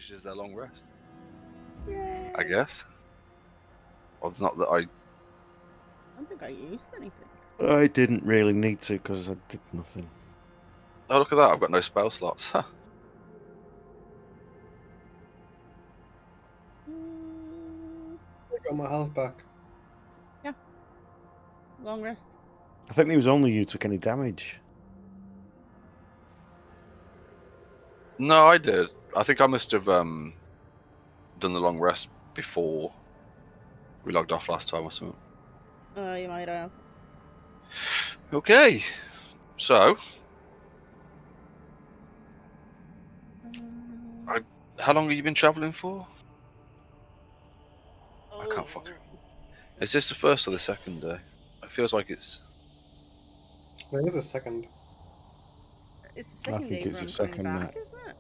finishes their long rest. Yay. I guess. Well, it's not that I. I don't think I used anything. I didn't really need to because I did nothing. Oh, look at that! I've got no spell slots. Huh. I got my health back. Long rest. I think it was only you took any damage. No, I did. I think I must have done the long rest before we logged off last time or something. You might have. Okay, so how long have you been travelling for? I can't fucking. Is this the first or the second day? It feels like it's. I think it's the second. It's the second think day it's from the coming second back, night. isn't it?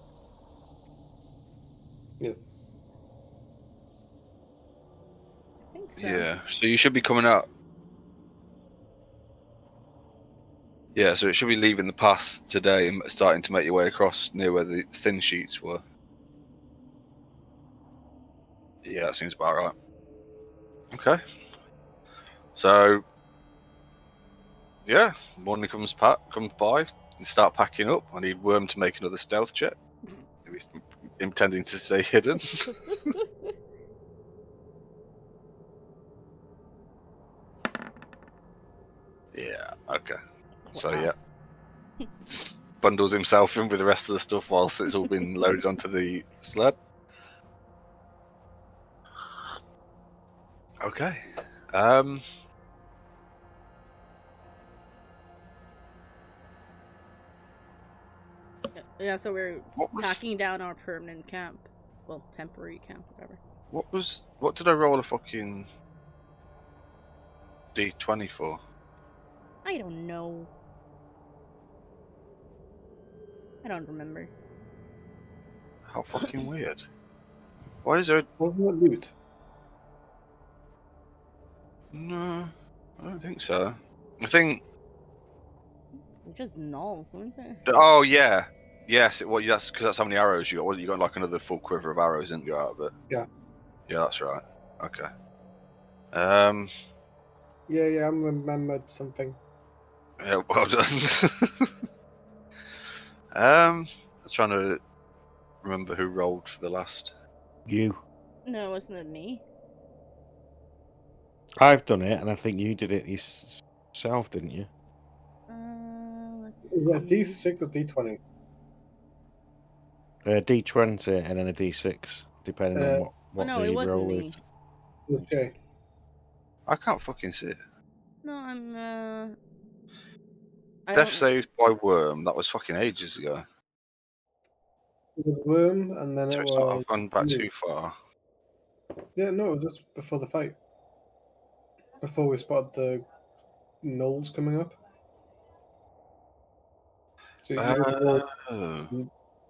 Yes. I think so. Yeah, so you should be coming out. Yeah, so it should be leaving the pass today and starting to make your way across near where the thin sheets were. Yeah, that seems about right. Okay. So, yeah, morning comes by, you start packing up. I need Worm to make another stealth check. If he's intending to stay hidden. Yeah, okay. So, Wow. yeah. Bundles himself in with the rest of the stuff whilst it's all been loaded onto the sled. Okay. Yeah, so we're What was packing down our permanent camp. Well, temporary camp, whatever. what did I roll a fucking D20 for? I don't know. I don't remember. How fucking weird. Why is there Wasn't it loot? no, I don't think so. I think They're just nulls, weren't they? oh yeah. Yes, well that's because that's how many arrows you got. Well, you got like another full quiver of arrows, didn't you, out of it? Yeah. Yeah, that's right. Okay. Yeah, I remembered something. Yeah, well done. I was trying to remember who rolled for the last. You. No, wasn't it me? I've done it, and I think you did it yourself, didn't you? Let's Is that see. D6 or D20? D20 and then a D6, depending on what no, the it wasn't roll me. is. Okay. I can't fucking see it. No, I'm I Death don't- saved by worm. That was fucking ages ago. It was Worm, and then So it it's not. was. I've gone back me. too far. Yeah, no, it was just before the fight. Before we spotted the gnolls coming up. So Oh.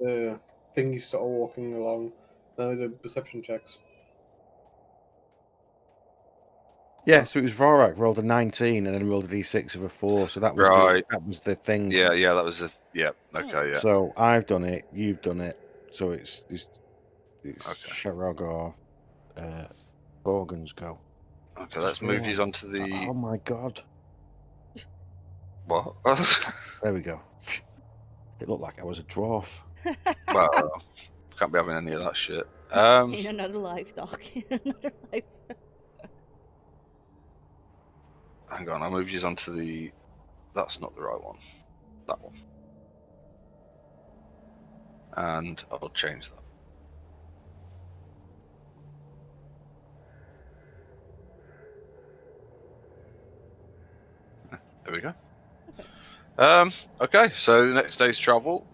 the thingy started walking along. Now we did perception checks. Yeah, so it was Vorak rolled a 19 and then rolled a D6 of a 4, so that was Right. that was the thing. Yeah, that was a. Yeah, okay, yeah. So I've done it, you've done it, so it's Okay. Sharog or Borgen's go. Okay, let's move these onto the. Oh my god! What? There we go. It looked like I was a dwarf. Well, can't be having any of that shit. in another life, Doc. In another life. Hang on, I'll move these onto the. That's not the right one. That one. And I'll change that. There we go. Okay, so the next day's travel.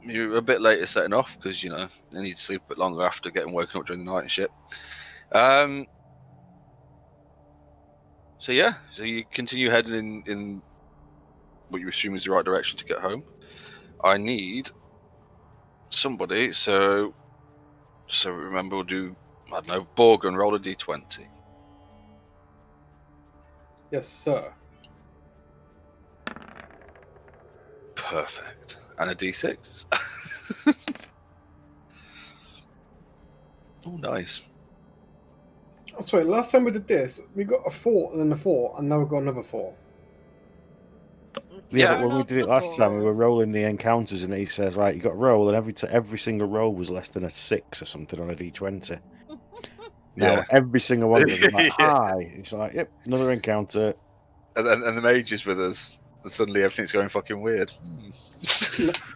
You're a bit later setting off because you need to sleep a bit longer after getting woken up during the night and shit. So yeah, so you continue heading in what you assume is the right direction to get home. I need somebody, so remember we'll do, I don't know, Borgen, roll a d20. Yes, sir. Perfect. And a d6. Oh, nice. Oh, sorry, last time we did this, we got a 4 and then a 4, and now we've got another 4. Yeah, but Turn when we up did it the last time, we four. were rolling the encounters, and he says, right, you got to roll, and every single roll was less than a 6 or something on a d20. Now Yeah. every single one of us are like, Yeah. hi. It's like, yep, another encounter. And the mage is with us, and suddenly everything's going fucking weird. Um,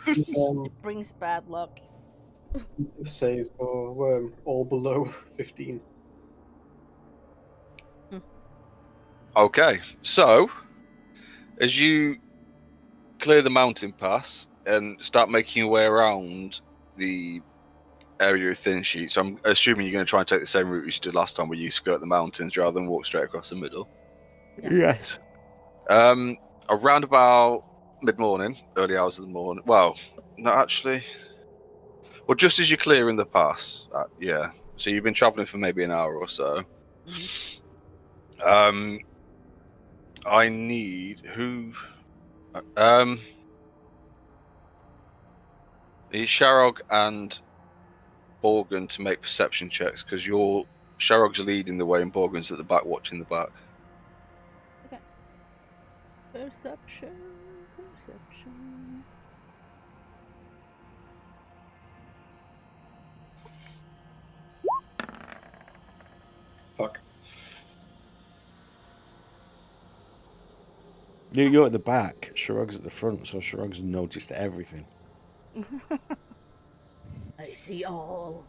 It brings bad luck. it says we're all below 15. Okay, so as you clear the mountain pass and start making your way around the area of Thin Sheet, so I'm assuming you're going to try and take the same route as you did last time, where you skirt the mountains rather than walk straight across the middle. Yeah. Yes. Around about mid-morning, early hours of the morning. Well, not actually. Well, just as you're clearing the pass, yeah. So you've been traveling for maybe an hour or so. Mhm. I need who? It's Sharog and Borgen to make perception checks because Sharog's leading the way and Borgen's at the back watching the back. Okay. Perception. Perception. Fuck. You're at the back. Shrugs at the front, so Shrugs noticed everything. I see all.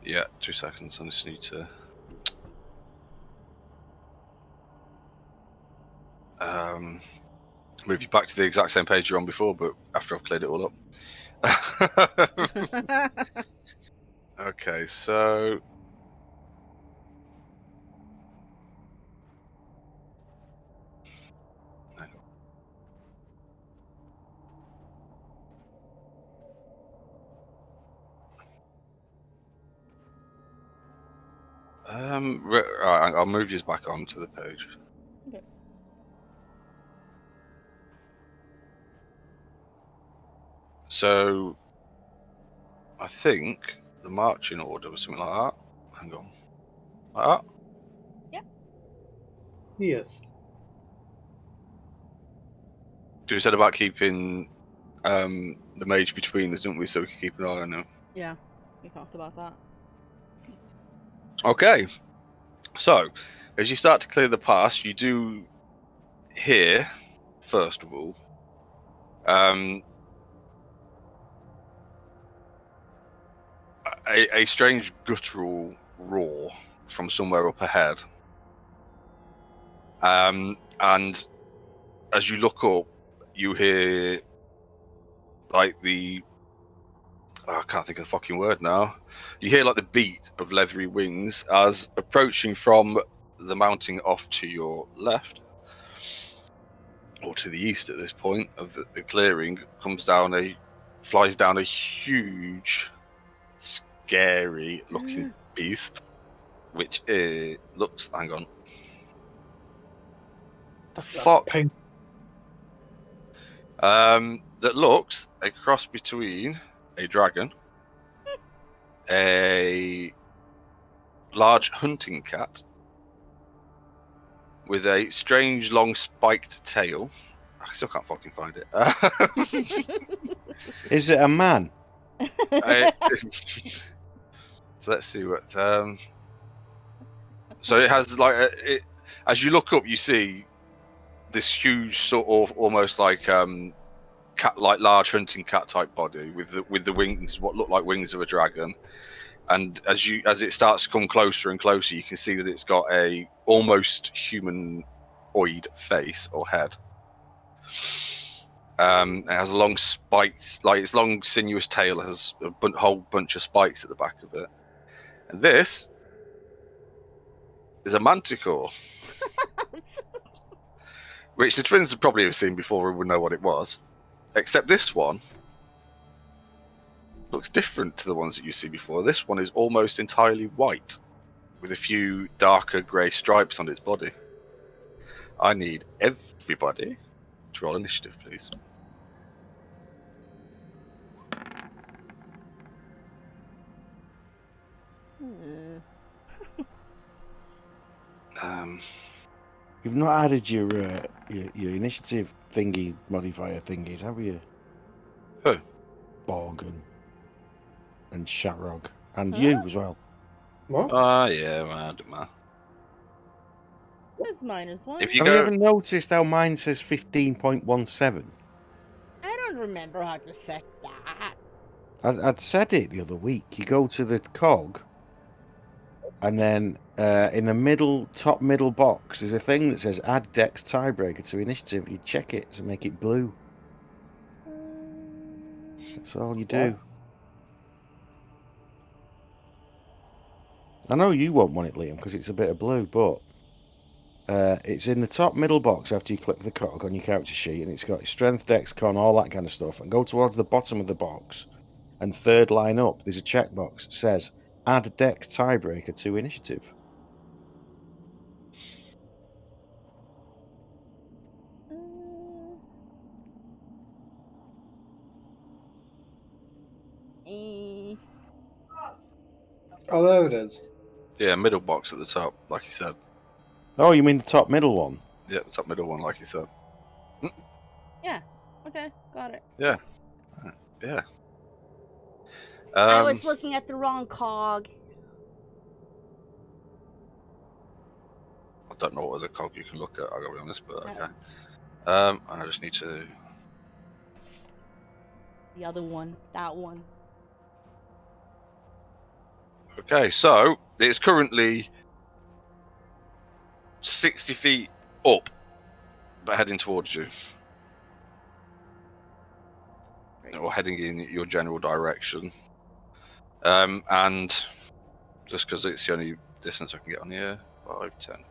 Yeah, 2 seconds. I just need to. Move you back to the exact same page you're on before, but after I've cleared it all up. Okay, so right, I'll move you back onto the page. Okay. So I think the marching order was something like that. Hang on. Like that? Yes. We said about keeping the mage between us, didn't we? So we could keep an eye on him. Yeah, we talked about that. Okay. So as you start to clear the pass, you do hear, first of all, a strange guttural roar from somewhere up ahead. And as you look up, you hear like I can't think of the fucking word now. You hear like the beat of leathery wings as approaching from the mountain off to your left, or to the east at this point of the clearing, flies down a huge, scary looking beast, which looks. Hang on. The fuck? Pain. That looks a cross between a dragon, a large hunting cat with a strange long spiked tail. I still can't fucking find it. Is it a man? So let's see what. So it has like as you look up, you see this huge sort of almost like cat, like large hunting cat type body with the wings, what look like wings of a dragon. And as it starts to come closer and closer, you can see that it's got a almost humanoid face or head. It has a long spikes, like its long sinuous tail has a whole bunch of spikes at the back of it. And this is a manticore, which the twins would probably have seen before and would know what it was. Except this one looks different to the ones that you see before. This one is almost entirely white, with a few darker grey stripes on its body. I need everybody to roll initiative, please. You've not added your initiative thingy modifier thingies, have you? Who? Borg and Sharog. And Huh? you as well. What? Yeah, well, I don't know. Says -1. If you Have you go, ever noticed how mine says 15.17? I don't remember how to set that. I'd said it the other week. You go to the cog, and then in the top middle box, there's a thing that says add Dex tiebreaker to initiative. You check it to make it blue. That's all you do. I know you won't want it, Liam, because it's a bit of blue, but it's in the top middle box after you click the cog on your character sheet, and it's got strength, dex, con, all that kind of stuff. And go towards the bottom of the box, and third line up, there's a checkbox that says add Dex tiebreaker to initiative. Oh, there it is. yeah, middle box at the top, like you said. Oh, you mean the top middle one? Yeah, the top middle one, like you said. Yeah. Okay, got it. Yeah. I was looking at the wrong cog. I don't know what other cog you can look at. I gotta be honest, but okay. And I just need to. The other one. That one. Okay, so it's currently 60 feet up, but heading towards you, or heading in your general direction. And just because it's the only distance I can get on here, 5, 10, 15,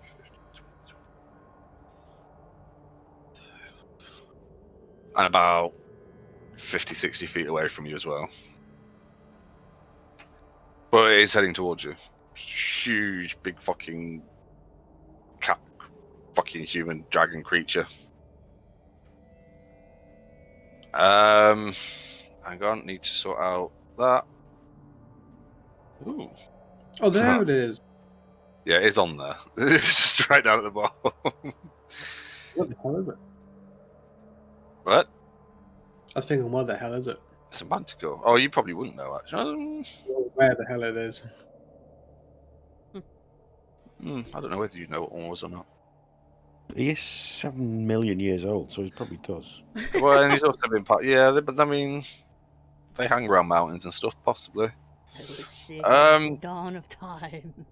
20, and about 50, 60 feet away from you as well. But it is heading towards you. Huge, big fucking cat, fucking human dragon creature. Hang on, need to sort out that. Ooh. Oh, there it is. Yeah, it is on there. It's just right down at the bottom. What the hell is it? What? I was thinking, what the hell is it? It's a manticore. Oh, you probably wouldn't know, actually. Where the hell it is? I don't know whether you know what one was or not. He is 7 million years old, so he probably does. Well, and he's also been part. Yeah, but I mean, they hang around mountains and stuff, possibly. I wish they had the Um, dawn of time.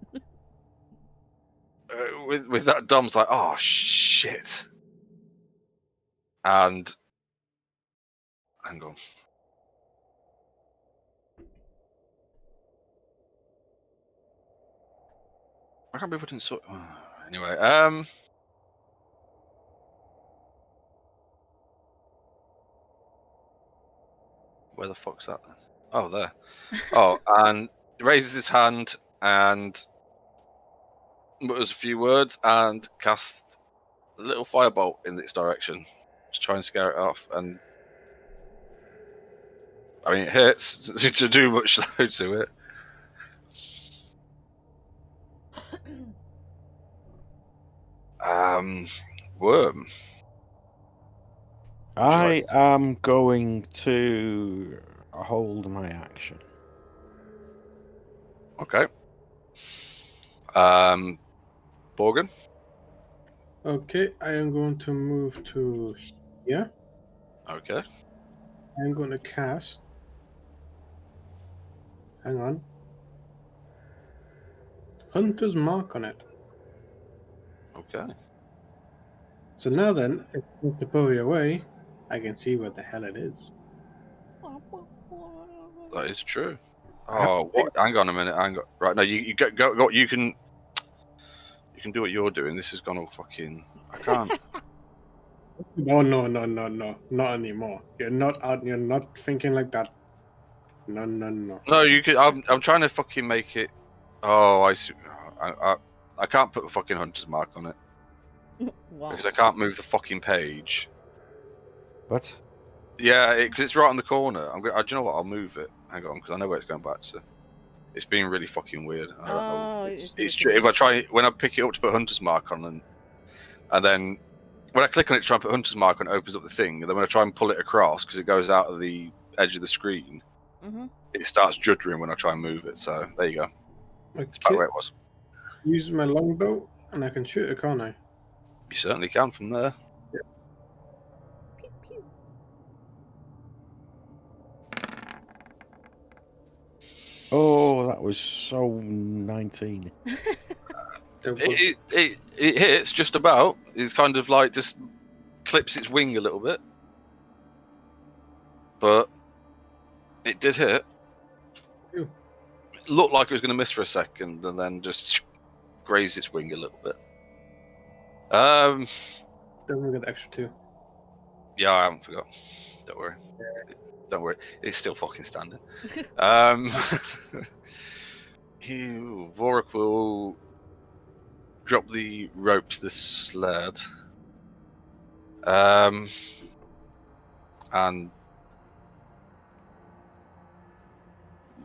with that, Dom's like, oh shit, and hang on. I can't believe I didn't sort. Anyway, where the fuck's that then? Oh, there. Oh, and he raises his hand and mutters a few words and casts a little firebolt in its direction to try and scare it off. And I mean, it hits to do much though to it. Worm. I am going to hold my action. Okay. Borgen. Okay, I am going to move to here. Okay. I'm going to cast. Hang on. Hunter's Mark on it. Okay. So now then, if I put the bowie away, I can see where the hell it is. That is true. Oh, what? Hang on a minute. Hang on. Right, no, you go. You can do what you're doing. This has gone all fucking. I can't. No, not anymore. You're not out. You're not thinking like that. No. No, you could. I'm trying to fucking make it. Oh, I see. I can't put a fucking hunter's mark on it Wow. because I can't move the fucking page. What? Yeah, because it's right on the corner. Do you know what? I'll move it. Hang on, because I know where it's going back to. It's been really fucking weird. I don't know. Oh, It's it's true. If I try when I pick it up to put Hunter's Mark on, and then when I click on it to try and put Hunter's Mark on, it opens up the thing. And then when I try and pull it across because it goes out of the edge of the screen, Mm-hmm. it starts juddering when I try and move it. So there you go. I It's back where it was. use my longbow and I can shoot it, can't I? You certainly can from there. Yes. Pew, pew. Oh, that was so 19. There was- It hits just about. It's kind of like just clips its wing a little bit, but it did hit. Phew. It looked like it was going to miss for a second, and then just grazed its wing a little bit. Don't we get the extra 2? Yeah, I haven't forgot. Don't worry. Don't worry. It's still fucking standing. Vorik will drop the rope to the sled. And I'm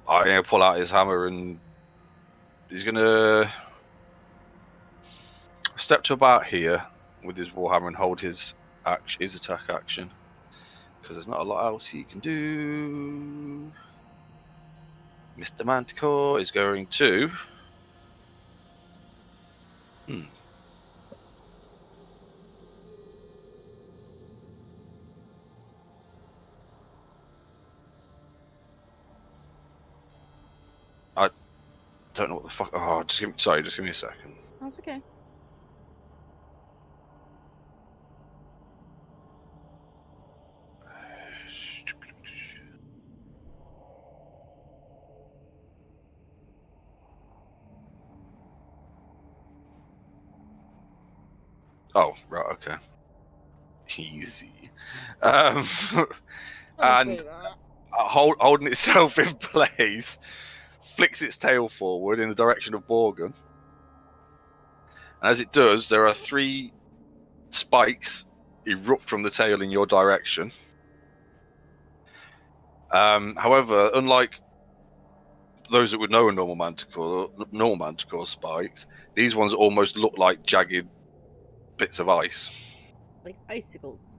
gonna pull out his hammer and he's gonna step to about here with his warhammer and hold his attack action, because there's not a lot else he can do. Mr. Manticore is going to I don't know what the fuck. Oh, just give me a second. That's okay. Oh, right, okay. Easy. I'll And say that. holding itself in place, flicks its tail forward in the direction of Borgum. And as it does, there are 3 spikes erupt from the tail in your direction. However, unlike those that would know a normal manticore spikes, these ones almost look like jagged bits of ice. Like icicles.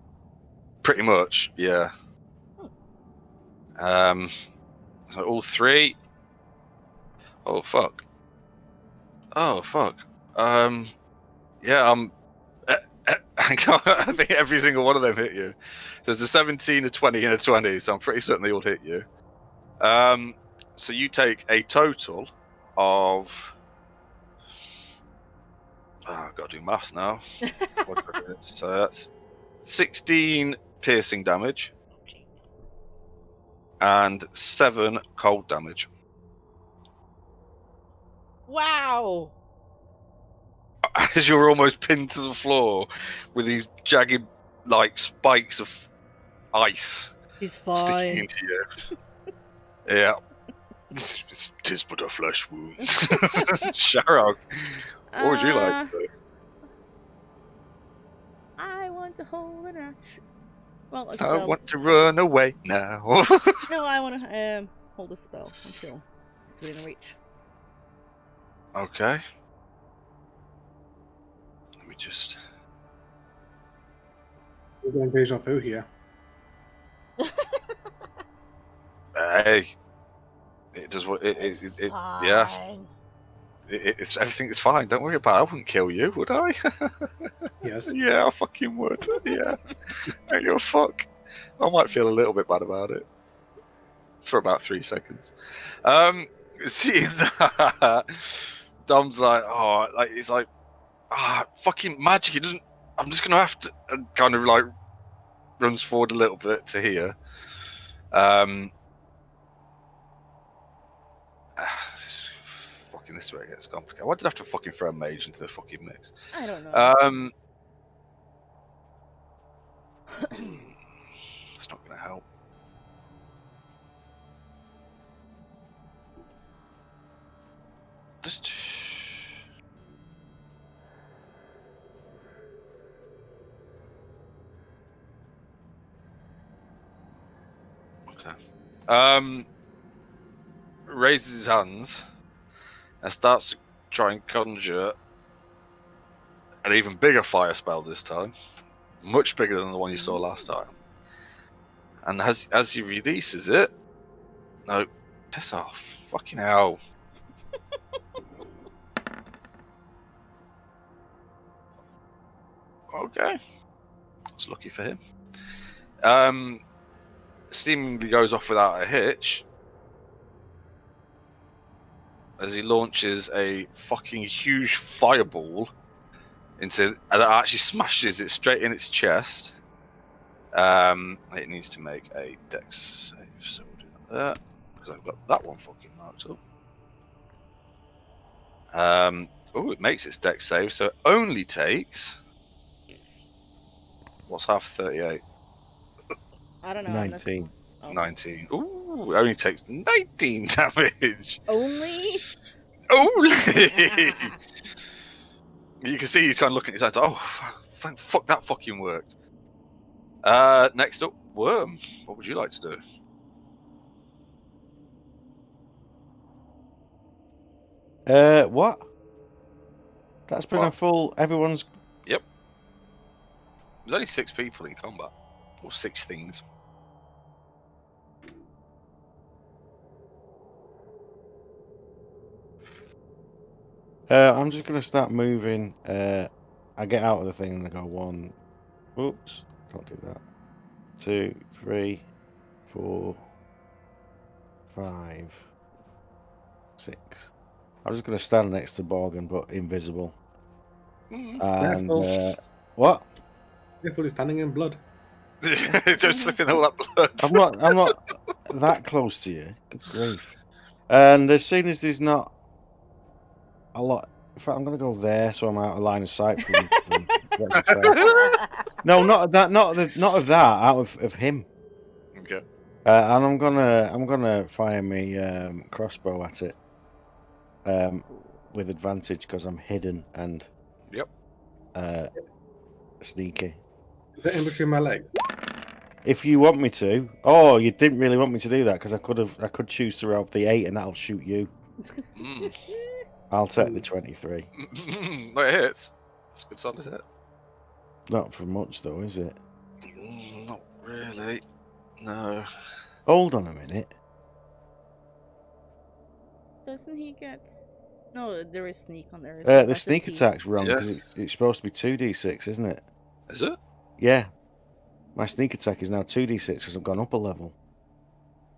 Pretty much, yeah. So all 3. Oh fuck. Yeah. I think every single one of them hit you. There's a 17, a 20, and a 20, so I'm pretty certain they all hit you. So you take a total of. I've got to do maths now. So that's 16 piercing damage and 7 cold damage. Wow! As you're almost pinned to the floor with these jagged, like, spikes of ice He's sticking fine. into you. Yeah. Tis but a flesh wound. Sharog, what would you like to do? I want to hold an axe. Well, a I spell. want to run away now. No, I want to hold a spell until it's within reach. Okay. Let me just. We're going deja vu here. Hey. It does what it yeah. It's everything is fine. Don't worry about it. I wouldn't kill you, would I? Yes. Yeah, I fucking would. Yeah. Hey, you're a fuck. I might feel a little bit bad about it. For about 3 seconds. Seeing that, Dom's like, oh, like he's like, fucking magic. It doesn't. I'm just gonna have to, and kind of like runs forward a little bit to here. Fucking this way it gets complicated. Why did I have to fucking throw a mage into the fucking mix? I don't know. It's not gonna help. Just. Okay. raises his hands and starts to try and conjure an even bigger fire spell this time, much bigger than the one you saw last time. And as he releases it, no, piss off, fucking hell. Okay, that's lucky for him. Seemingly goes off without a hitch as he launches a fucking huge fireball and that actually smashes it straight in its chest. It needs to make a dex save, so we'll do that because I've got that one fucking marked up. Oh, it makes its dex save, so it only takes. What's half 38? I don't know. 19. Oh. 19. Ooh, it only takes 19 damage. Only? Only! You can see he's kind of looking at his eyes. Oh, thank fuck that fucking worked. Next up, Worm. What would you like to do? What? That's been a What? full. Everyone's. There's only 6 people in combat. Or 6 things. I'm just gonna start moving. I get out of the thing and I go 1. Oops, can't do that. 2, 3, 4, 5, 6. I'm just gonna stand next to Borgin, but invisible. And Careful. what? Careful, he's standing in blood. Just slipping all that blood. I'm not that close to you. Good grief. And as soon as there's not a lot, in fact, I'm gonna go there so I'm out of line of sight from what's his face. No, not of that. Not of that. Out of him. Okay. And I'm gonna fire me crossbow at it. With advantage because I'm hidden and. Yep. Sneaky. Is it in between my legs? If you want me to. Oh, you didn't really want me to do that because I could choose to roll the 8 and that'll shoot you. Mm. I'll take the 23. No, it hits. It's a good solid hit. Not for much though, is it? Not really. No. Hold on a minute. Doesn't he get? No, there is sneak on there. The sneak attack's wrong Yeah. because it's supposed to be 2d6, isn't it? Is it? Yeah. My sneak attack is now 2d6 because I've gone up a level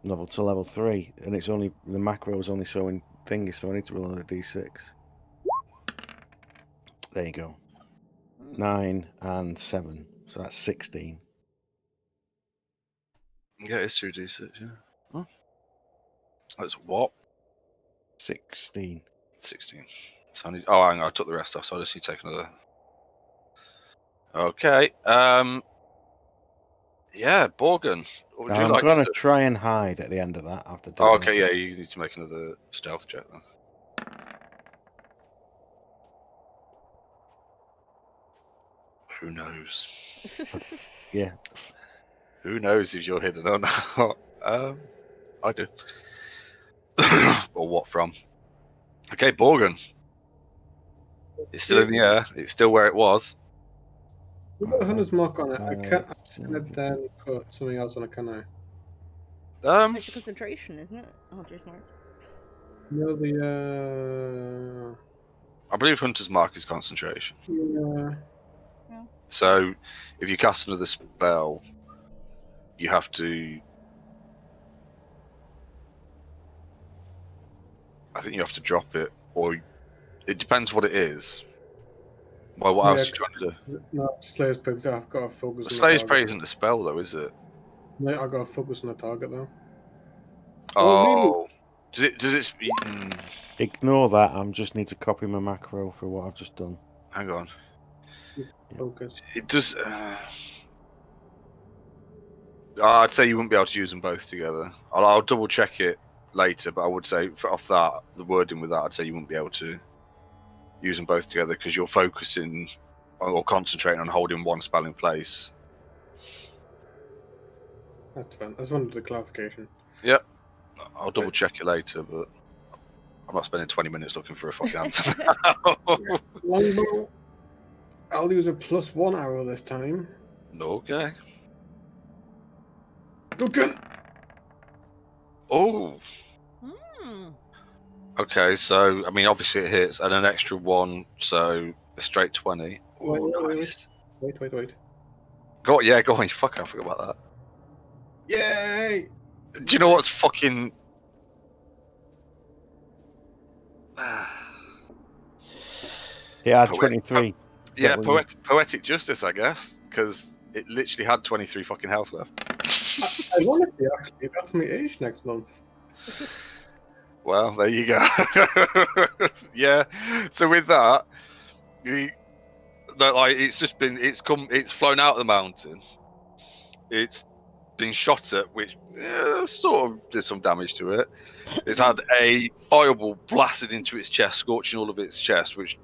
to level 3, and it's only the macro is only showing thingy, so I need to roll another d6. There you go. 9 and 7, so that's 16. Yeah, it's 2d6, yeah. Huh? That's what? 16. 16. So I need... Oh, hang on, I took the rest off, so I just need to take another. Okay. Yeah, Borgin. What would you I'm like gonna to do? try and hide at the end of that after doing Oh, okay, that. yeah, you need to make another stealth check then. Who knows? Yeah. Who knows if you're hidden or not? I do. Or what from? Okay, Borgin. It's still in the air. It's still where it was. We've got a hunter's mark on it. I can't Five, then put something else on it, can I? It's your concentration, isn't it? Hunter's mark. No, the I believe Hunter's Mark is concentration. yeah. So, if you cast another spell, you have to. I think you have to drop it, or it depends what it is. Well, what else are you trying to do? No, Slayer's Prey. I've got to focus. The on Slayer's the Prey target. isn't a spell, though, is it? No, I got to focus on the target though. Oh, does it? Ignore that. I just need to copy my macro for what I've just done. Hang on. Focus. It does. I'd say you wouldn't be able to use them both together. I'll double check it later, but I would say off that, the wording with that, I'd say you wouldn't be able to use them both together because you're focusing or concentrating on holding one spell in place. That's fine. I just wanted the clarification. Yep. I'll double check it later, but I'm not spending 20 minutes looking for a fucking answer. Longbow. I'll use a +1 arrow this time. Okay. Okay. Oh, Hmm. okay. So, I mean, obviously it hits, and an extra 1, so a straight 20. Oh, Wait. nice. Wait. Go on, yeah, go on. Fuck, I forgot about Yay! that. Do you know what's fucking... Yeah, Poet- 23. Is Yeah, that what you- poetic justice, I guess, because it literally had 23 fucking health left. Ironically, actually, that's my age next month. Well, there you go. Yeah. So with that, it's flown out of the mountain. It's been shot at, which sort of did some damage to it. It's had a fireball blasted into its chest, scorching all of its chest, which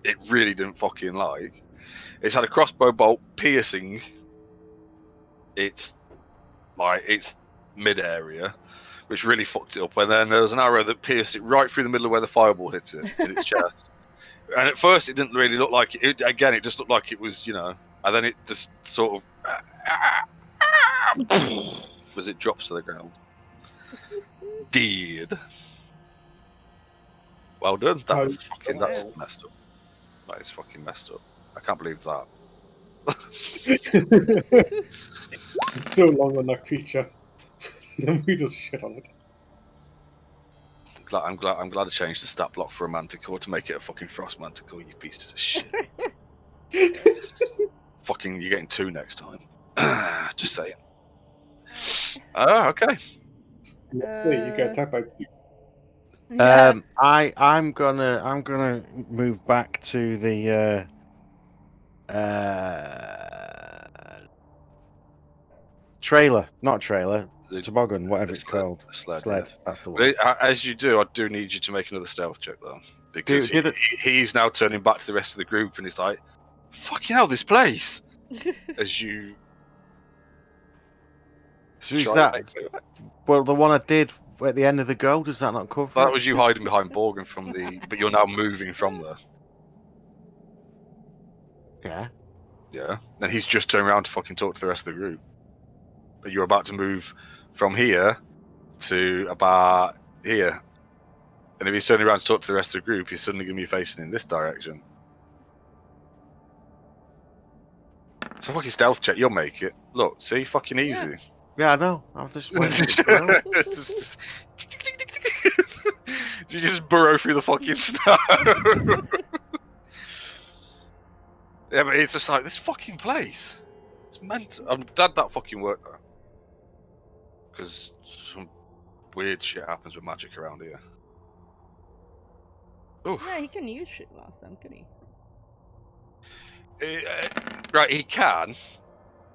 it really didn't fucking like. It's had a crossbow bolt piercing its mid area, which really fucked it up. And then there was an arrow that pierced it right through the middle of where the fireball hit it in its chest. And at first, it didn't really look like it. Again, it just looked like it was, and then it just sort of as it drops to the ground. Dead. Well done. That's messed up. That is fucking messed up. I can't believe that. So long on that creature. Then we just shit on it. I'm glad I changed the stat block for a manticore to make it a fucking frost manticore. You pieces of shit. Fucking, you're getting 2 next time. Just saying. Oh, okay. Wait, you get attacked by 2. Yeah. I'm gonna move back to the trailer, not trailer, toboggan, whatever it's called. Sled. Sled. Yeah. That's the one. But as you do, I do need you to make another stealth check though, because he's now turning back to the rest of the group, and he's like, "Fucking hell, this place!" As you. So is that? Well, the one I did at the end of the go, does that not cover? That it? was you hiding behind Borgen from the, but you're now moving from there. Yeah. Yeah. And he's just turned around to fucking talk to the rest of the group. But you're about to move from here to about here. And if he's turning around to talk to the rest of the group, he's suddenly going to be facing in this direction. So fucking stealth check, you'll make it. Look, see, fucking easy. Yeah, I know. I'm just waiting. You just burrow through the fucking snow. Yeah, but it's just like, this fucking place. It's mental. I'm glad that fucking worked though. Because some weird shit happens with magic around here. Oof. Yeah, he couldn't use shit last time, could he? Right, he can.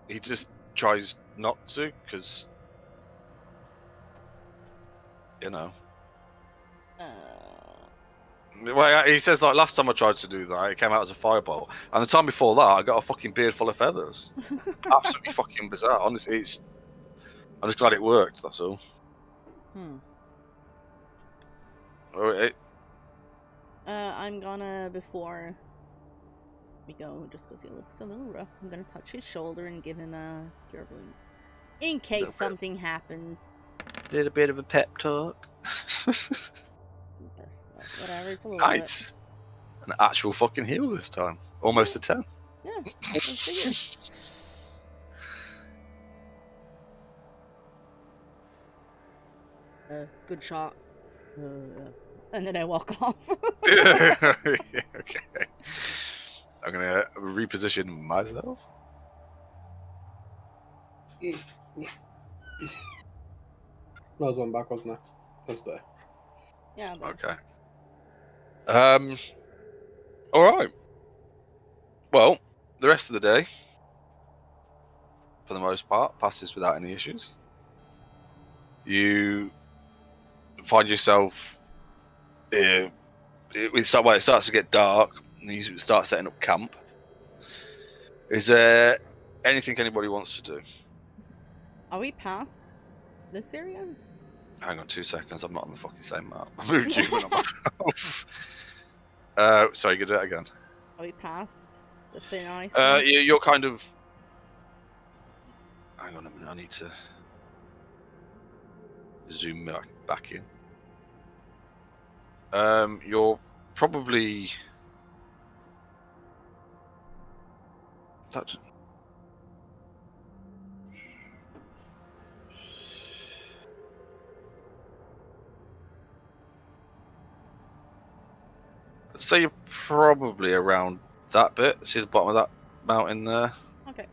He just tries not to, because, Well, he says, like, last time I tried to do that, it came out as a fireball. And the time before that, I got a fucking beard full of feathers. Absolutely fucking bizarre. Honestly, I'm just glad it worked, that's all. I'm gonna, before we go, just because he looks a little rough, I'm gonna touch his shoulder and give him a cure wounds. In case something happens. Did a bit of a pep talk. Whatever, it's a little Nice. An actual fucking heal this time. Almost a 10. Yeah, I figured. Good shot. And then I walk off. Okay. I'm gonna reposition myself. That was one back, wasn't it? That was there. Yeah. Okay. Alright. Well, the rest of the day, for the most part, passes without any issues. You find yourself... it starts to get dark, and you start setting up camp. Is there anything anybody wants to do? Are we past this area? Hang on 2 seconds. I'm not on the fucking same map. I moved you on myself. Sorry, you can do that again. Are we past the thin ice? You're kind of. Hang on a minute. I need to zoom back in. You're probably. That. So you're probably around that bit. See the bottom of that mountain there? Okay.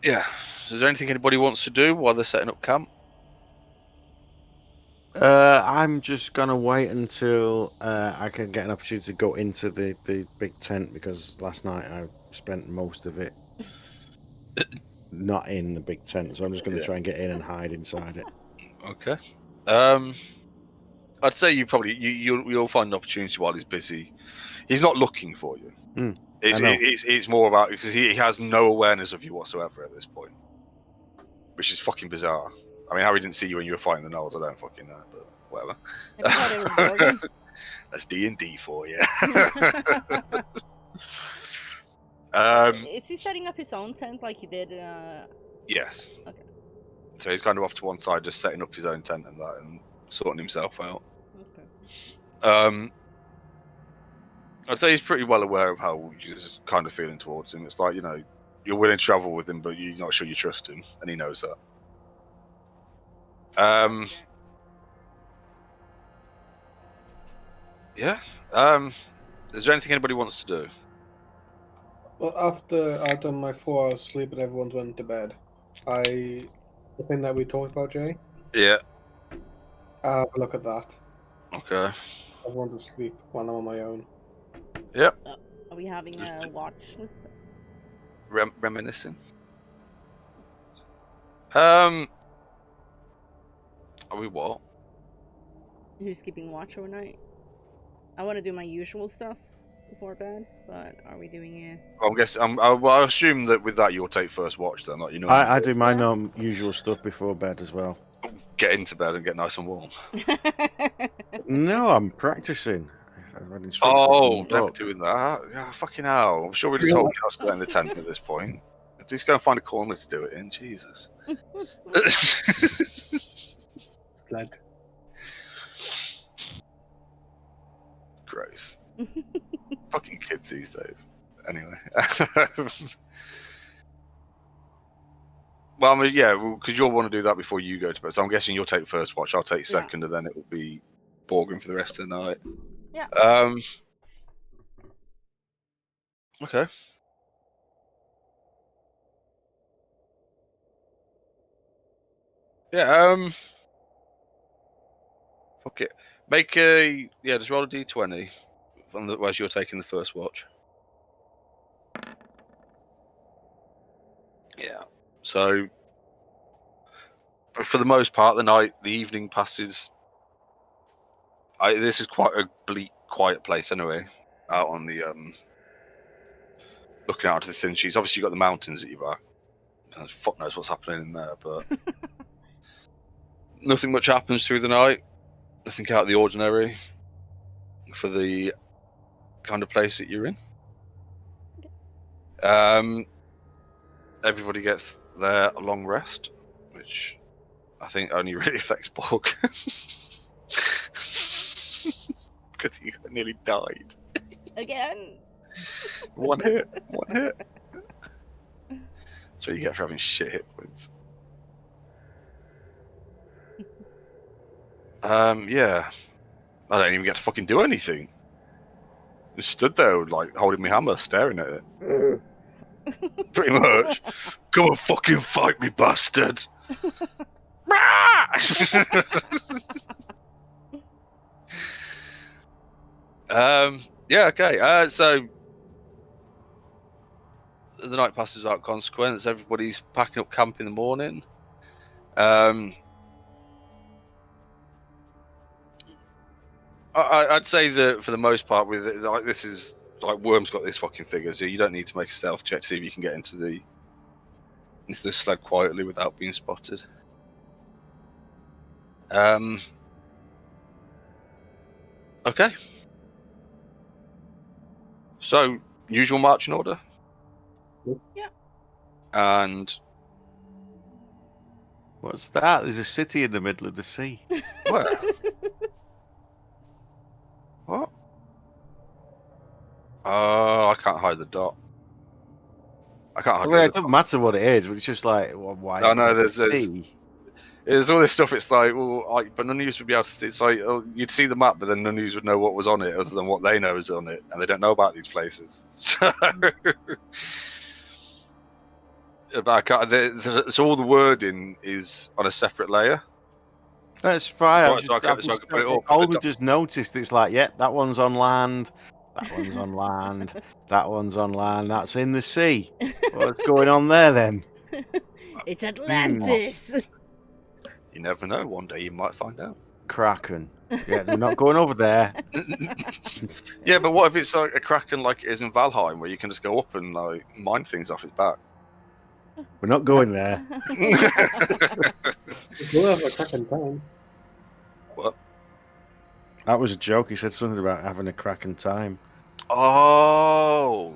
Yeah. Is there anything anybody wants to do while they're setting up camp? I'm just gonna wait until I can get an opportunity to go into the big tent, because last night I spent most of it not in the big tent, so I'm just gonna try and get in and hide inside it. Okay. I'd say you'll find an opportunity while he's busy. He's not looking for you. I know. It's more about because he has no awareness of you whatsoever at this point, which is fucking bizarre. I mean, how he didn't see you when you were fighting the gnolls, I don't fucking know, but whatever. I thought it was Morgan. That's D&D for you. Is he setting up his own tent like he did? Yes. Okay. So he's kind of off to one side, just setting up his own tent and that, and sorting himself out. Okay. I'd say he's pretty well aware of how you're kind of feeling towards him. It's like, you know, you're willing to travel with him, but you're not sure you trust him, and he knows that. Yeah. Is there anything anybody wants to do? Well, after I've done my 4 hours sleep and everyone's went to bed, the thing that we talked about, Jay, Yeah. I'll have a look at that. Okay. Everyone's asleep while I'm on my own. Yep. Are we having a watch list? Reminiscing. Are we what? Who's keeping watch overnight? I want to do my usual stuff before bed, but are we doing it? I guess I assume that with that you'll take first watch then, like you know. I do my usual stuff before bed as well. Get into bed and get nice and warm. No, I'm practicing. Oh, never doing that. Yeah, fucking hell. I'm sure we just told you to get in the tent at this point. Just go and find a corner to do it in. Jesus. Sled. Gross. Fucking kids these days. Anyway. Well, I mean, yeah, because you'll want to do that before you go to bed. So I'm guessing you'll take first watch, I'll take second, and then it will be Borgren for the rest of the night. Yeah. Okay. Yeah, fuck it. Make just roll a d20 as you're taking the first watch. Yeah. So, for the most part, the evening passes. This is quite a bleak, quiet place anyway. Out on the looking out to the thin sheets. Obviously, you've got the mountains at your back. Fuck knows what's happening in there, but nothing much happens through the night. Nothing out of the ordinary for the kind of place that you're in. Everybody gets their long rest, which I think only really affects Borg. Because he nearly died. Again? One hit. That's what you get for having shit hit points. Yeah. I don't even get to fucking do anything. Just stood there, like, holding my hammer, staring at it. Pretty much. Come and fucking fight me, bastard! Yeah, okay. So the night passes without consequence. Everybody's packing up camp in the morning. I'd say that for the most part, with it, like this is like Worm's got this fucking figure, so you don't need to make a stealth check to see if you can get into the sled quietly without being spotted. Okay. So, usual marching order? Yeah. And What's that? There's a city in the middle of the sea. where? What? Oh, I can't hide the dot. I can't hide Well, the it doesn't matter what it is, but it's just like, well, why is No, it no, in the there's sea? all this stuff. It's like, well, but none of you would be able to see. It's like you'd see the map, but then none of you would know what was on it, other than what they know is on it, and they don't know about these places. So, but I can't, so all the wording is on a separate layer. That's fine. So I've I just, can- I've so I just, can put it up at the only top. just noticed it's like, yep, that one's on land, that one's on land, that one's on land, that's in the sea. What's going on there then? It's Atlantis. You never know. One day you might find out. Kraken. Yeah, we're not going over there. Yeah, but what if it's like a Kraken like it is in Valheim, where you can just go up and like mine things off its back? We're not going there. We'll have a cracking time. What? That was a joke. He said something about having a Kraken time. Oh,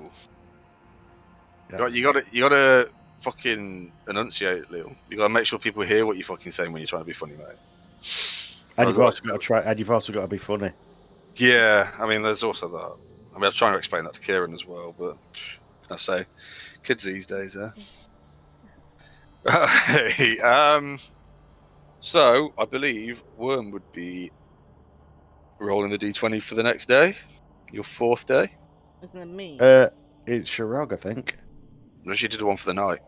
That was- you gotta fucking enunciate, Leo. You gotta make sure people hear what you're fucking saying when you're trying to be funny, mate. And you've also got to try. And you've also got to be funny. Yeah, I mean, there's also that. I mean, I was trying to explain that to Kieran as well, but what can I say? Kids these days, Hey, so I believe Worm would be rolling the d20 for the next day, your fourth day. Isn't it me? It's Shirog, I think. No, she did one for the night.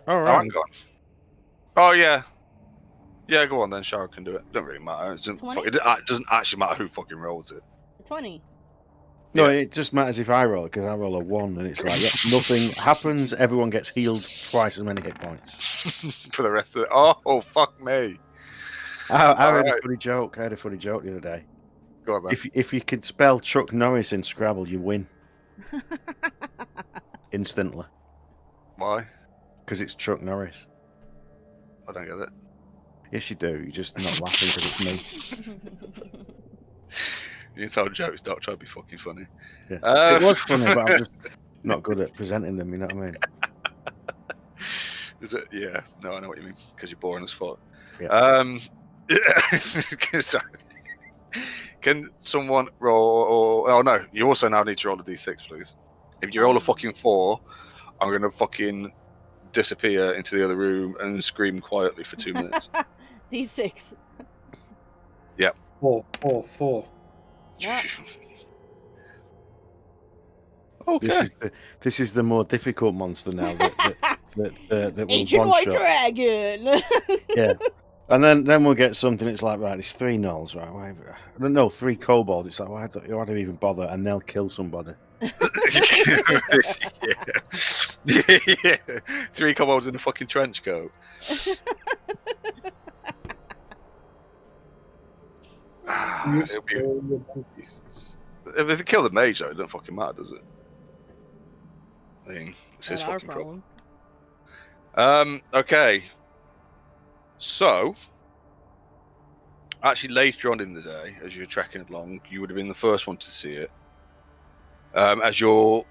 All Oh, right. hang on. Oh yeah, yeah. Go on then. Shara can do it. Don't really matter. It doesn't actually matter who fucking rolls it. 20. No, Yeah. it just matters if I roll it because I roll a 1, and it's like, yeah, nothing happens. Everyone gets healed twice as many hit points. For the rest of it. Oh, fuck me. I heard Alright. a funny joke. I heard a funny joke the other day. Go on then. If you could spell Chuck Norris in Scrabble, you win instantly Why? because it's Chuck Norris. I don't get it. Yes, you do. You're just not laughing because it's me. You can tell jokes, don't try to be fucking funny. Yeah. It was funny, but I'm just not good at presenting them. You know what I mean? Is it? Yeah. No, I know what you mean. Because you're boring as fuck. Yeah. Sorry. Can someone roll? Oh no, you also now need to roll a d6, please. If you roll a fucking 4, I'm gonna fucking disappear into the other room and scream quietly for 2 minutes. D6. 4. Yeah. Okay. This is the more difficult monster now that will Ancient one White shot. Dragon. Yeah. And then we'll get something. It's like, right, it's 3 gnolls, right? Why, I don't know, 3 kobolds. It's like, why do you even bother? And they'll kill somebody. Yeah. 3 kobolds in a fucking trench coat. You It'll be- stole your beasts. If they kill the mage, though, it doesn't fucking matter, does it? I mean, it's his Not our fucking problem. problem. Okay. So, actually, later on in the day, as you're trekking along, you would have been the first one to see it. As you're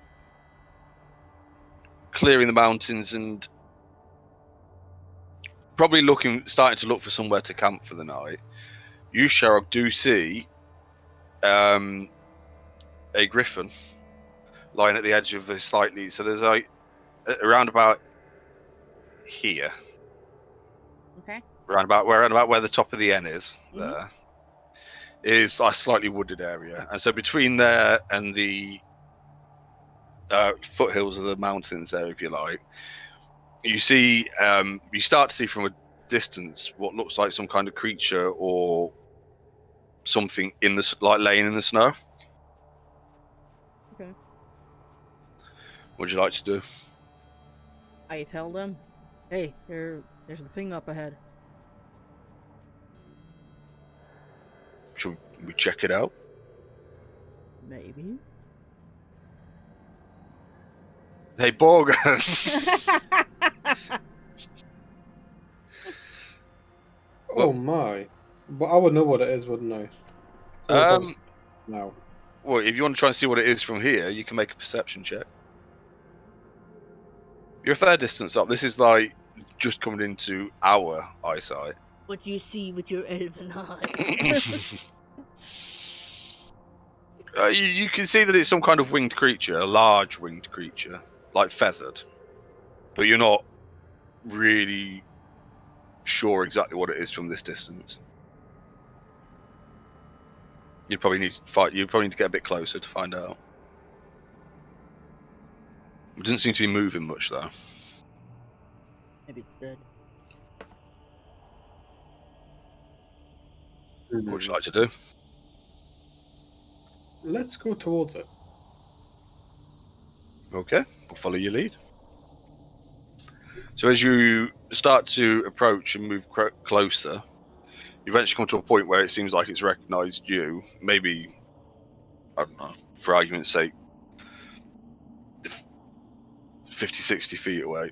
clearing the mountains and probably starting to look for somewhere to camp for the night, you, Sherrock, do see a griffin lying at the edge of a slightly. So there's like around about here. Okay. Around about where the top of the N is, Mhm. there is a slightly wooded area, and so between there and the foothills of the mountains, there, if you like, you see, you start to see from a distance what looks like some kind of creature or something in the laying in the snow. Okay. What would you like to do? I tell them, hey, there's the thing up ahead. Should we check it out? Maybe. Hey, Borg. Oh my! But I would know what it is, wouldn't I? Now. Well, if you want to try and see what it is from here, you can make a perception check. You're a fair distance up. This is like just coming into our eyesight. What you see with your elven eyes. You can see that it's some kind of winged creature, a large winged creature, like feathered. But you're not really sure exactly what it is from this distance. You'd probably need to get a bit closer to find out. It doesn't seem to be moving much though. Maybe it's dead. What would you like to do? Let's go towards it. Okay, we'll follow your lead. So as you start to approach and move closer, you eventually come to a point where it seems like it's recognised you. Maybe, I don't know, for argument's sake, 50, 60 feet away.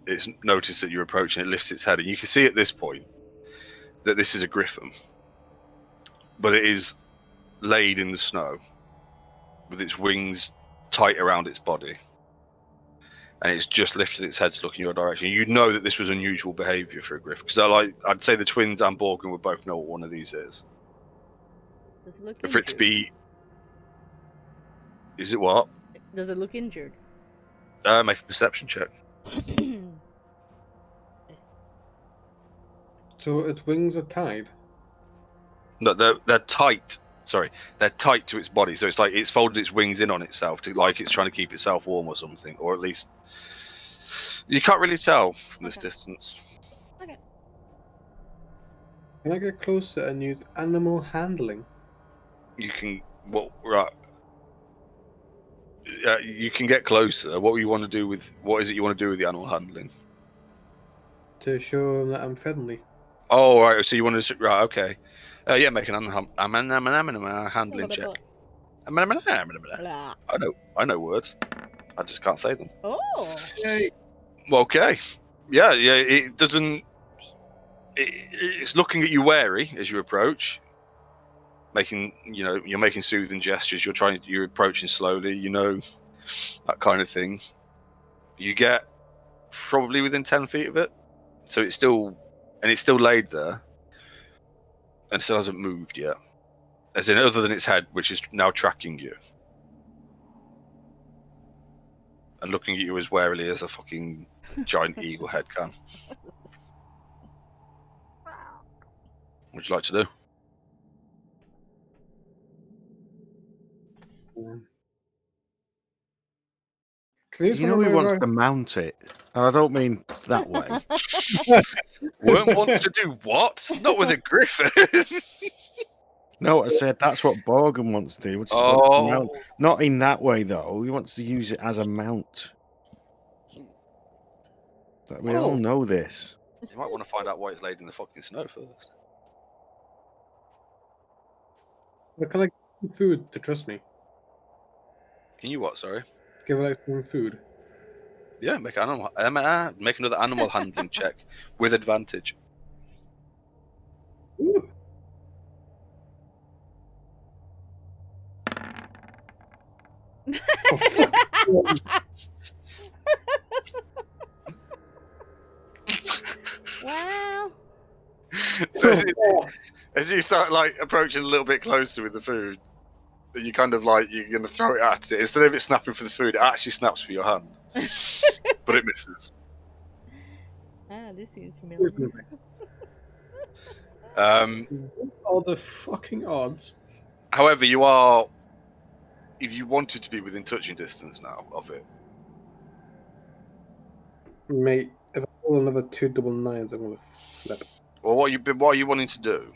It's noticed that you're approaching, it lifts its head, and you can see at this point that this is a griffin. But it is laid in the snow with its wings tight around its body. And it's just lifted its head to look in your direction. You know that this was unusual behaviour for a griffin. Because I'd say the twins and Borgren would both know what one of these is. Does it look But for it to injured? be... Is it what? Does it look injured? Make a perception check. Yes. So its wings are tied. No, they're tight. Sorry, they're tight to its body. So it's like it's folded its wings in on itself, like it's trying to keep itself warm or something. Or at least... You can't really tell from this Okay. distance. Okay. Can I get closer and use animal handling? You can... Well, right. You can get closer. What you want to do with... What is it you want to do with the animal handling? To show them that I'm friendly. Oh, right. So you want to... Right, okay. Yeah, make an handling check. Blah. I know words. I just can't say them. Oh. Yay! Well, okay. Yeah. It doesn't... It's looking at you wary as you approach. You're making soothing gestures. You're approaching slowly. That kind of thing. You get probably within 10 feet of it. So it's still laid there. And still hasn't moved yet. As in, other than its head, which is now tracking you. And looking at you as warily as a fucking giant eagle head can. What would you like to do? Can you You know he wants to mount it. And I don't mean that way. Worm wants to do what? Not with a griffin. No, I said that's what Borgen wants to do. Wants to mount. Not in that way, though. He wants to use it as a mount. But we all know this. You might want to find out why it's laid in the fucking snow first. But can I get some food to trust me? Can you what? Sorry. Give it some food. Yeah, make another animal handling check with advantage. Ooh. For fuck's sake. Wow. So as you start like approaching a little bit closer with the food, you kind of like you're gonna throw it at it. Instead of it snapping for the food, it actually snaps for your hand, but it misses. This seems familiar. All the fucking odds. However, if you wanted to be within touching distance now of it, Mate, if I roll another 2 double 9s, I'm gonna flip. well, what are you wanting to do?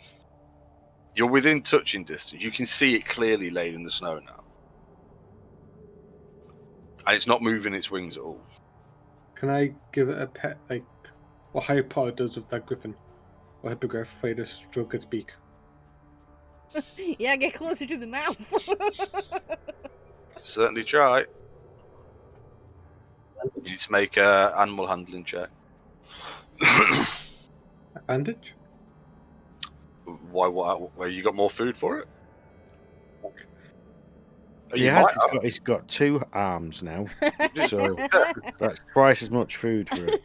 You're within touching distance. You can see it clearly laid in the snow now, and it's not moving its wings at all. Can I give it a pet, like what Harry Potter does with that griffin? Or hippogriff, where they stroke its beak? Yeah, get closer to the mouth. Certainly try. You need to make a animal handling check. Advantage? Why? Where you got more food for it? You Yeah, might have. he's got 2 arms now, so that's twice as much food for it.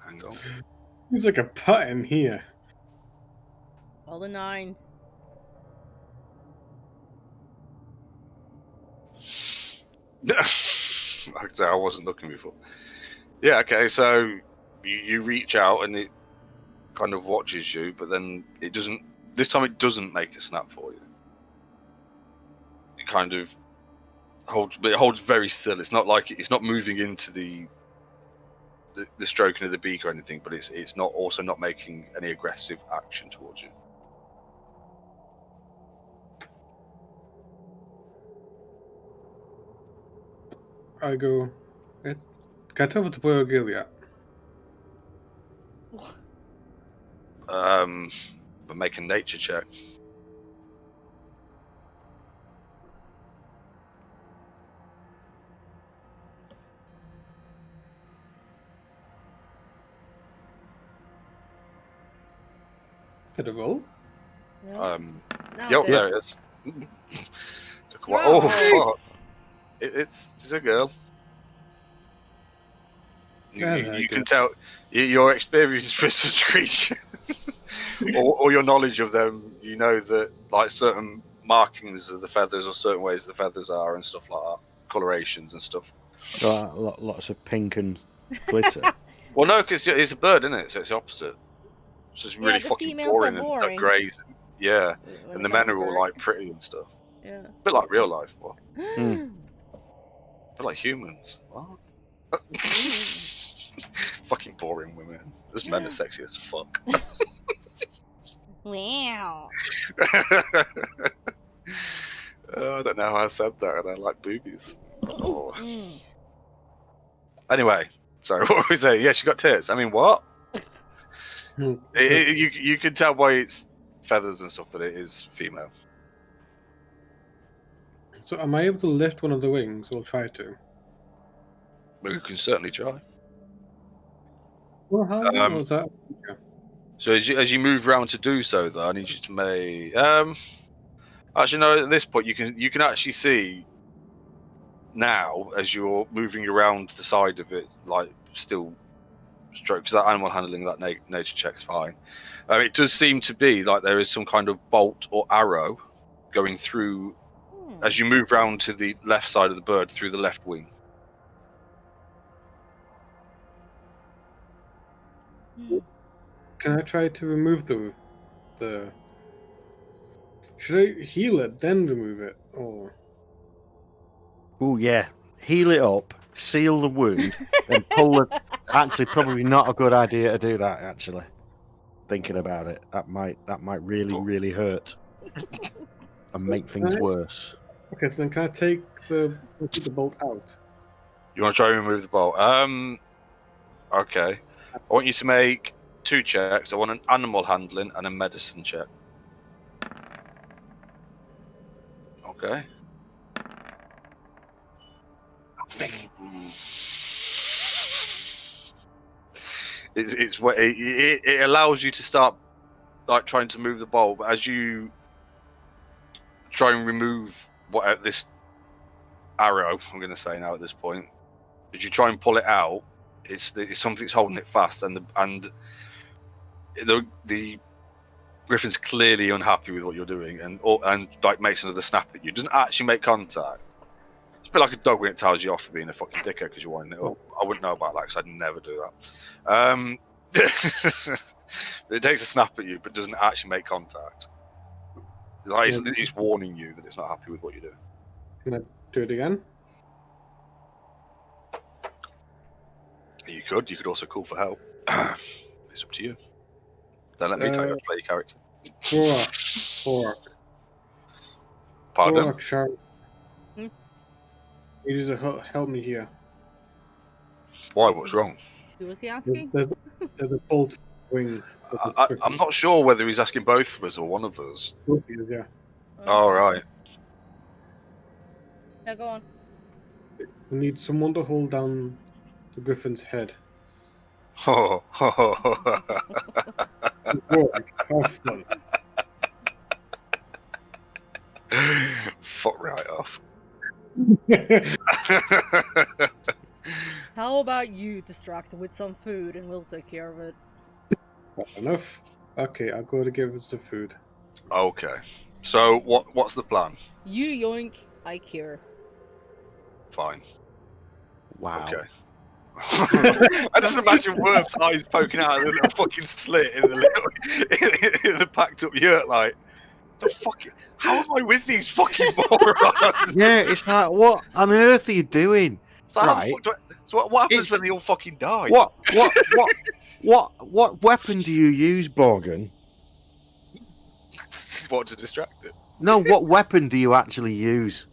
Hang on. Seems like a putt in here. All the 9s. Like I say, I wasn't looking before. Yeah, okay, so you reach out and it kind of watches you, but then it doesn't. This time it doesn't make a snap for you. It kind of holds, but it holds very still. It's not like it's not moving into the stroking of the beak or anything, but it's not also not making any aggressive action towards you. I go, get over to Puerto Gilead. But make a nature check. Did a roll? No. No, Yep, good. there it is. Took a while. No. Oh, fuck. It's a girl. Yeah, You can tell your experience with such creatures, or your knowledge of them. You know that like certain markings of the feathers, or certain ways the feathers are, and stuff like that, colorations and stuff. Lots of pink and glitter. Well, no, because it's a bird, isn't it? So it's the opposite. It's just really the fucking females boring are and boring. greys. Yeah, When and it the comes men to are all bird. like pretty and stuff. Yeah. A bit like real life, what? Hmm. A bit like humans. What? Fucking boring women. Those men are sexy as fuck. Wow. I don't know how I said that, and I like boobies. Oh. Mm. Anyway, sorry, what were we saying? Yeah, she got tits. I mean, what? Hmm. You can tell by its feathers and stuff that it is female. So am I able to lift one of the wings? We'll try to. But you can certainly try. Well, how was that? So as you move around to do so, though, I need you to make. Actually, no. At this point, you can actually see now as you're moving around the side of it, like still stroke. Because that animal handling, that nature check's fine. It does seem to be like there is some kind of bolt or arrow going through as you move round to the left side of the bird through the left wing. Can I try to remove the? Should I heal it then remove it, or? Oh yeah, heal it up, seal the wound, then pull the. Actually, probably not a good idea to do that. Actually, thinking about it, that might really hurt and make things worse. Okay, so then can I take the bolt out? You want to try and remove the bolt? Okay. I want you to make 2 checks. I want an animal handling and a medicine check. Okay. It allows you to start like trying to move the bolt, but as you try and remove this arrow, I'm going to say now at this point, as you try and pull it out, it's something's holding it fast, and the griffin's clearly unhappy with what you're doing, and like makes another snap at you. It doesn't actually make contact. It's a bit like a dog when it tells you off for being a fucking dickhead because you're winding it up. I wouldn't know about that because I'd never do that. It takes a snap at you, but doesn't actually make contact. Like it's warning you that it's not happy with what you're doing. Can I do it again? You could also call for help. It's up to you. Don't let me tell you how to play your character. Four. Pardon? Sharp. You just help me here. Why? What's wrong? Who was he asking? There's a bolt wing. I'm not sure whether he's asking both of us or one of us. Both of you, yeah. All right. Yeah, go on. We need someone to hold down the griffin's head. Oh, Rory, have fun. fuck right off. How about you distract him with some food and we'll take care of it? Fair enough. Okay, I'll go to give us the food. Okay. So what's the plan? You yoink, I cure. Fine. Wow. Okay. I just imagine Worm's eyes poking out of the little fucking slit in the little in the packed up yurt, like the fuck. How am I with these fucking morons? Yeah, it's like, what on earth are you doing? So how the Right. fuck do I, so what happens It's- when they all fucking die? What weapon do you use, Borgen? What to distract it? No, what weapon do you actually use?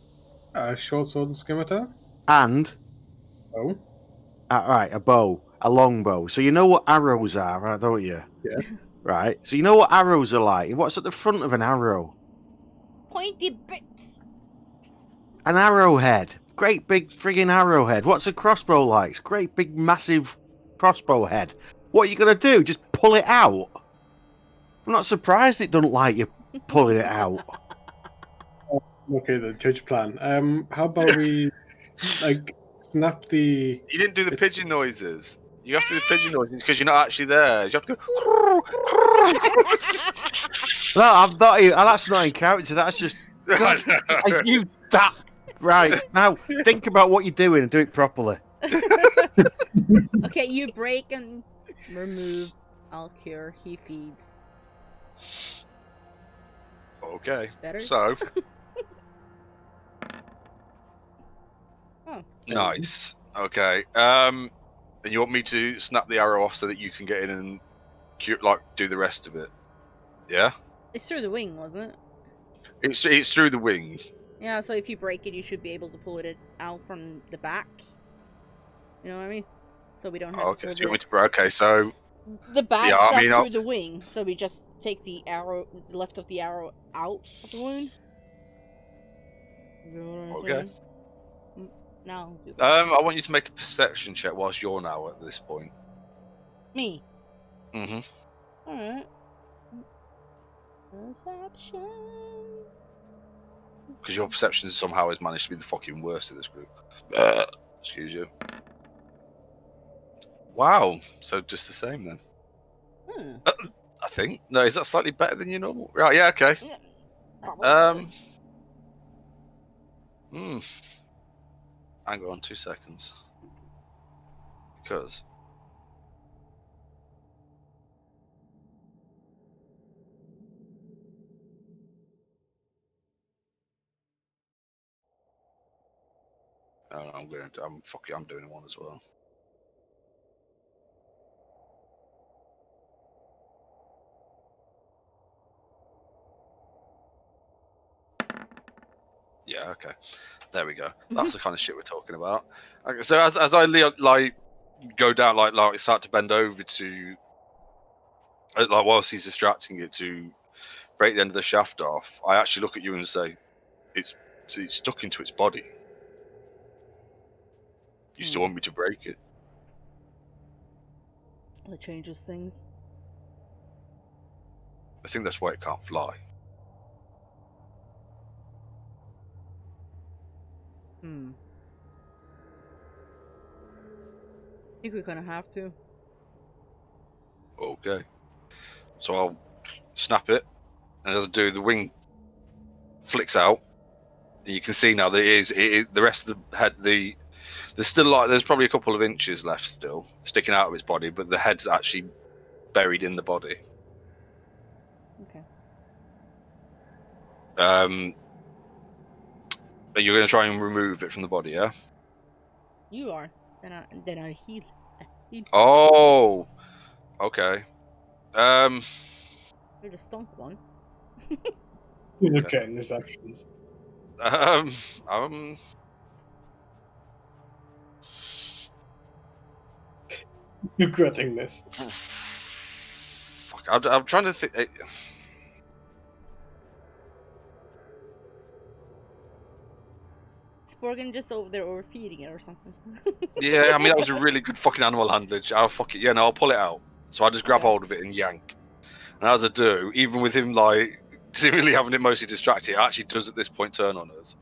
Short sword and scimitar? And Oh, right, a bow, a long bow. So you know what arrows are, right, don't you? Yeah. Right. So you know what arrows are like. What's at the front of an arrow? Pointy bits! An arrowhead. Great big friggin' arrowhead. What's a crossbow like? It's great big massive crossbow head. What are you gonna do? Just pull it out? I'm not surprised it doesn't like you pulling it out. okay, the judge plan. How about we like snap the? You didn't do the pigeon noises. You have to do the pigeon noises because you're not actually there. You have to go. No, that's not in character. That's just. God, are you that right? Now think about what you're doing and do it properly. Okay, you break and remove. I'll cure. He feeds. Okay. Better? So Oh. nice. Okay. And you want me to snap the arrow off so that you can get in and do the rest of it? Yeah. It's through the wing, wasn't it? It's through the wing. Yeah, so if you break it, you should be able to pull it out from the back. You know what I mean? So we don't have Okay. to So pull you want me to break? Okay. So the bad Yeah, I stuff mean, through the wing. So we just take the arrow, left of the arrow out of the wound. You know what I'm Okay. saying? Now, do that. I want you to make a perception check whilst you're now at this point. Me. Mm-hmm. Alright. Perception. Because your perception somehow has managed to be the fucking worst of this group. Excuse you. Wow. So just the same then. Hmm. I think. No, is that slightly better than your normal? Right. Yeah. Okay. Probably. Hang on 2 seconds. Because I'm doing one as well. Yeah, okay. There we go. That's the kind of shit we're talking about. Okay, so as I go down, like start to bend over to, like whilst he's distracting it to break the end of the shaft off, I actually look at you and say, it's stuck into its body. You still want me to break it? It changes things. I think that's why it can't fly. I think we're gonna have to. Okay. So I'll snap it, and as I do, the wing flicks out, and you can see now that it is the rest of the head. There's still there's probably a couple of inches left still sticking out of its body, but the head's actually buried in the body. Okay. But you're going to try and remove it from the body, yeah? You are. Then I heal. Oh, okay. You're the stunk one. You're getting his actions. Regretting this. Fuck, I'm trying to think. It's Borgin just over there overfeeding it or something? Yeah, I mean that was a really good fucking animal handling. I'll pull it out. So I just grab Okay. hold of it and yank. And as I do, even with him like seemingly having it mostly distracted, it actually does at this point turn on us,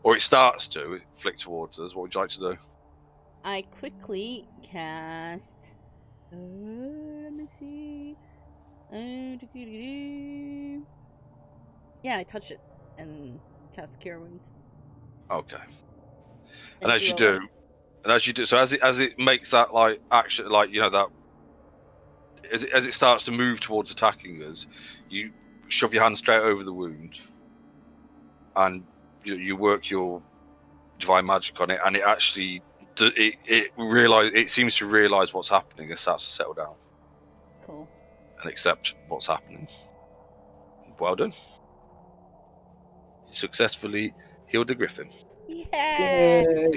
or it starts to flick towards us. What would you like to do? I quickly cast. Let me see. Yeah, I touch it and cast Cure Wounds. Okay. And as you heal do, so as it makes that like action, like you know that as it starts to move towards attacking us, you shove your hand straight over the wound, and you work your divine magic on it, and it actually it seems to realize what's happening and starts to settle down Cool. and accept what's happening. Well done. You successfully healed the griffin. Yeah. Yay.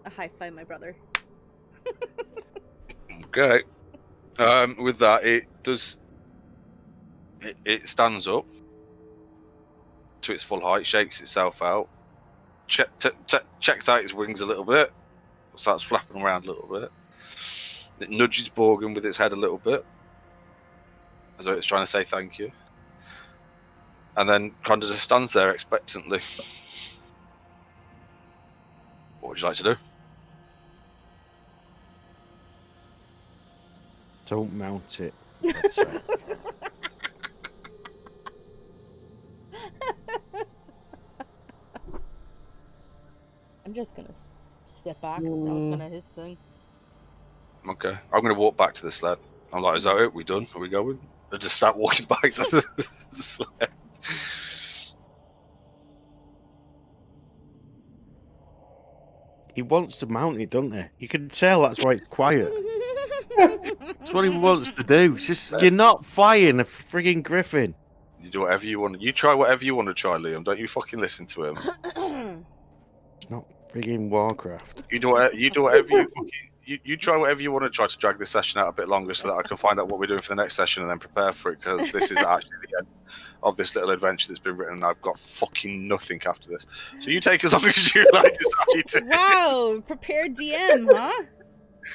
A high five, my brother. Okay. With that, it stands up to its full height, shakes itself out, checks out its wings a little bit, starts flapping around a little bit. It nudges Borgin with its head a little bit, as though it's trying to say thank you. And then kind of just stands there expectantly. What would you like to do? Don't mount it. for God's sake. I'm just gonna step back. That was kind of his thing. Okay. I'm going to walk back to the sled. I'm like, is that it? We done? Are we going? I just start walking back to the sled. He wants to mount it, doesn't he? You can tell that's why it's quiet. That's what he wants to do. It's just you're not flying a frigging griffin. You do whatever you want. You try whatever you want to try, Liam. Don't you fucking listen to him. It's not frigging Warcraft. You do whatever you fucking. You try whatever you want to try to drag this session out a bit longer so that I can find out what we're doing for the next session and then prepare for it, because this is actually the end of this little adventure that's been written and I've got fucking nothing after this. So you take as long as you like decide to. Wow, prepared DM, huh?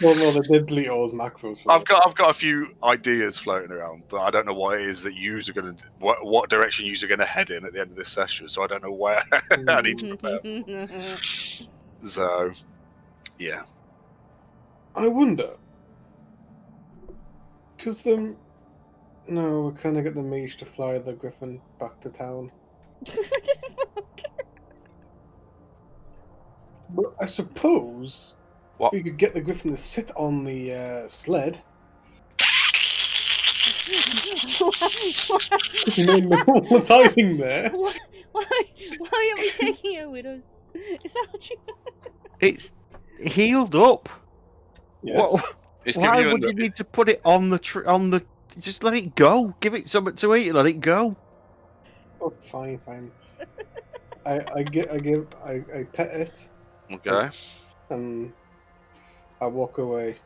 Well, no, they did delete all those macros. For I've it. got a few ideas floating around, but I don't know what it is that you are going to what direction you are going to head in at the end of this session. So I don't know where I need to prepare. So, yeah. I wonder. Because no, we kind of get the mage to fly the griffin back to town. But I suppose What? we could get the griffin to sit on the sled. What's hiding there? Why are we taking it with us? Is that what you? It's healed up. Yes. What? It's giving Why you a would you nudge. need to put it on the Just let it go. Give it something to eat and let it go. Oh, fine. I pet it Okay. and I walk away.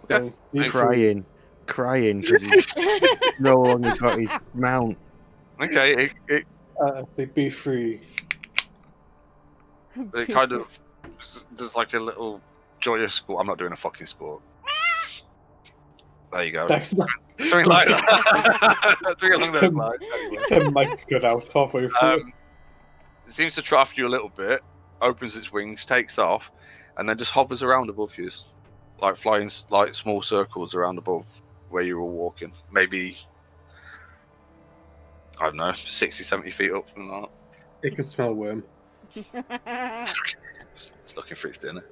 Okay. Going, "Be free." Crying because he's no longer got his mount. Okay. They be free. It kind of does like a little joyous squat. I'm not doing a fucking squat. There you go. Something like that. Something along those lines. Anyway. The mic got out halfway through. It seems to trap you a little bit, opens its wings, takes off, and then just hovers around above you, like flying like small circles around above where you were walking. Maybe, I don't know, 60, 70 feet up, something like It can smell worm. that. It's looking for its dinner.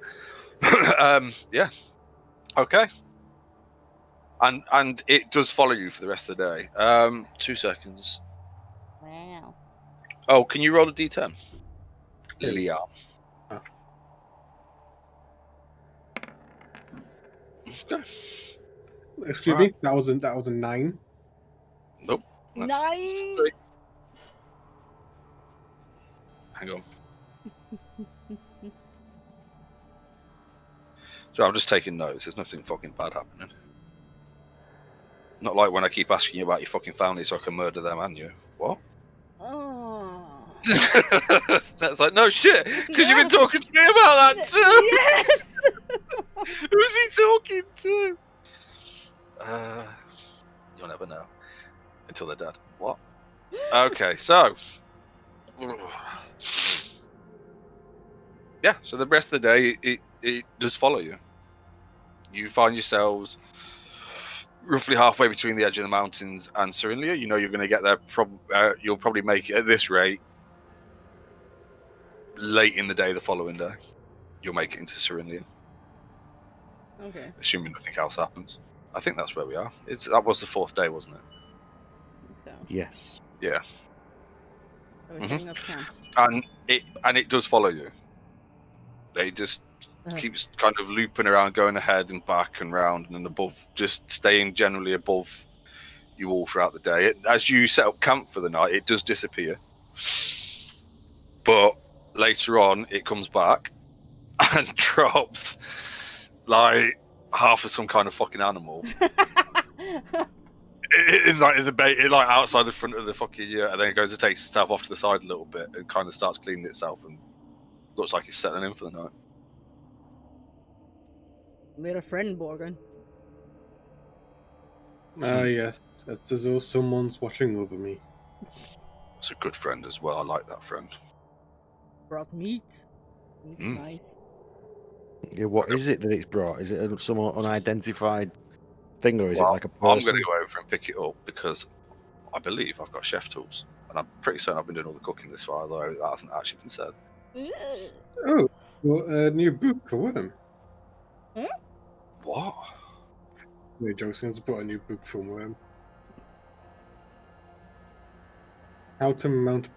Yeah. Okay. And it does follow you for the rest of the day. 2 seconds. Wow. Oh, can you roll a d10? Lilian. Okay. Excuse me, that was a 9. Nope. That's 9. 3. Hang on. So I'm just taking notes. There's nothing fucking bad happening. Not like when I keep asking you about your fucking family so I can murder them and you. What? Oh. That's like, no shit, because you've been talking to me about that too. Yes. Who's he talking to? You'll never know until they're dead. What? Okay, so yeah, so the rest of the day it does follow you. You find yourselves roughly halfway between the edge of the mountains and Cyrinlia. You know you're going to get there. You'll probably make it at this rate late in the day, the following day. You'll make it into Cyrinlia, Okay. assuming nothing else happens. I think that's where we are. That was the 4th day, wasn't it? So Yes. Yeah, we're setting up camp. and it does follow you. It just keeps kind of looping around, going ahead and back and round and then above, just staying generally above you all throughout the day. As you set up camp for the night, it does disappear, but later on it comes back and drops like half of some kind of fucking animal in the bait, like outside the front of the fucking and then it goes and takes itself off to the side a little bit and kind of starts cleaning itself and looks like it's settling in for the night. Made a friend, Borgren. Ah, yes. It's as though someone's watching over me. It's a good friend as well. I like that friend. Brought meat. Meat's nice. Yeah, what is it that it's brought? Is it some unidentified thing, or is it like a person? I'm going to go over and pick it up because I believe I've got chef tools, and I'm pretty certain I've been doing all the cooking this far, though that hasn't actually been said. Oh, well, a new book for Worm. What? No, Joseph's brought a new book for Worm. How to mount.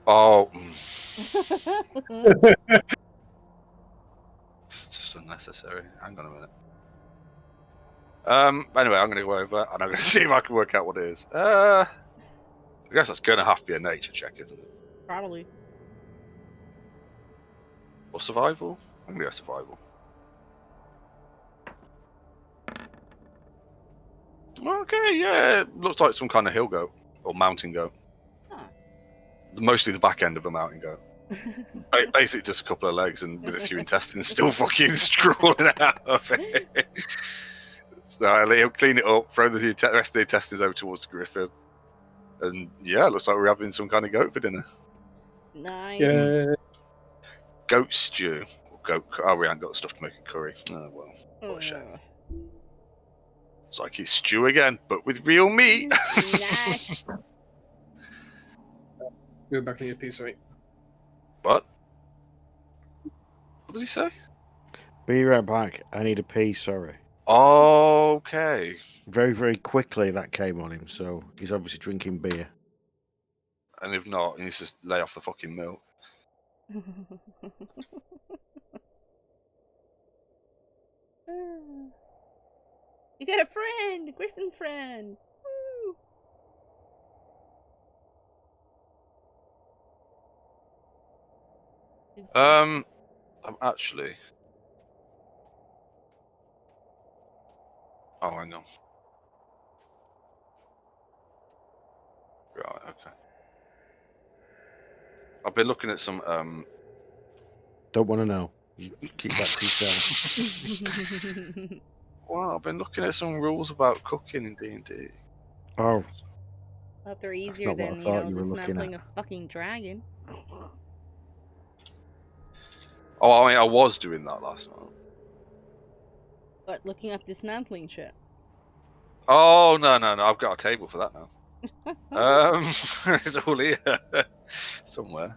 Oh, it's just unnecessary. Hang on a minute. Anyway, I'm going to go over and I'm going to see if I can work out what it is. I guess that's going to have to be a nature check, isn't it? Probably. Or survival? I'm going to go survival. Okay, yeah, looks like some kind of hill goat or mountain goat. Huh. Mostly the back end of a mountain goat. Basically just a couple of legs and with a few intestines still fucking crawling out of it. So he'll clean it up, throw the rest of the intestines over towards the griffin. And yeah, looks like we're having some kind of goat for dinner. Nice. Yeah. Goat stew. Or goat. Oh, we haven't got the stuff to make a curry. Oh, well. What a shame. It's like it's stew again, but with real meat. Nice. Go back in your piece, right? What? What did he say? Be right back. I need a pee, sorry. Okay. Very, very quickly that came on him, so he's obviously drinking beer. And if not, he needs to lay off the fucking milk. You got a friend, a Griffin friend. Woo. I'm actually. Oh, I know. Right, okay. I've been looking at some Don't want to know. You keep that to yourself. Well, I've been looking at some rules about cooking in D&D. Oh, Hope they're easier not what I than, thought you were looking dismantling at. a fucking dragon. Oh, I mean, I was doing that last night. But looking up dismantling shit. Oh, no, I've got a table for that now. It's all here. Somewhere.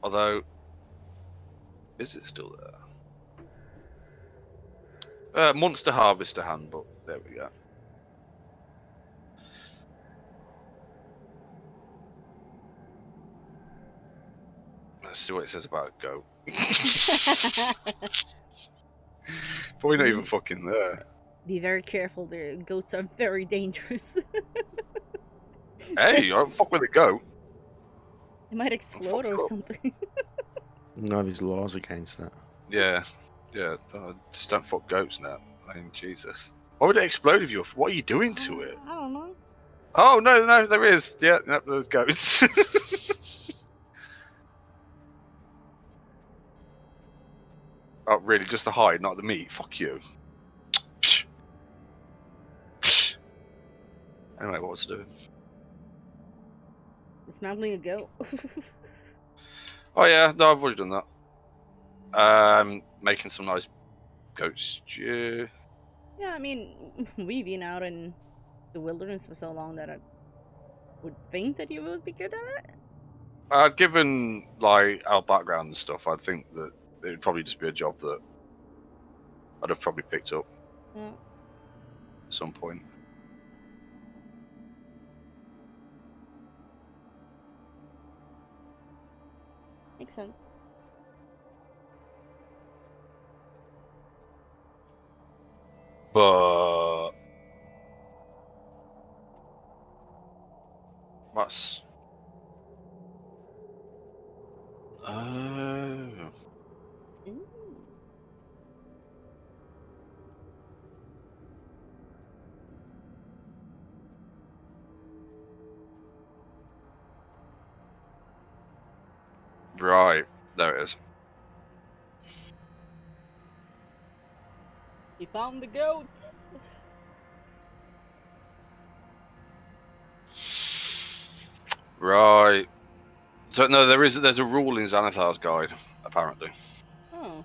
Although, is it still there? Monster Harvester Handbook. There we go. Let's see what it says about a goat. Probably not even fucking there. Be very careful, the goats are very dangerous. Hey, I don't fuck with a goat. It might explode or something. no, there's laws against that. Yeah, just don't fuck goats now. I mean, Jesus. Why would it explode if you? What are you doing to it? I don't know. Oh no, there is. Yeah, no, there's goats. Oh, really? Just the hide, not the meat? Fuck you. Psh. Psh. Anyway, what was I doing? Dismantling a goat. Oh yeah, no, I've already done that. Making some nice goat stew. Yeah, I mean, we've been out in the wilderness for so long that I would think that you would be good at it. Given like our background and stuff, I'd think that it would probably just be a job that I'd have probably picked up Yeah. at some point. Makes sense. But that's Ooh. right. There it is. You found the goat. Right. So no, there's a rule in Xanathar's guide apparently. Oh.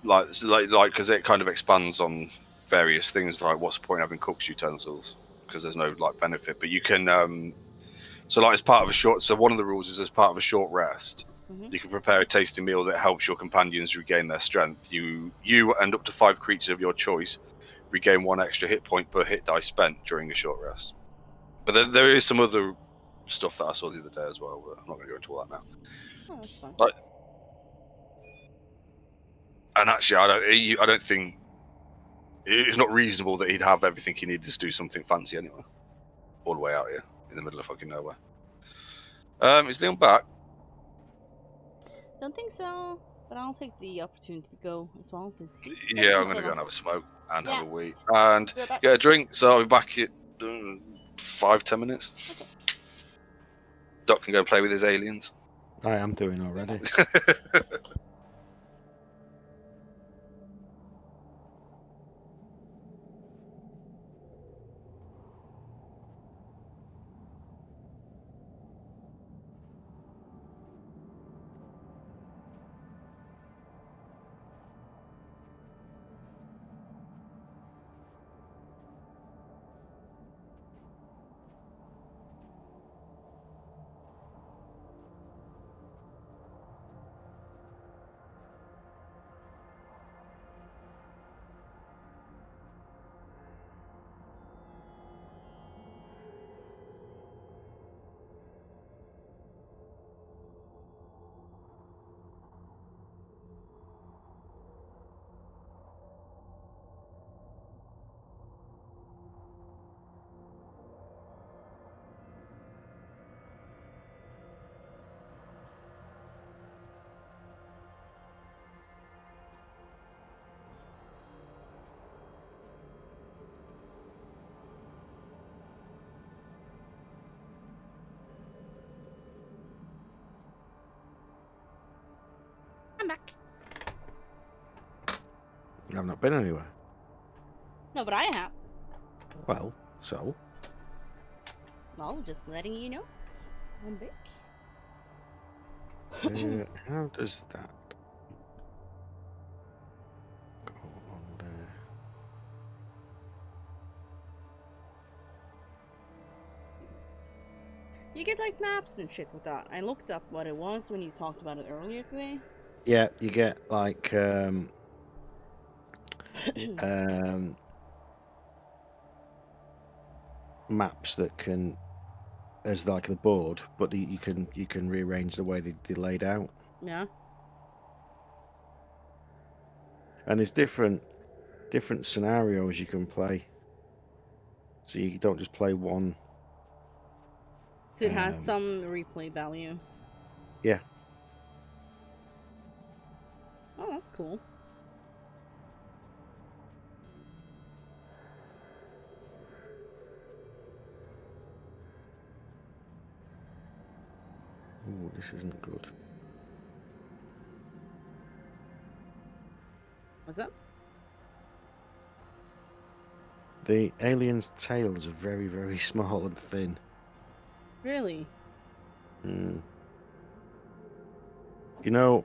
Like because it kind of expands on various things like what's the point of having cook's utensils because there's no like benefit, but you can so like as part of a short, so one of the rules is as part of a short rest Mhm. you can prepare a tasty meal that helps your companions regain their strength. You and up to 5 creatures of your choice regain 1 extra hit point per hit die spent during a short rest. But there is some other stuff that I saw the other day as well, but I'm not going to go into all that now. Oh, that's fun. Like, and actually, I don't think it's not reasonable that he'd have everything he needed to do something fancy anyway. All the way out here in the middle of fucking nowhere. Is Leon back? Don't think so, but I'll take the opportunity to go as well since he's Yeah, I'm taking going to so go and long. have a smoke and Yeah. have a wee and We're back. get a drink. So I'll be back in 5-10 minutes. Okay. Doc can go play with his aliens. I am doing already. I'm back. I've not been anywhere. No, but I have. Well, so Well, just letting you know. I'm back. how does that go on there? You get like maps and shit with that. I looked up what it was when you talked about it earlier today. Yeah, you get like maps that can as like the board, but you can rearrange the way they're laid out. Yeah. And there's different scenarios you can play. So you don't just play one. So it has some replay value. Yeah. Oh, that's cool. Ooh, this isn't good. What's up? The aliens' tails are very, very small and thin. Really? Hmm. You know,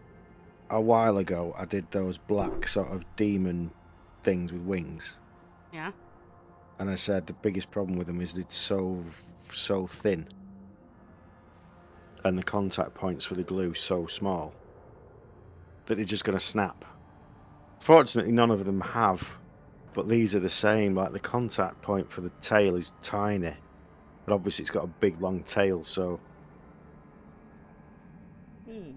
a while ago I did those black sort of demon things with wings, Yeah. and I said the biggest problem with them is it's so thin, and the contact points for the glue so small that they're just going to snap. Fortunately, none of them have, but these are the same. Like the contact point for the tail is tiny, but obviously it's got a big long tail, so Hmm.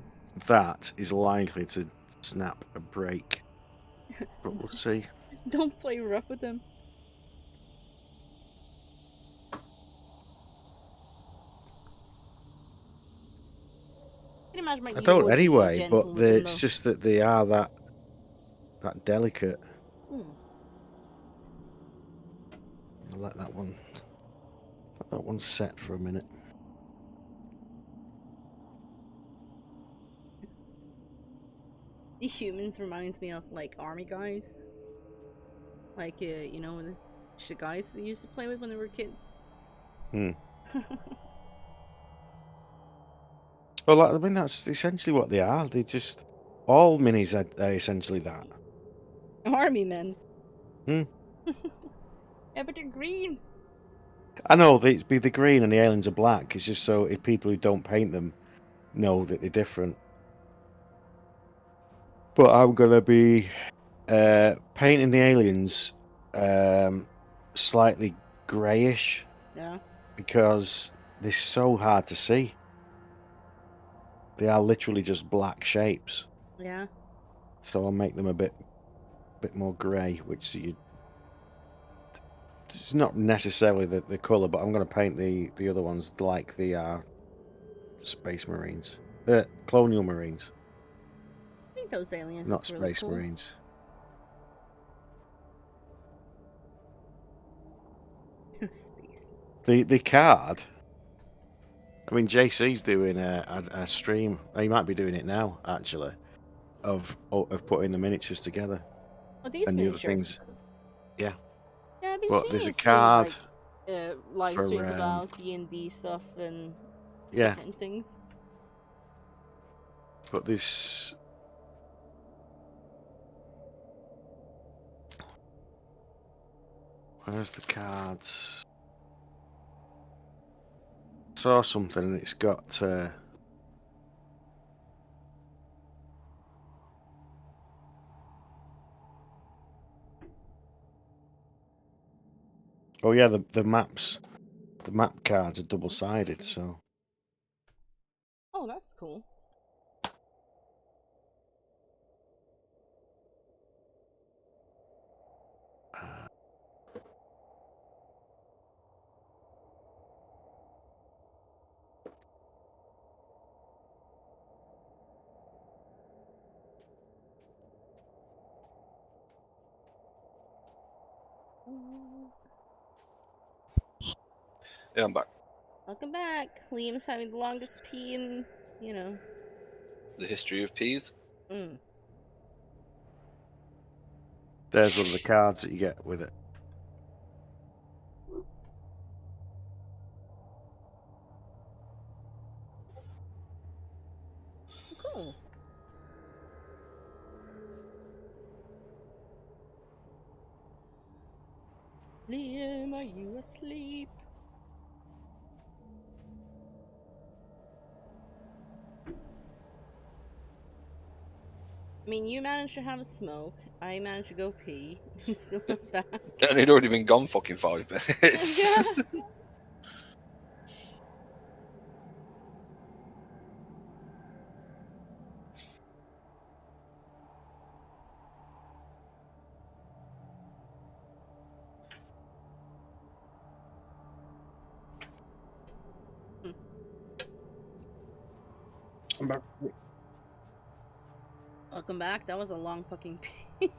that is likely to snap and break. But we'll see. Don't play rough with them. I can imagine I you don't would be anyway, gentle but with them it's though. just that they are that delicate. Hmm. I'll let that one set for a minute. The humans reminds me of like army guys. Like you know, the guys we used to play with when they were kids. Hmm. Well, I mean that's essentially what they are. They just all minis are essentially that. Army men. Hmm. Yeah, but they're green. I know they be the green and the aliens are black. It's just so if people who don't paint them know that they're different. But I'm gonna be painting the aliens slightly greyish Yeah. because they're so hard to see. They are literally just black shapes. Yeah. So I'll make them a bit more grey, which it's not necessarily the colour, but I'm going to paint the other ones like the Space Marines, Colonial Marines, I think those aliens not look really Space cool. Marines. Space. The card. I mean, JC's doing a stream. He might be doing it now, actually, of putting the miniatures together Oh, these and the other miniatures. things. Yeah, Yeah, I've been but seeing there's a his little card like live for streams about D&D stuff and yeah, different things. but this. Where's the cards? Saw something and it's got oh yeah, the map cards are double sided, so Oh, that's cool. uh, Yeah, I'm back. Welcome back. Liam's having the longest pee in, you know. The history of peas. Mm. there's one of the cards that you get with it. Cool. Liam, are you asleep? I mean, you managed to have a smoke. I managed to go pee. Still not back. And he'd already been gone fucking 5 minutes. Yeah. I'm back. Welcome back. That was a long fucking pee.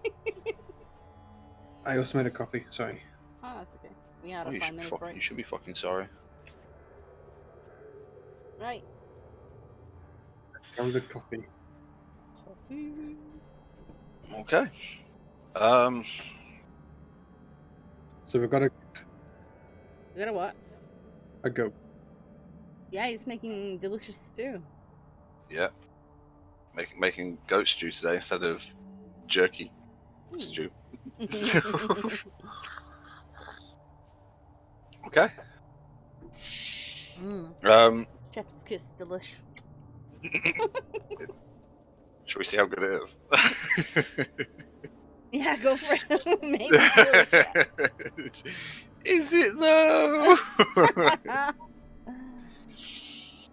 I also made a coffee. Sorry. Oh, that's okay. We had Oh, a you should 5 be minute fucking. break. You should be fucking sorry. Right. Grounded coffee. Okay. So we've got You got a what? a goat. Yeah, he's making delicious stew. Yeah. Making goat stew today instead of jerky stew. Okay. Chef's kiss, delish. Should we see how good it is? Yeah, go for it. Maybe delicious. Is it though?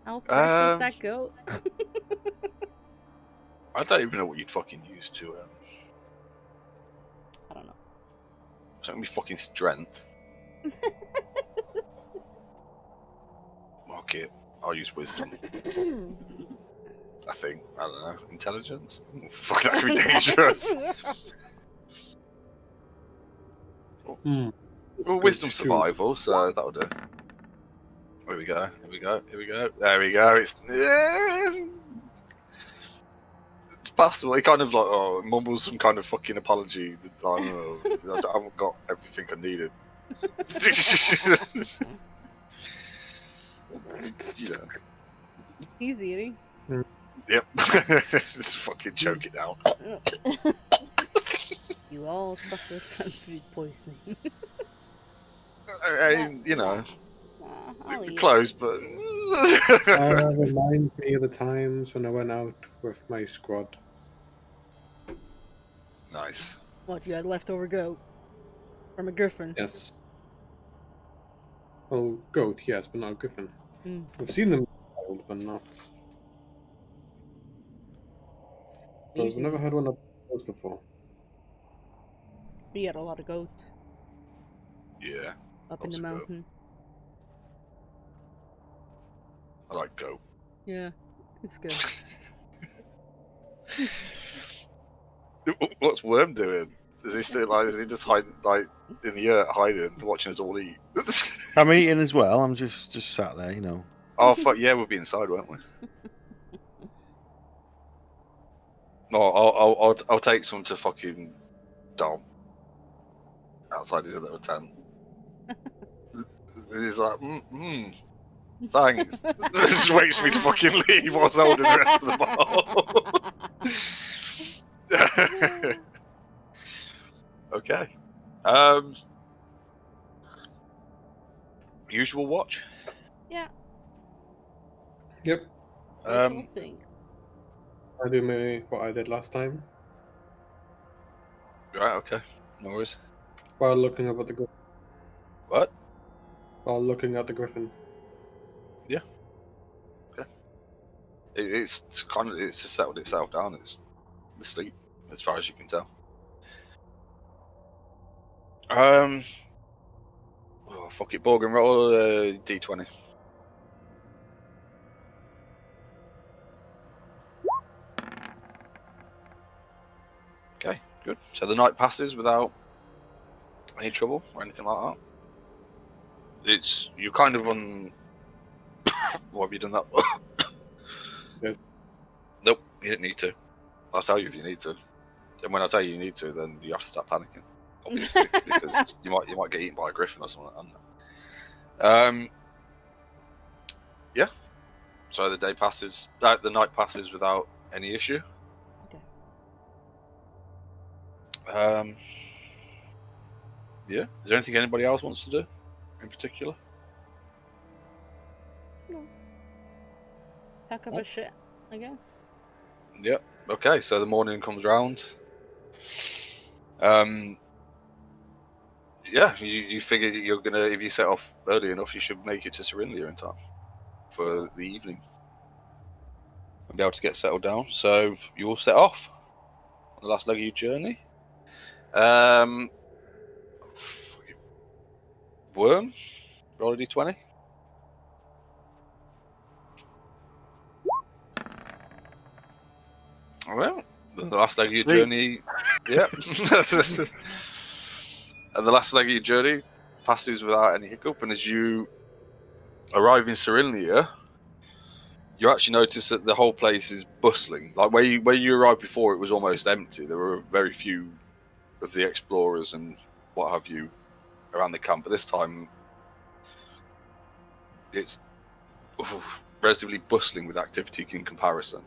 How fresh is that Um, goat? I don't even know what you'd fucking use to. I don't know. It's not gonna be fucking strength. Okay, I'll use wisdom. I think. I don't know. Intelligence? Ooh, fuck, that could be dangerous. Well, wisdom Stew. survival, so that'll do. Here we go. Here we go. Here we go. There we go. It's passable. He kind of like mumbles some kind of fucking apology. I don't know. I haven't got everything I needed. You know. He's eating. Yep. Just fucking choke it down. You all suffer from food poisoning. You know, I'll eat. close, but. Remind me of the times when I went out with my squad. Nice. What, you had leftover goat? From a griffin? Yes. Well, goat, yes, but not a griffin. Mm. I've seen them wild, but not. But I've Easy. never had one of those before. We had a lot of goat Yeah, up in Lots the of goat. mountain. I like goat. Yeah, it's good. What's Worm doing? Is he still like? Is he just hiding, like in the yurt, hiding, watching us all eat? I'm eating as well. I'm just sat there, you know. Oh fuck yeah, we'll be inside, won't we? No, I'll take some to fucking Dom outside his little tent. He's like, thanks. Just waits for me to fucking leave whilst holding the rest of the bottle. Okay. Usual watch. Yeah. Yep. Usual thing. I do what I did last time Right. Okay. No worries. while looking up at the griffin. What? While looking at the griffin. It's kind of just settled itself down. It's asleep, as far as you can tell. Oh, fuck it, Borg and roll D20. Okay, good. So the night passes without any trouble or anything like that. You're kind of on. What have you done that? Yes. Nope, you didn't need to. I'll tell you if you need to. And when I tell you need to, then you have to start panicking. Obviously, because you might get eaten by a griffin or something like that. Yeah. So the day passes. The night passes without any issue. Okay. Yeah. Is there anything anybody else wants to do in particular? No. Pack up a shit, I guess. Yep. Okay, so the morning comes round. Yeah, you figure you're gonna, if you set off early enough, you should make it to Cyrinlia in time for the evening and be able to get settled down. So you all set off on the last leg of your journey. Worm, roll a d20. Well, the last leg of your Sweet. journey, yeah. And the last leg of your journey passes without any hiccup, and as you arrive in Cyrinlia, you actually notice that the whole place is bustling. Like where you arrived before, it was almost empty. There were very few of the explorers and what have you around the camp. But this time, it's relatively bustling with activity in comparison.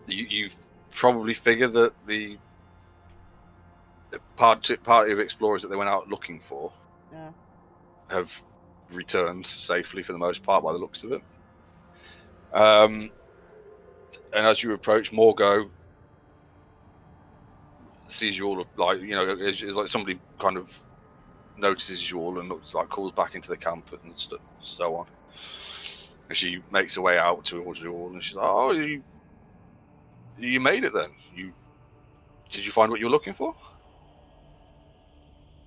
You probably figure that the party of explorers that they went out looking for Yeah. have returned safely for the most part, by the looks of it. And as you approach, Morgo sees you all, like, you know, it's like somebody kind of notices you all and looks like calls back into the camp and so on. And she makes her way out towards you all, and she's like, "Oh, you made it then? Did you find what you were looking for?"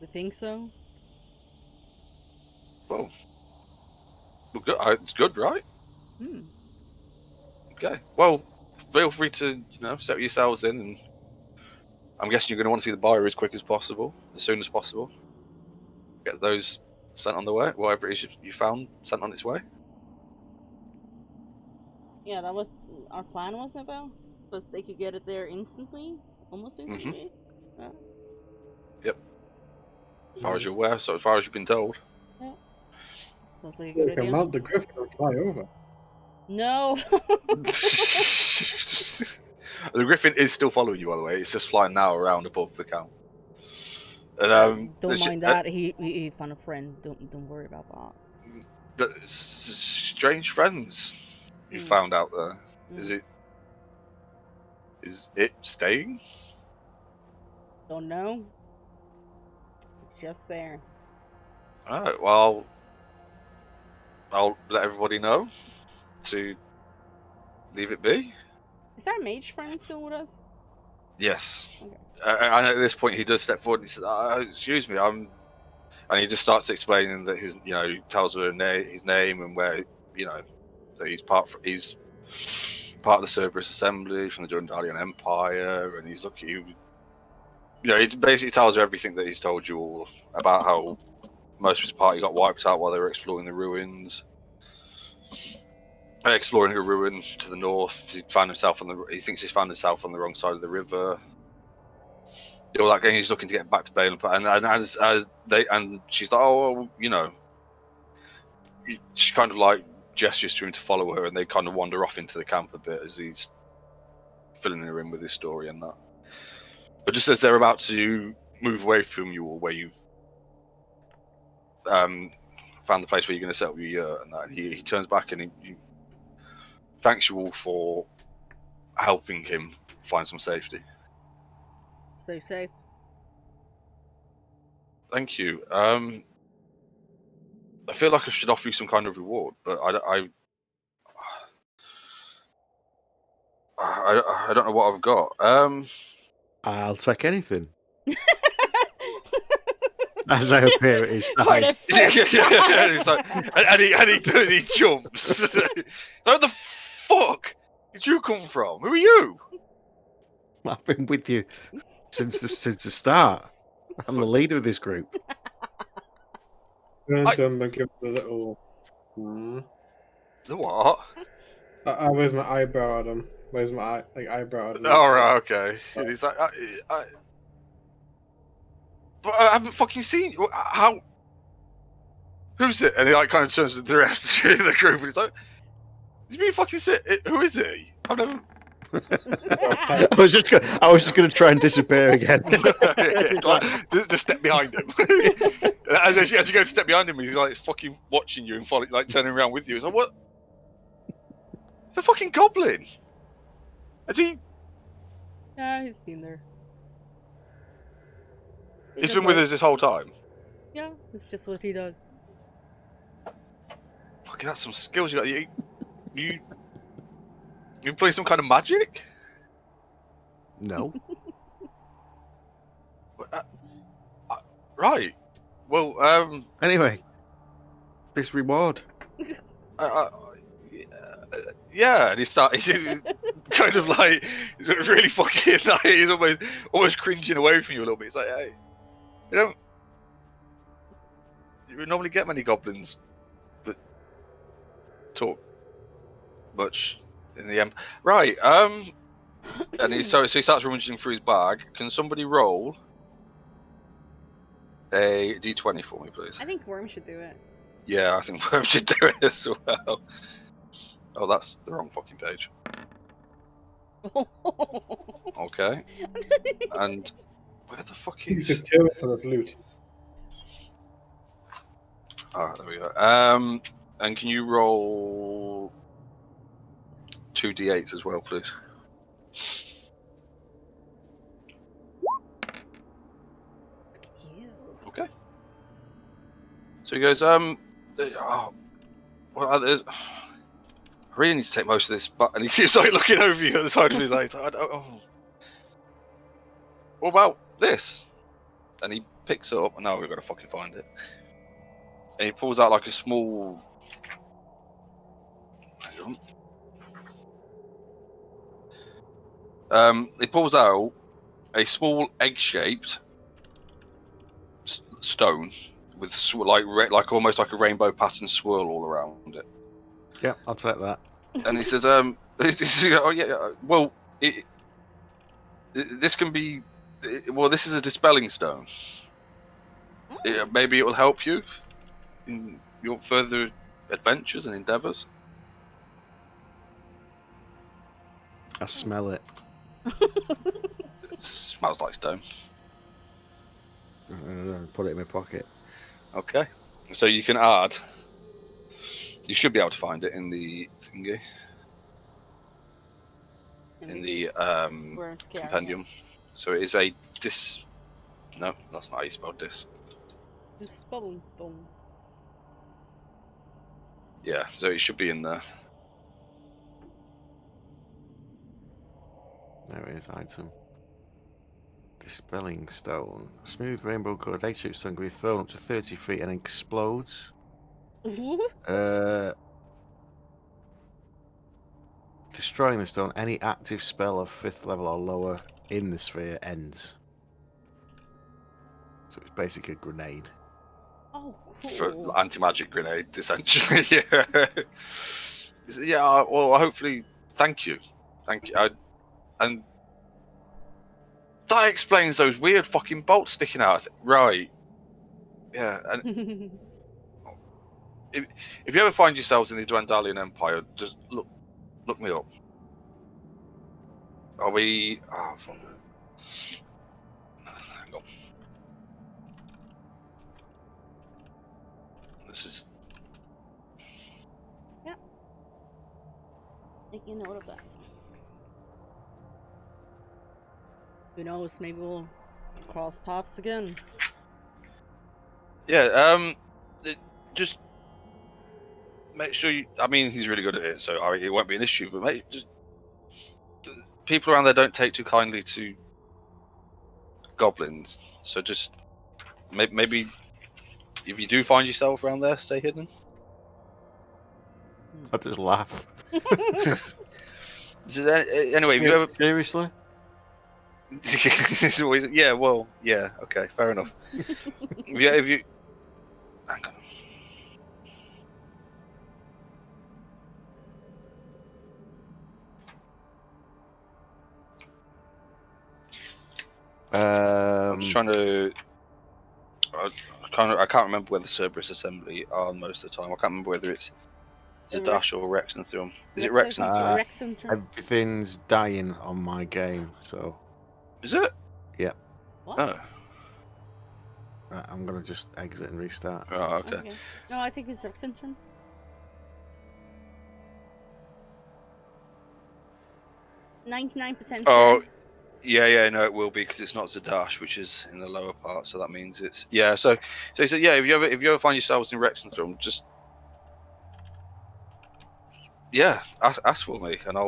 You think so? Well, good. It's good, right? Hmm. Okay. Well, feel free to, settle yourselves in, and I'm guessing you're going to want to see the buyer as quick as possible, as soon as possible. Get those sent on the way, whatever it is you found sent on its way. Yeah, that was our plan, wasn't it, though? Because they could get it there instantly, almost instantly. Yeah. Yep. As far as you're Nice. aware, so as far as you've been told. Yeah. Sounds like a We good can idea. mount the Griffin and fly over. No. The Griffin is still following you, by the way. It's just flying now around above the camp. And Don't mind that. He found a friend. Don't worry about that. The strange friends you found out there. Is it staying? Don't know. It's just there. Alright, well, I'll let everybody know to leave it be. Is our mage friend still with us? Yes. Okay. And at this point, he does step forward and he says, "Excuse me, and he just starts explaining that he tells her his name and where, that he's part of the Cerberus Assembly from the Dundalian Empire, and he's looking. He basically tells her everything that he's told you all about how most of his party got wiped out while they were exploring the ruins. Exploring a ruin to the north, he thinks he's found himself on the wrong side of the river. All that game, he's looking to get back to Bale, and she's like, "Oh, she kind of like gestures to him to follow her, and they kind of wander off into the camp a bit as he's filling her in with his story and that. But just as they're about to move away from you all, where you've found the place where you're going to set up your yurt and that, he turns back and he thanks you all for helping him find some safety. Stay safe. Thank you. I feel like I should offer you some kind of reward, but I don't know what I've got. I'll take anything. As I appear at his For side. the first time. It's like, and he jumps. Where the fuck did you come from? Who are you? I've been with you since the start. I'm the leader of this group. And give the little. The what? I raise my eyebrow at him. Raise my eyebrow at him. Oh, right, okay. And he's like, but I haven't fucking seen you. How? Who's it? And he kind of turns to the rest of the group and he's like, "Is me fucking sit? Who is he? I've never." I was just gonna try and disappear again. just step behind him. as you go to step behind him, he's like fucking watching you and following, like turning around with you. He's like, "What? It's a fucking goblin." Has he? Yeah, he's been there. He's been with us this whole time. Yeah, it's just what he does. Fucking, that's some skills you got. You play some kind of magic? No. Right. Well, Anyway, this reward. yeah, and he's kind of like really fucking like he's almost cringing away from you a little bit. It's like, hey, you normally get many goblins that talk much in the end. Right. And he starts rummaging through his bag. Can somebody roll a d20 for me, please? I think Worm should do it. Yeah, I think we should do it as well. Oh, that's the wrong fucking page. Okay. And where the fuck He's is? determined for that loot. Ah, there we go. And can you roll 2d8s as well, please? You. Okay. So he goes, well, I really need to take most of this, but and he keeps like looking over you at the side of his eyes. What about this? And he picks it up, and now we've got to fucking find it. And he pulls out like a small. Hang on. He pulls out a small egg-shaped stone with like almost like a rainbow pattern swirl all around it. Yeah, I'll take that. And he says, oh yeah, well, this can be, well, this is a dispelling stone. Maybe it will help you in your further adventures and endeavors. I smell it. It smells like stone. Put it in my pocket. Okay, so you can add. You should be able to find it in the thingy, in the Worm's carrying compendium. So it is a dis. No, that's not how you spell dis. it. Dispelling stone. Yeah, so it should be in there. There it is, item. Dispelling stone. Smooth rainbow coloured egg-shaped stone can be thrown up to 30 feet and explodes. Destroying the stone, any active spell of 5th level or lower in the sphere ends. So it's basically a grenade. Oh, cool. For anti-magic grenade, essentially. Yeah. Yeah. Well, hopefully, thank you. And that explains those weird fucking bolts sticking out. Right. Yeah. And if you ever find yourselves in the Dwendalian Empire, just look me up. Are we? Oh, fuck. Hang on. This is. Making note of that. Who knows? Maybe we'll cross paths again. Yeah. Just make sure you. I mean, he's really good at it, so it won't be an issue. But just people around there don't take too kindly to goblins. So just maybe if you do find yourself around there, stay hidden. I just laugh. Anyway, have you ever? Seriously? Yeah. Well. Yeah. Okay. Fair enough. Have you? Hang on. I'm just trying to. I can't remember where the Cerberus Assembly are most of the time. I can't remember whether it's Zadash or Rexenthrum. Is it Rexenthrum? Rexenthrum. Everything's dying on my game, so Is it? Yeah. What? Oh. right, I'm gonna just exit and restart. Oh, okay. No, I think it's Rexenthrum. %99% Oh, sure. yeah, no, it will be because it's not Zadash, which is in the lower part. So that means it's So he said, yeah, if you ever find yourselves in Rexenthrum, just ask for me, and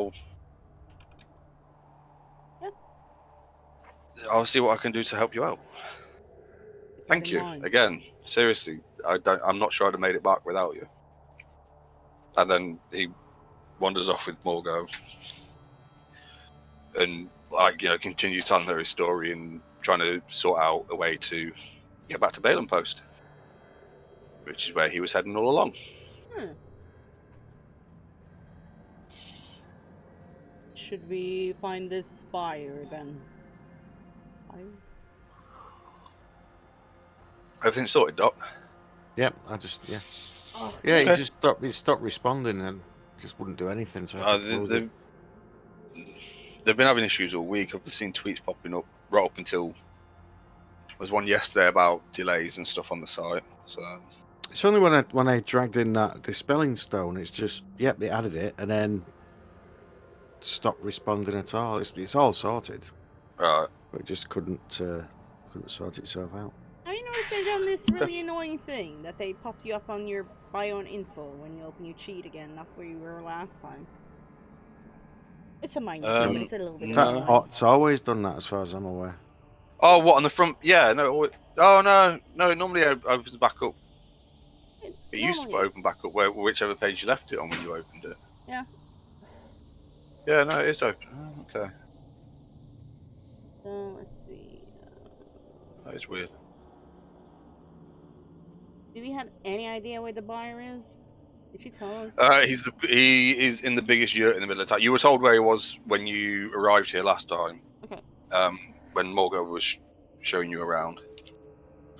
I'll see what I can do to help you out. Thank you again. Seriously, I'm not sure I'd have made it back without you. And then he wanders off with Morgo, and continues telling her his story and trying to sort out a way to get back to Balaam Post, which is where he was heading all along. should we find this buyer then? Buyer? Everything's sorted, Doc. Yep, I just Oh, yeah, Okay. he stopped responding and just wouldn't do anything. So I had to close it. They've been having issues all week. I've been seeing tweets popping up right up until there was one yesterday about delays and stuff on the site. So It's only when I dragged in that dispelling stone, it's just yep, it added it and then stopped responding at all. It's all sorted, right. but it just couldn't sort itself out. have you noticed they've done this really annoying thing that they popped you up on your Bion info when you open your cheat again, not where you were last time? It's a minor thing, but it's a little bit no. annoying. It's always done that, as far as I'm aware. Oh, what on the front? Yeah, no. Oh no. Normally it opens back up. It used to Normally- open back up whichever page you left it on when you opened it. Yeah. Yeah, no, it is open. Oh, okay, So let's see. that is weird. Do we have any idea where the buyer is? Did she tell us? He is in the biggest yurt in the middle of town. You were told where he was when you arrived here last time. Okay. When Morgo was showing you around.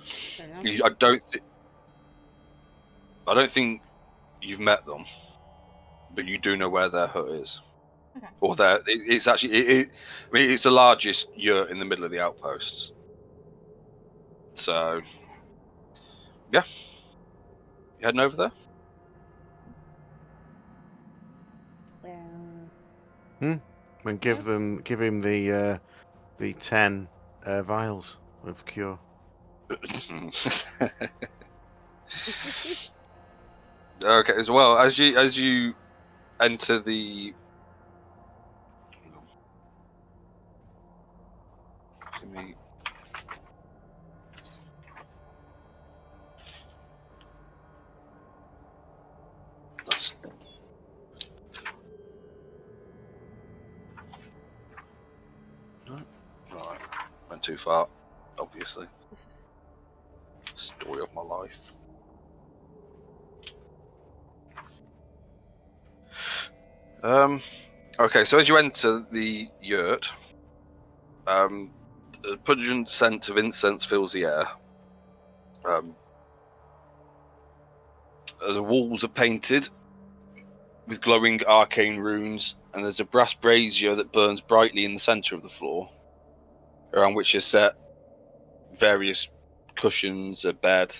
Fair enough. I don't think you've met them, but you do know where their hut is. Okay. Or it's actually I mean, it's the largest yurt in the middle of the outposts. So, yeah, you heading over there? And give him the 10 vials of cure. Okay, as well as you enter the. Give me. That's. No. Right. Went too far, obviously. Story of my life. Okay, so as you enter the yurt, a pungent scent of incense fills the air. The walls are painted with glowing arcane runes, and there's a brass brazier that burns brightly in the centre of the floor, around which is set various cushions, a bed,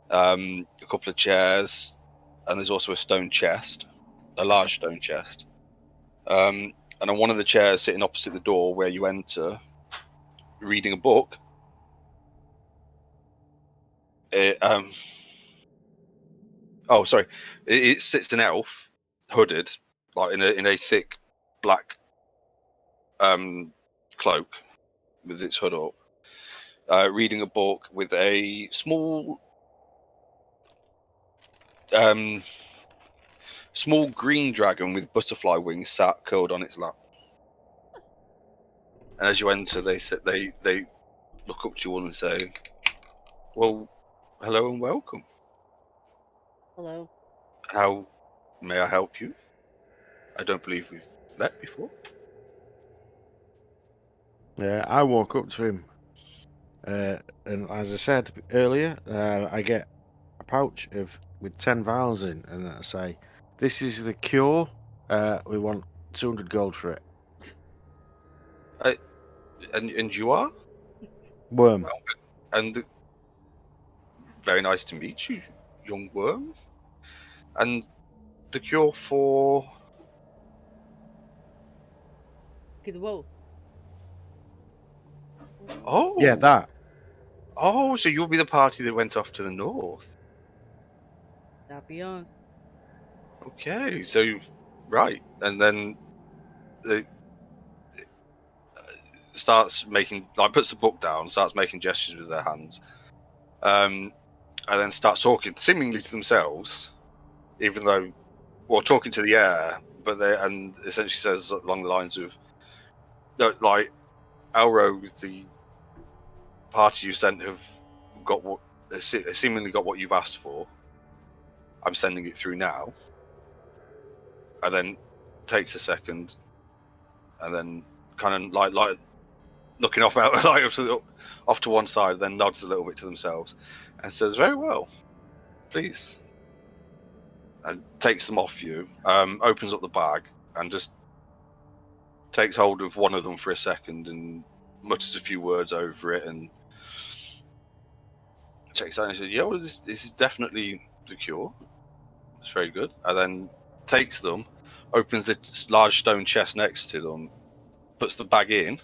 a couple of chairs, and there's also a stone chest, a large stone chest. And on one of the chairs sitting opposite the door where you enter, reading a book, it sits an elf, hooded, like in a thick black cloak with its hood up, reading a book with a small green dragon with butterfly wings sat curled on its lap. And as you enter, they look up to you all and say, "Well, hello and welcome. Hello. How may I help you? I don't believe we've met before." I walk up to him, and as I said earlier, I get a pouch with 10 vials in, and I say, "This is the cure. We want 200 gold for it." And you are? Worm. And very nice to meet you, young worm. And the cure for... Good whoa. Oh! Yeah, that. Oh, so you'll be the party that went off to the north. That'd be us. Okay, so... Right, and then... starts making... Like, puts the book down, starts making gestures with their hands. And then starts talking, seemingly to themselves, even though... Well, talking to the air, and essentially says along the lines of... Like, Elro, the party you sent have got what... seemingly got what you've asked for. I'm sending it through now. And then takes a second, and then kind of like looking off out like off to one side, then nods a little bit to themselves, and says, "Very well, please." And takes them off you, opens up the bag, and just takes hold of one of them for a second and mutters a few words over it and checks out and says, "Yeah, well, this is definitely the cure. It's very good." And then takes them, opens this large stone chest next to them, puts the bag in,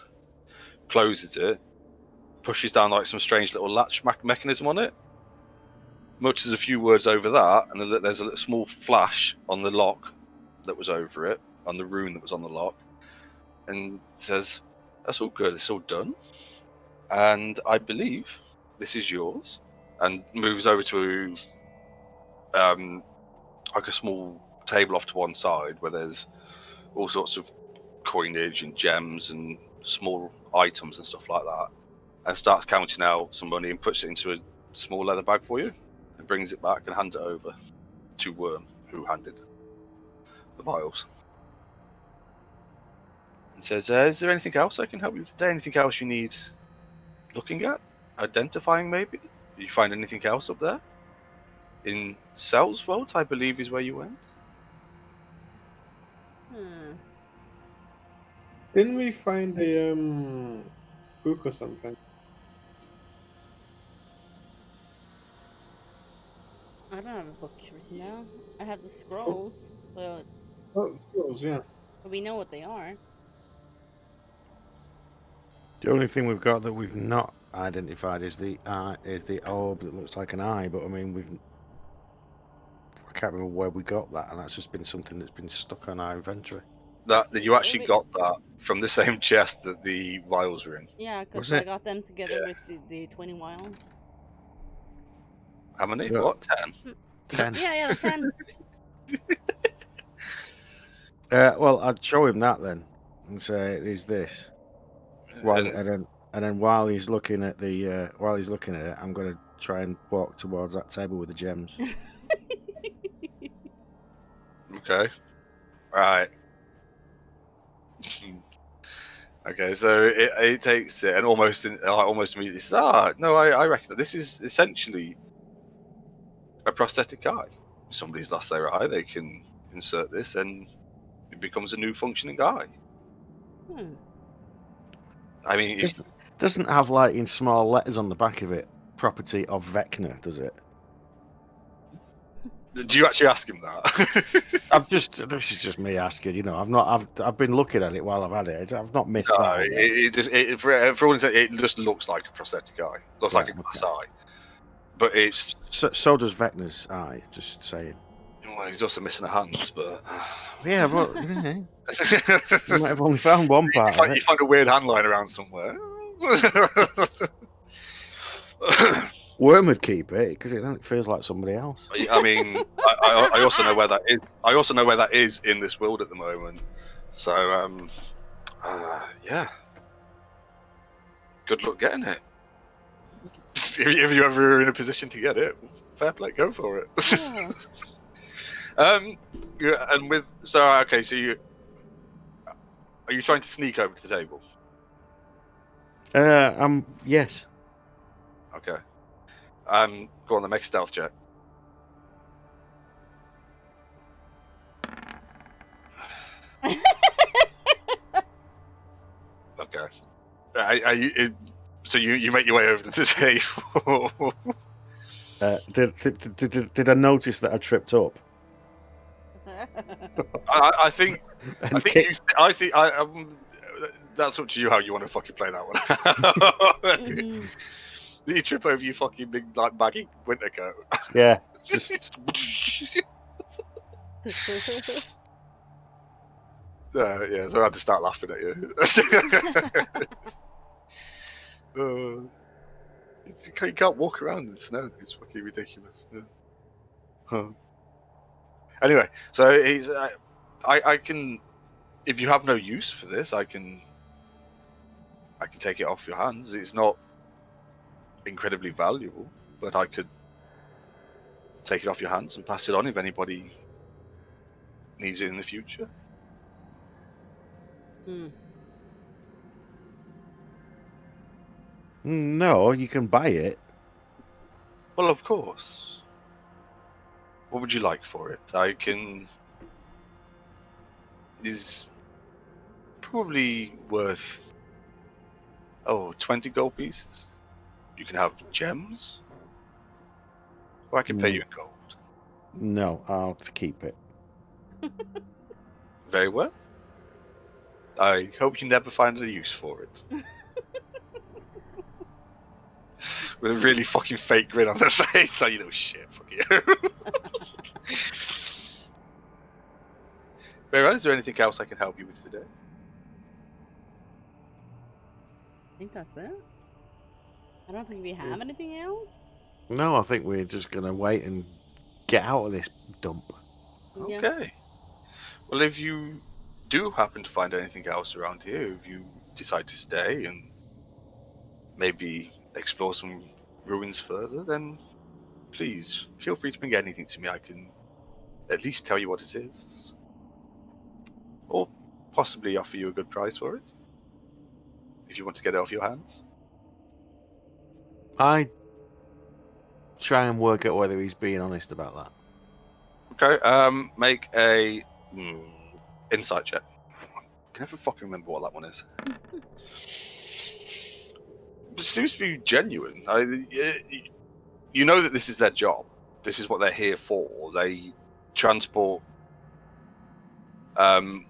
closes it, pushes down like some strange little latch mechanism on it, mutters a few words over that, and then there's a little small flash on the lock that was over it, on the rune that was on the lock, and says, "That's all good, it's all done. And I believe this is yours." And moves over to like a small table off to one side where there's all sorts of coinage and gems and small items and stuff like that, and starts counting out some money and puts it into a small leather bag for you, and brings it back and hands it over to Worm, who handed the vials. And says, "Is there anything else I can help you with today? Anything else you need looking at? Identifying, maybe? Did you find anything else up there? In Cell's Vault, I believe, is where you went." Didn't we find a book or something? I don't have a book written down. I have the scrolls, but Oh, scrolls, yeah. we know what they are. The only thing we've got that we've not identified is the orb that looks like an eye. But I mean, I can't remember where we got that, and that's just been something that's been stuck on our inventory. That you actually Maybe- got that from the same chest that the vials were in. Yeah, Was because it? I got them together with the 20 vials. How many? Yeah. What? 10? 10. Yeah, the 10. Well, I'd show him that then, and say, "Is this?" While And- and then while he's looking at it, I'm going to try and walk towards that table with the gems. Okay. Right. Okay, so it takes it and almost immediately says, no, I reckon this is essentially a prosthetic eye. If somebody's lost their eye, they can insert this and it becomes a new functioning eye. I mean, Just doesn't have, like, in small letters on the back of it, property of Vecna, does it? do you actually ask him that? This is just me asking, I've been looking at it while I've had it. I've not missed No, that. for all intents, it just looks like a prosthetic eye. Looks like a Right, glass eye. But it's... So does Vecna's eye, just saying. Well, he's also missing a hand, but... Yeah, but you might have only found one part of You it. find a weird hand lying around somewhere. Worm would keep it because it feels like somebody else. I mean, I also know where that is. I also know where that is in this world at the moment. So, yeah. Good luck getting it. If you're ever in a position to get it, fair play, go for it. Yeah. Yeah, and with so are you trying to sneak over to the table? Yes. Okay. Go on, then make a stealth check. Okay. So you make your way over to the table. Did I notice that I tripped up? I think And kicked- that's up to you how you want to fucking play that one. Mhm. You trip over your fucking big like baggy winter coat. Yeah. Just, Yeah, so I had to start laughing at you. You can't walk around in snow. It's fucking ridiculous. Yeah. Huh. Anyway, so he's. I can, if you have no use for this, I can take it off your hands. It's not incredibly valuable, but I could take it off your hands and pass it on if anybody needs it in the future. No, you can buy it. Well, of course. What would you like for it? I can. Is probably worth 20 gold pieces. You can have gems, or I can pay you in gold. No, I'll keep it. Very well. I hope you never find a use for it. With a really fucking fake grin on their face, so you know, shit, fuck you. Very well. Is there anything else I can help you with today? I think that's it. I don't think we have anything else. No, I think we're just gonna wait and get out of this dump. Yeah. Okay. Well, if you do happen to find anything else around here, if you decide to stay and maybe explore some ruins further, then please feel free to bring anything to me. I can at least tell you what it is, or possibly offer you a good price for it, if you want to get it off your hands. I try and work out whether he's being honest about that. Okay. Make a insight check. I can never fucking remember what that one is. It seems to be genuine. You know that this is their job. This is what they're here for. They transport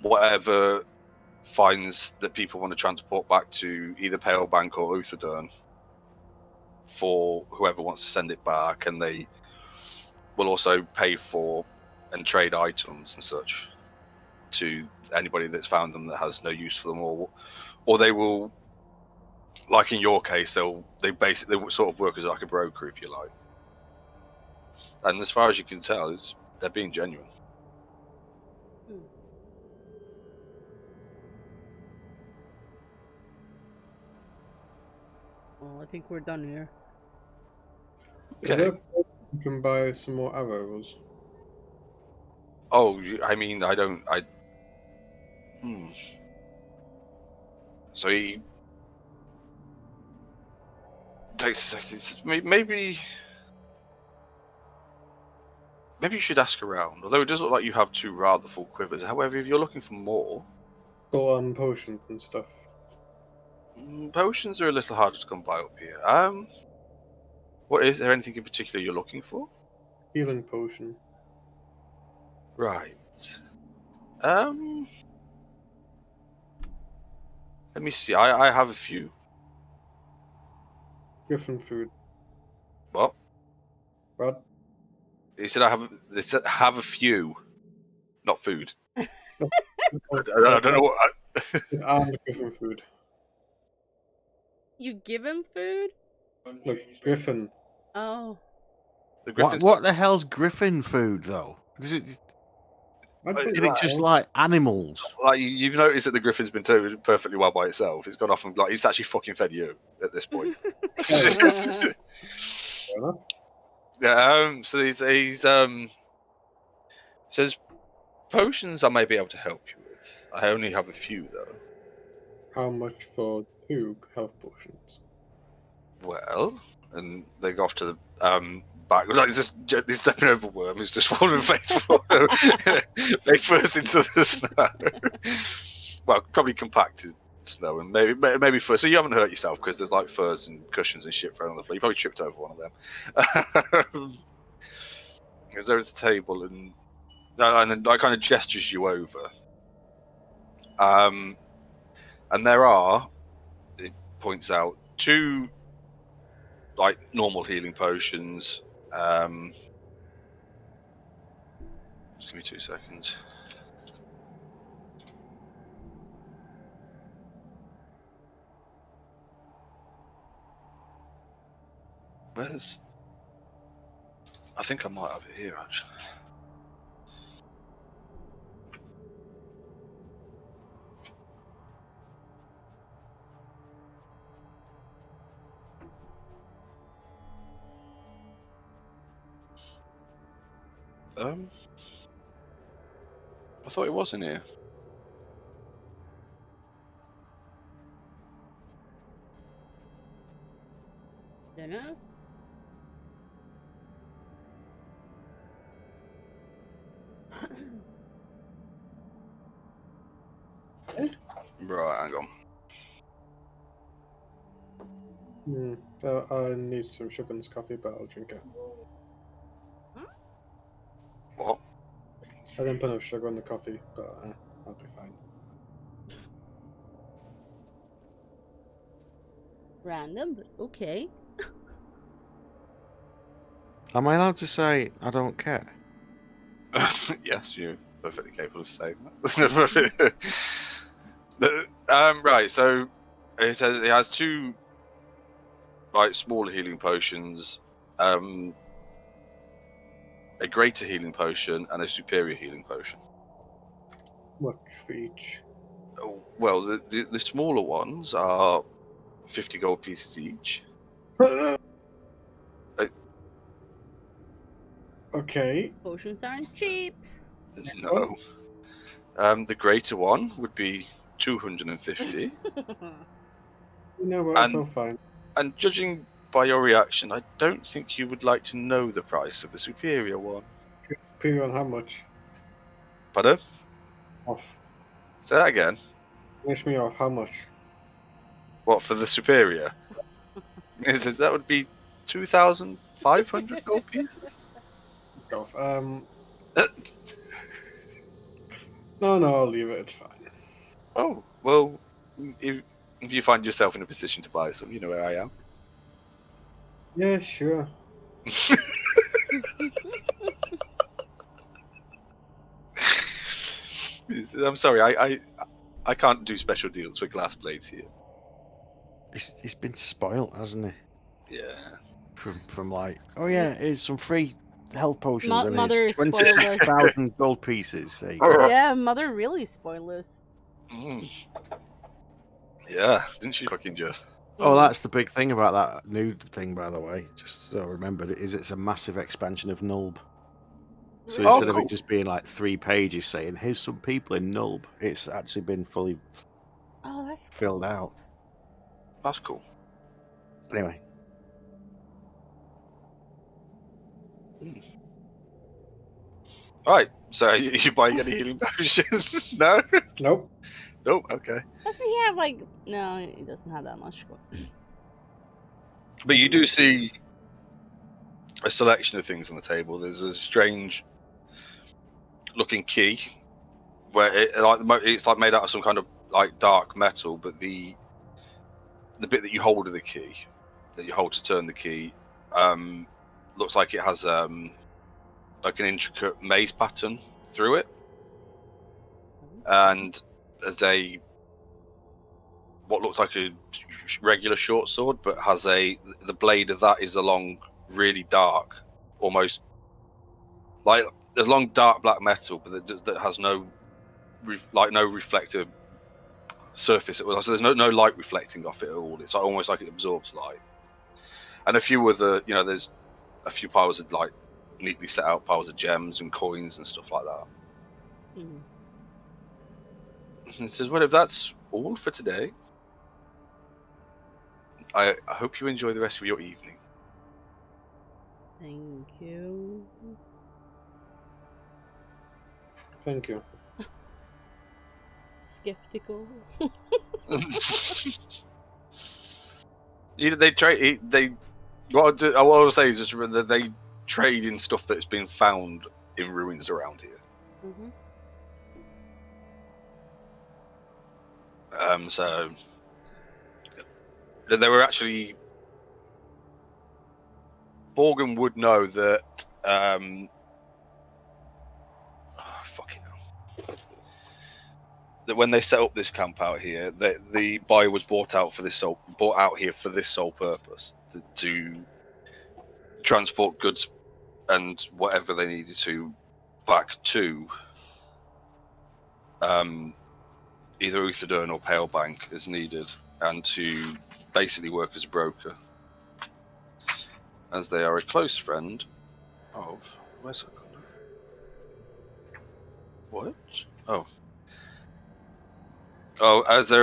whatever finds that people want to transport back to either Pale Bank or Uthadern for whoever wants to send it back, and they will also pay for and trade items and such to anybody that's found them that has no use for them, or they will, like in your case, they sort of work as like a broker, if you like. And as far as you can tell, they're being genuine. Well, I think we're done here. Is Okay. there a place you can buy some more arrows? Oh, I mean, So he takes a second. He says, maybe you should ask around. Although it does look like you have 2 rather full quivers. However, if you're looking for more, Got potions and stuff. potions are a little harder to come by up here. What is there anything in particular you're looking for? Healing potion. Right. Let me see. I have a few. Griffin food. What? What? He said they said have a few, not food. I don't know what. And griffin food. You give him food? Look, griffin. Oh. The Griffin's What the hell's griffin food though? Is it just like animals? Like you've noticed that the Griffin's been doing perfectly well by itself. It's gone off and it's actually fucking fed you at this point. Yeah. So he's says potions I may be able to help you with. I only have a few though. How much for 2 health potions? Well, and they go off to the back. Like he's stepping over Worm, who's just falling face first into the snow. Well, probably compacted snow, and maybe first. So you haven't hurt yourself because there's like furs and cushions and shit thrown on the floor. You probably tripped over one of them. He goes over to the table and then like kind of gestures you over. And there are, it points out, 2 like normal healing potions. Just give me 2 seconds. Where's? I think I might have it here actually. I thought it was in here. don't know. Right, hang on. I need some sugar in this coffee, but I'll drink it. What? I didn't put enough sugar in the coffee, but I'll be fine. Random, but okay. Am I allowed to say I don't care? Yes, you're perfectly capable of saying that. Right, so it says it has two smaller healing potions, a greater healing potion, and a superior healing potion. Much for each. Oh, well, the smaller ones are 50 gold pieces each. Okay. Potions aren't cheap. No. The greater one would be 250. You know what? It's And- all fine. And judging by your reaction, I don't think you would like to know the price of the superior one. Superior on how much? Pardon? Off. Say that again. Finish me off. How much? What, for the superior? It says that would be 2,500 gold pieces. Off. No, I'll leave it. It's fine. Oh, well, if you find yourself in a position to buy some, you know where I am. Yeah, sure. I'm sorry, I can't do special deals for glass blades here. He's been spoilt, hasn't he? Yeah. From like, oh yeah, here's some free health potions and Mother here's spoiled us. 26,000 gold pieces. There you go. Yeah, Mother really spoiled us. Mm. Yeah, didn't she fucking just? Oh, that's the big thing about that new thing, by the way. Just so I remembered, it's a massive expansion of Nulb. So Really? instead of cool. it just being like 3 pages saying, here's some people in Nulb, it's actually been fully Oh, that's filled cool. out. That's cool. Anyway, Right, so you buying any healing potions? No? Nope. Nope, okay. Doesn't he have like? No, he doesn't have that much. But you do see a selection of things on the table. There's a strange looking key where it's like made out of some kind of like dark metal, but the bit that you hold of the key, that you hold to turn the key, looks like it has like an intricate maze pattern through it, and there's what looks like a regular short sword, but has the blade of that is along really dark, almost like there's long dark black metal, but that has no reflective surface. So there's no light reflecting off it at all. It's like, almost like it absorbs light. And a few other, there's a few piles of like neatly set out piles of gems and coins and stuff like that. Mm. And it says, well, if that's all for today, I hope you enjoy the rest of your evening. Thank you. Thank you. Skeptical. They trade. What I will say is just that they trade in stuff that's been found in ruins around here. Mm-hmm. So there were actually. Borgen would know that. Fucking hell. That when they set up this camp out here, the buyer was bought out here for this sole purpose, to transport goods and whatever they needed to back to either Uthadern or Palebank as needed, and to basically work as a broker, as they are a close friend of. Where's that gone? What? Oh, as they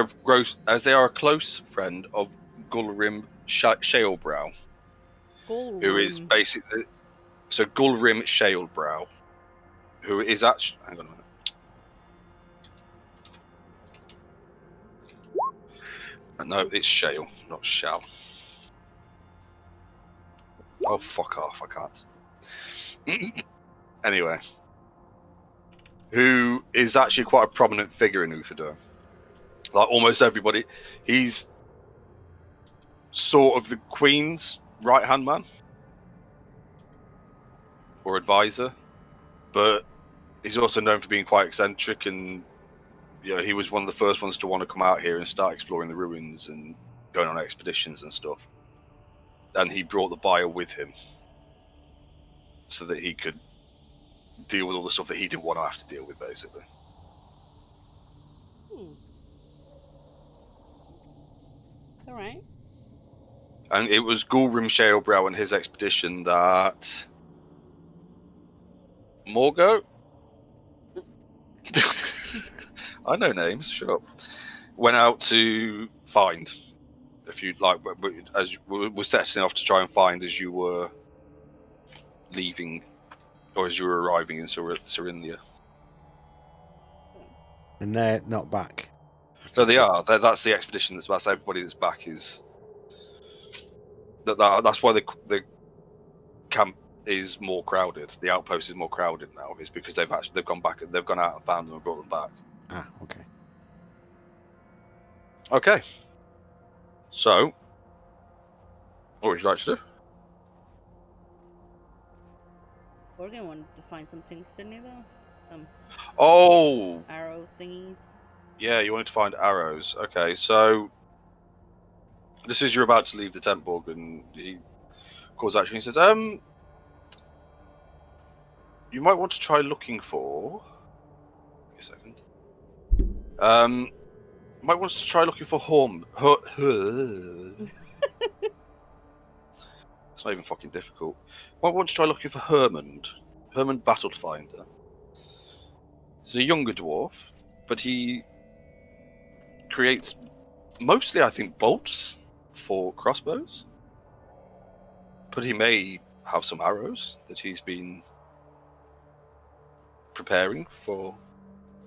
are a close friend of Gulrim Shalebrow, who is Gullrim. basically so Gullrim Shalebrow, who is actually hang on a minute. No, it's Shale, not Shall. Oh, fuck off! I can't. Anyway, who is actually quite a prominent figure in Uthodurn. Like almost everybody, he's sort of the Queen's right-hand man or advisor, but he's also known for being quite eccentric, and he was one of the first ones to want to come out here and start exploring the ruins and going on expeditions and stuff. And he brought the buyer with him so that he could deal with all the stuff that he didn't want to have to deal with, basically. All right. And it was Gullrim Shalebrow and his expedition that Morgo? I know names, shut up. Went out to find a few, as we're setting off to try and find as you were leaving, or as you were arriving in Cyrinthia. And they're not back. So they are. That's the expedition that's back. So everybody that's back is. That's why the camp is more crowded. The outpost is more crowded now. Is because they've gone back. They've gone out and found them and brought them back. Ah, okay. Okay. So, what would you like to do? Morgan wanted to find some things, didn't he, though? Some Oh, arrow thingies. yeah, you wanted to find arrows. Okay, so this is you're about to leave the tent, Borg, and he calls out to you and says, you might want to try looking for. Give me a second. Might want to try looking for It's not even fucking difficult. Might want to try looking for Hermund Battlefinder. He's a younger dwarf, but he creates mostly, I think, bolts for crossbows. But he may have some arrows that he's been preparing for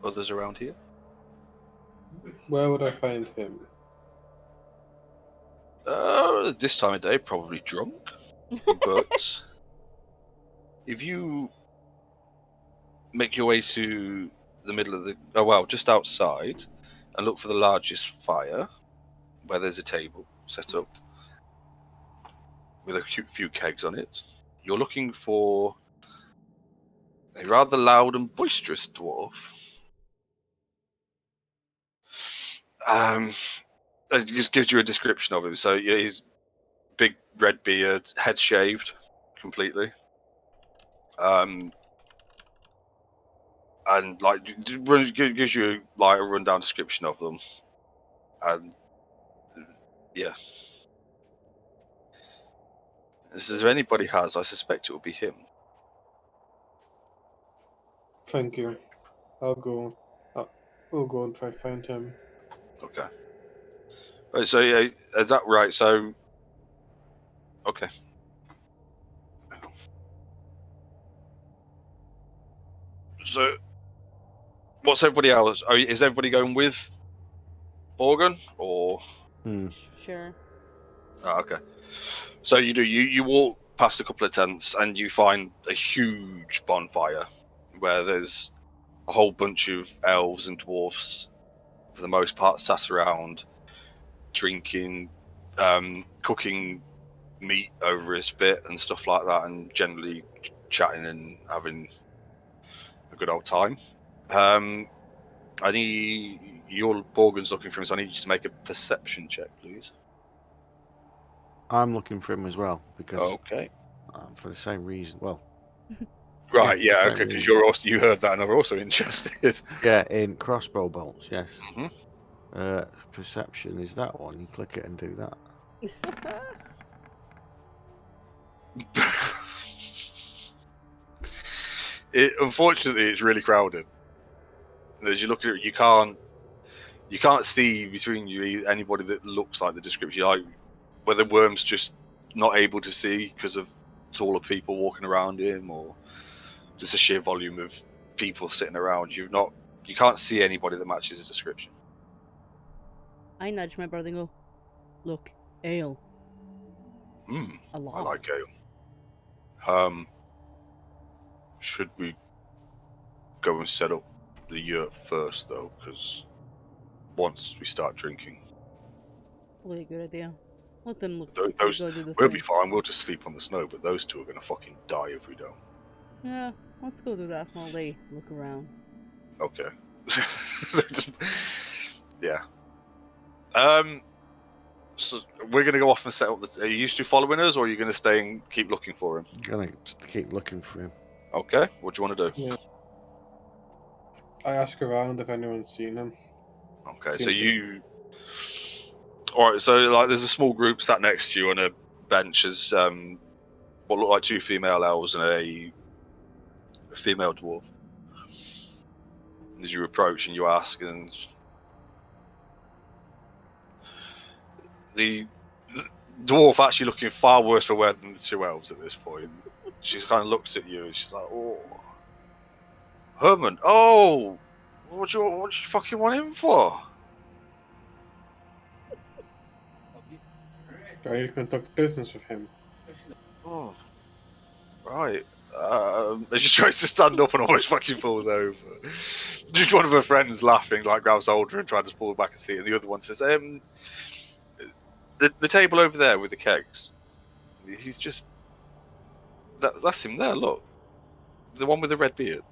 others around here. Where would I find him? This time of day, probably drunk. But if you make your way to the middle of just outside, and look for the largest fire, where there's a table set up with a few kegs on it, you're looking for a rather loud and boisterous dwarf. It just gives you a description of him. So yeah, he's big red beard, head shaved completely. And gives you a rundown description of them. And yeah. As if anybody has, I suspect it will be him. Thank you. I'll go. We'll go and try to find him. Okay. Right, so yeah, is that right? So, okay. So, what's everybody else? Is everybody going with Morgan or? Sure. Oh, okay. So you walk past a couple of tents and you find a huge bonfire where there's a whole bunch of elves and dwarfs, for the most part, sat around drinking, cooking meat over a spit and stuff like that, and generally chatting and having a good old time. I need your Borgen's looking for him, so I need you to make a perception check, please. I'm looking for him as well because Okay. for the same reason. Well, right, yeah, yeah, okay, because you heard that and are also interested. Yeah, in crossbow bolts, yes. Mm-hmm. Perception is that one. You click it and do that. Unfortunately, it's really crowded. As you look at it, you can't see between you anybody that looks like the description. Like whether worms just not able to see because of taller people walking around him, or just a sheer volume of people sitting around? You can't see anybody that matches his description. I nudge my brother and go, look, ale. A lot. I like ale. Should we go and set up the yurt first, though? Because once we start drinking, Probably a good idea. Let them look. those go do the we'll thing. be fine. We'll just sleep on the snow. But those two are gonna fucking die if we don't. Yeah, let's go do that while they look around. Okay. So yeah. So we're gonna go off and set up the. Are you used to following us, or are you gonna stay and keep looking for him? Gonna just keep looking for him. Okay. What do you want to do? Yeah. I ask around if anyone's seen him. Okay. So you. All right. So like, there's a small group sat next to you on a bench. As what look like two female elves and a female dwarf. As you approach and you ask, and the dwarf actually looking far worse for wear than the two elves at this point. She kind of looks at you and she's like, "Oh, Herman, oh, what do you fucking want him for?" I need to conduct business with him. Oh, right. As she tries to stand up and almost fucking falls over. Just one of her friends laughing, like grabs hold of her and tries to pull her back a seat, and the other one says, the table over there with the kegs. He's just that's him there. Look, the one with the red beard.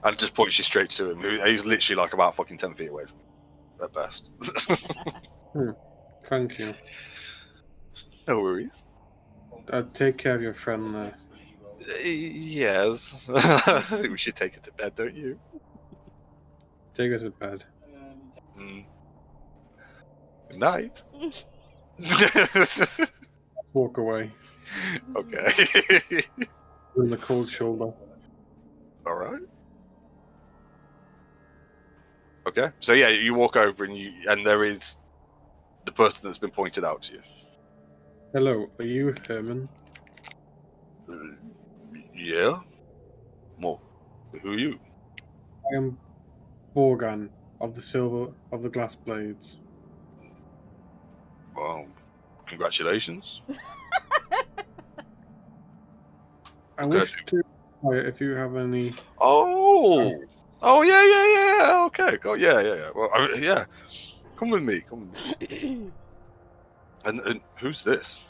And just points you straight to him. He's literally like about fucking 10 feet away from you, at best. Thank you. No worries. Take care of your friend there. Yes. We should take her to bed, don't you? Take her to bed. Good night. Walk away. Okay. In the cold shoulder. All right. Okay. So yeah, you walk over and there is the person that's been pointed out to you. Hello, are you Herman? Yeah. Well, who are you? I am Borgan of the Glass Blades. Well, congratulations. I wish to inquire if you have any. Oh yeah. Okay, go yeah. Well, yeah. Come with me. And who's this?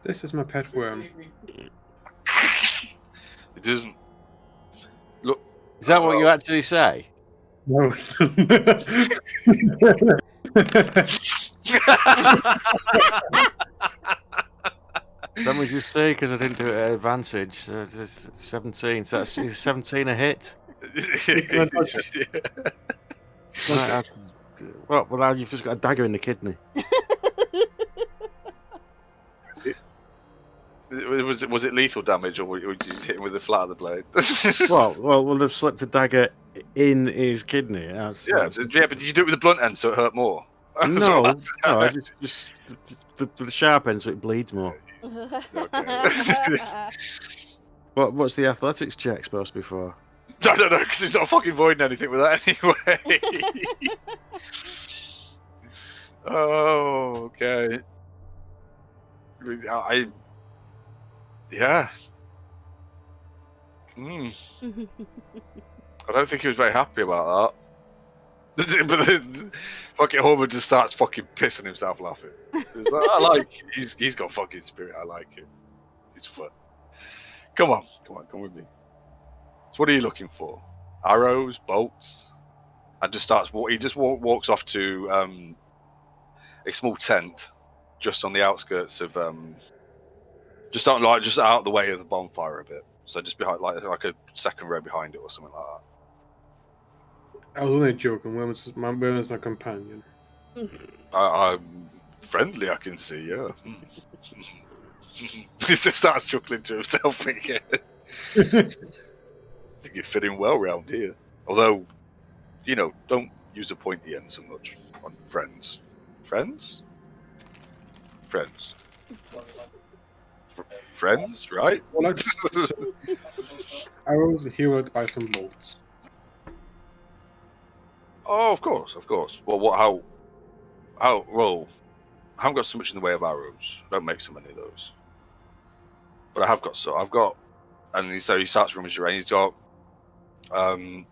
This is my pet worm. It doesn't look. Is that what you actually say? No. Let me just say, because I didn't do it at advantage. It's 17. So that's is 17 a hit. Right, well, now you've just got a dagger in the kidney. Was it lethal damage, or would you hit him with the flat of the blade? well, we'll have slipped a dagger in his kidney. Yeah, but did you do it with the blunt end so it hurt more? No, I just the sharp end so it bleeds more. What's the athletics check supposed to be for? I don't know, because he's not fucking voiding anything with that anyway. Oh, okay. Yeah. I don't think he was very happy about that. But then, fucking Homer just starts fucking pissing himself laughing. He's like, he's got fucking spirit. I like him. It's fun. Come on, with me. So what are you looking for? Arrows, bolts? And just starts. He just walks off to a small tent, just on the outskirts of just out of the way of the bonfire a bit. So just behind, like a second row behind it or something like that. I was only joking. Worm's my companion. I'm friendly, I can see, yeah. He just starts chuckling to himself again. I think you're fitting well round here. Although, don't use a pointy end so much on friends. Friends? friends? Friends, right? Well, arrows healed by some bolts. Oh, of course. Well, well, I haven't got so much in the way of arrows. I don't make so many of those. But I have got so. And so he starts rummaging around. He's got, hang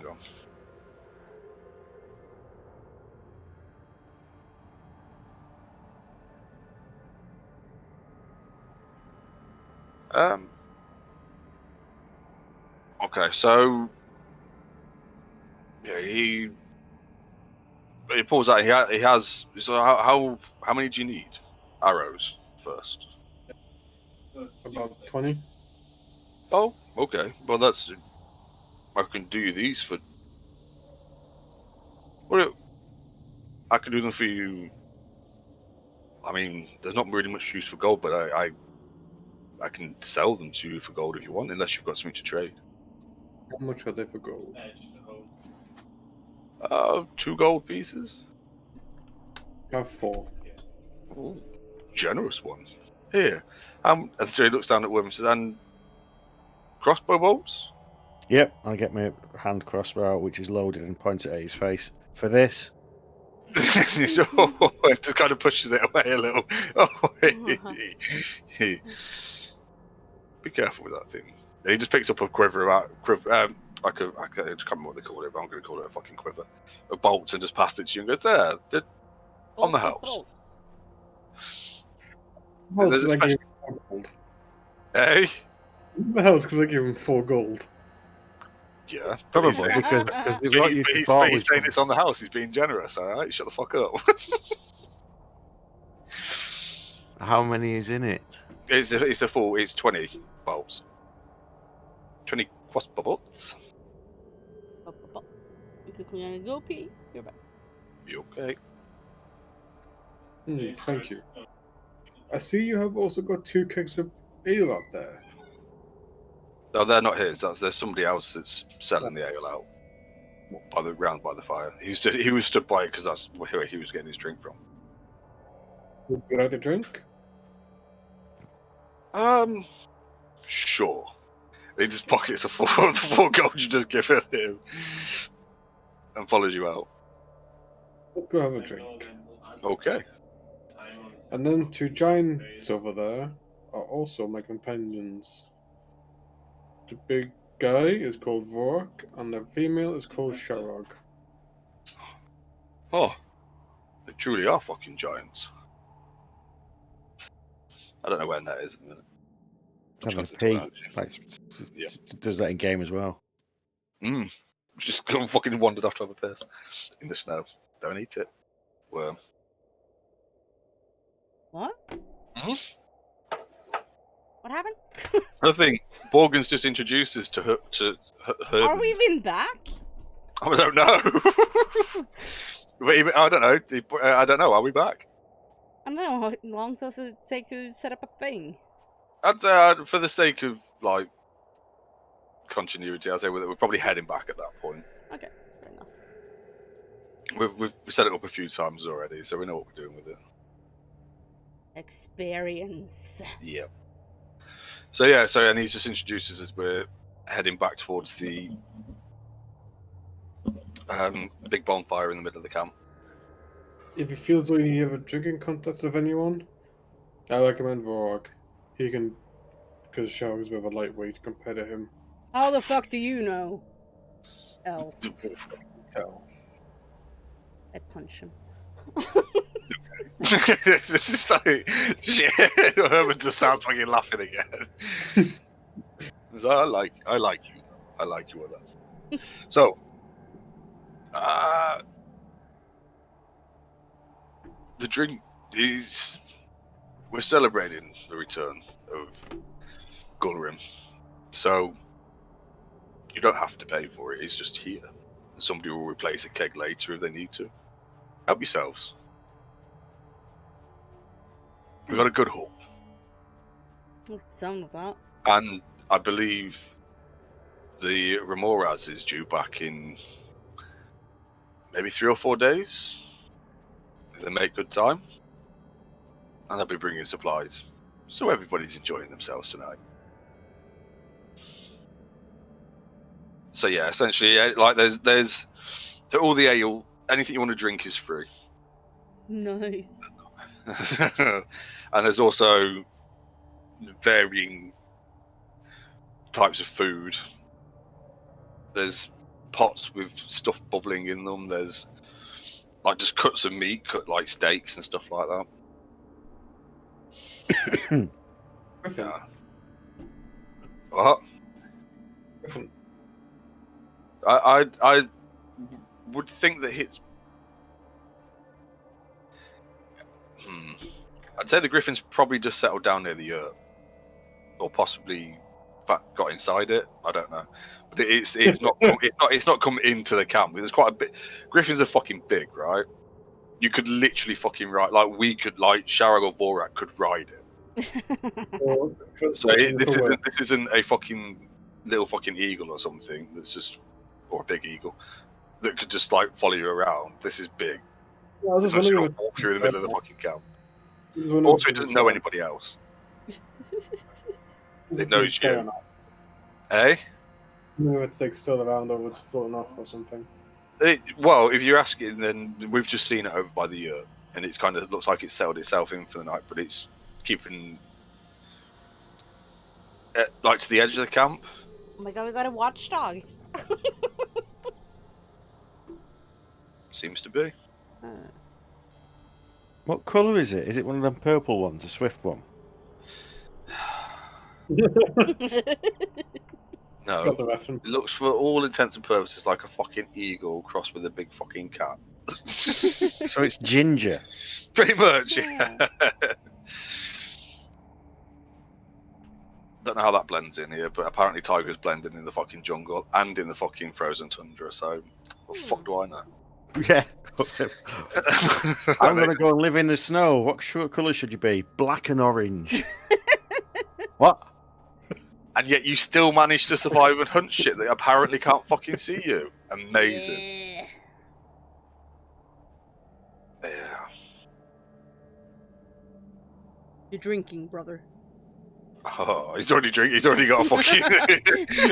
on. Okay, so yeah, he pulls out. He has. So how many do you need? Arrows first. About 20. Oh, okay. Well, that's. I can do these for. Well, I can do them for you. I mean, there's not really much use for gold, but I can sell them to you for gold if you want, unless you've got something to trade. How much are they for gold? 2 gold pieces. I have 4. Ooh, generous one. Here. And so he looks down at Worm and says, and crossbow bolts? Yep, I get my hand crossbow out, which is loaded and points it at his face. For this, It just kind of pushes it away a little. Be careful with that thing. And he just picks up a quiver, I just can't remember what they call it, but I'm going to call it a fucking quiver. A bolt, and just pass it to you and goes, there, on the house. Bolts. There's a I give special- him 4 gold. Hey? The hell's because I give him 4 gold. Yeah. probably He's, because they've got you to bought he's with saying it's on the house, he's being generous, alright? Shut the fuck up. How many is in it? It's 20 bolts. 20 crossbow bolts. Bolts. You quickly gonna go pee. You're back. You okay? Thank you. I see you have also got 2 kegs of ale out there. No, they're not his. There's somebody else that's selling the ale out round by the fire. He was stood by it because that's where he was getting his drink from. Would you like a drink? Sure. He just pockets the 4 gold you just give it him and follows you out. Go have a drink. Okay. And then 2 giants over there are also my companions. The big guy is called Vork, and the female is called Sharog. Oh, they truly are fucking giants. I don't know where that is at the minute. I'm Having a trying to pee. think about it, Like, Yeah. does that in game as well. Just fucking wandered off to have a piss in the snow. Don't eat it. Worm. What? What happened? Another thing, Borgen's just introduced us to her. Are we even back? I don't know. I don't know. I don't know. Are we back? I don't know. How long does it take to set up a thing? For the sake of like continuity, I'd say we're probably heading back at that point. Okay, fair enough. We've set it up a few times already, so we know what we're doing with it. Experience. Yeah. So yeah, and he's just introduced us as we're heading back towards the big bonfire in the middle of the camp. If you feel as though you have a drinking contest with anyone, I recommend Vork. He can, because Sharog is a bit of a lightweight compared to him. How the fuck do you know? Elf. So, I punch him. It's just like shit. Herman just starts fucking laughing again. So I like you. I like you with that. So, the drink is. We're celebrating the return of Gulrim, so you don't have to pay for it. It's just here. Somebody will replace a keg later if they need to. Help yourselves. We've got a good haul. Some of that. And I believe the Remoraz is due back in maybe 3 or 4 days. They make good time, and they'll be bringing supplies, so everybody's enjoying themselves tonight. So yeah, essentially, like there's so all the ale, anything you want to drink is free, Nice. and there's also varying types of food. There's pots with stuff bubbling in them. There's like just cuts of meat, cut like steaks and stuff like that. Griffin. Yeah. What? Griffin. I would think that it's. I'd say the Griffin's probably just settled down near the yurt, or possibly, in fact, got inside it. I don't know, but it's not it's not come into the camp. There's quite a bit. Griffins are fucking big, right? You could literally fucking ride. Like we could, like Sharag or Vorak could ride it. So this isn't a fucking little fucking eagle or something. That's just, or a big eagle that could just like follow you around. This is big. Yeah, I was It's just not wondering. gonna walk through the middle of the fucking camp. If Also, it doesn't know anybody else. It knows you. Eh? If it's like still around or it's floating off or something. Well, if you're asking, then we've just seen it over by the yurt, and it's kind of looks like it's settled itself in for the night, but it's keeping like to the edge of the camp. Oh my god, we got a watchdog. Seems to be. What colour is it? Is it one of them purple ones, a swift one? No, Got the reference. it looks for all intents and purposes like a fucking eagle crossed with a big fucking cat. So it's ginger. Pretty much, yeah. Don't know how that blends in here, but apparently tigers blend in the fucking jungle and in the fucking frozen tundra, so what the fuck do I know? Yeah. I'm gonna go and live in the snow. What colour should you be? Black and orange. What? And yet you still manage to survive and hunt shit that apparently can't fucking see you. Amazing. Yeah. Yeah. You're drinking, brother. Oh, he's already drinking. He's already got a fucking.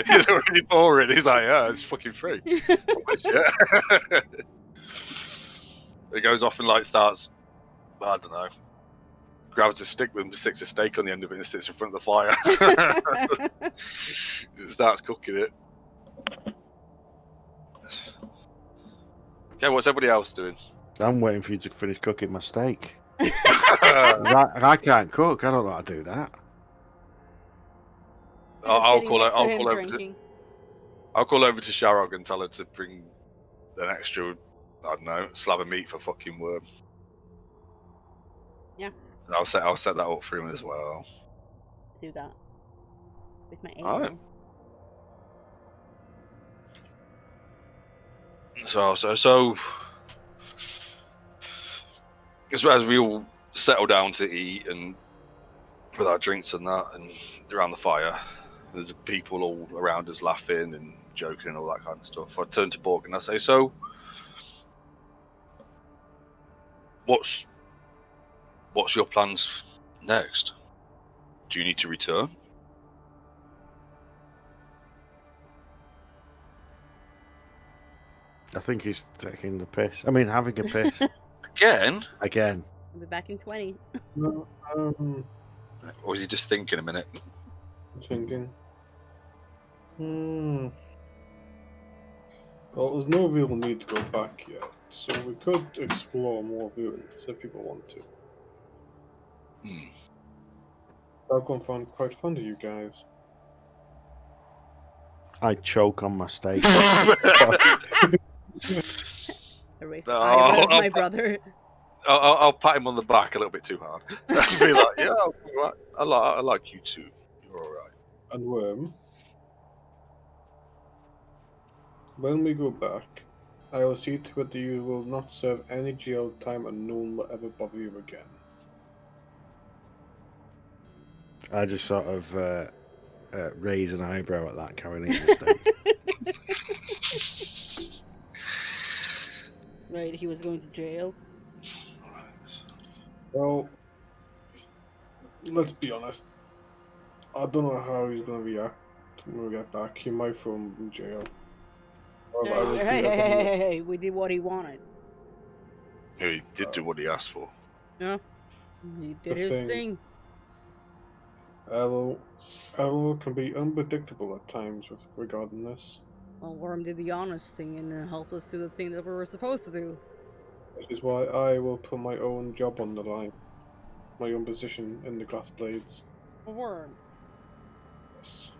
He's already pouring. He's like, yeah, it's fucking free. Yeah. He goes off and like starts. I don't know. Grabs a stick with him, sticks a steak on the end of it, and sits in front of the fire. It starts cooking it. Okay, what's everybody else doing? I'm waiting for you to finish cooking my steak. I can't cook. I don't know how to do that. I'll call over to Sharog and tell her to bring an extra, I don't know, slab of meat for fucking Worm. Yeah. And I'll set that up for him as well. Do that with my Alright. ale. So as we all settle down to eat and with our drinks and that, and around the fire, there's people all around us laughing and joking and all that kind of stuff. I turn to Borg and I say, so what's your plans next? Do you need to return? I think he's taking the piss. I mean, having a piss. Again? Again. I'll be back in 20. No, Or is he just thinking a minute? I'm thinking. Well, there's no real need to go back yet, so we could explore more ruins if people want to. I've found quite fond of you guys. I choke on my steak. Erase No, the eyebrow of I'll- my brother. I'll pat him on the back a little bit too hard. I'll be like, yeah, I like you too. You're all right. And Worm, when we go back, I will see to it that you will not serve any jail time and no one will ever bother you again. I just sort of raise an eyebrow at that, carrying eating the steak. Right, he was going to jail. Well, let's be honest. I don't know how he's gonna react when we get back. He might throw him in jail. Well, I Hey, will hey, do hey, hey, everything. hey, hey, we did what he wanted. He did do what he asked for. Yeah, he did The his thing- thing. Errol can be unpredictable at times regarding this. Well, Worm did the honest thing and helped us do the thing that we were supposed to do. Which is why I will put my own job on the line. My own position in the Glass Blades. Worm. Yes.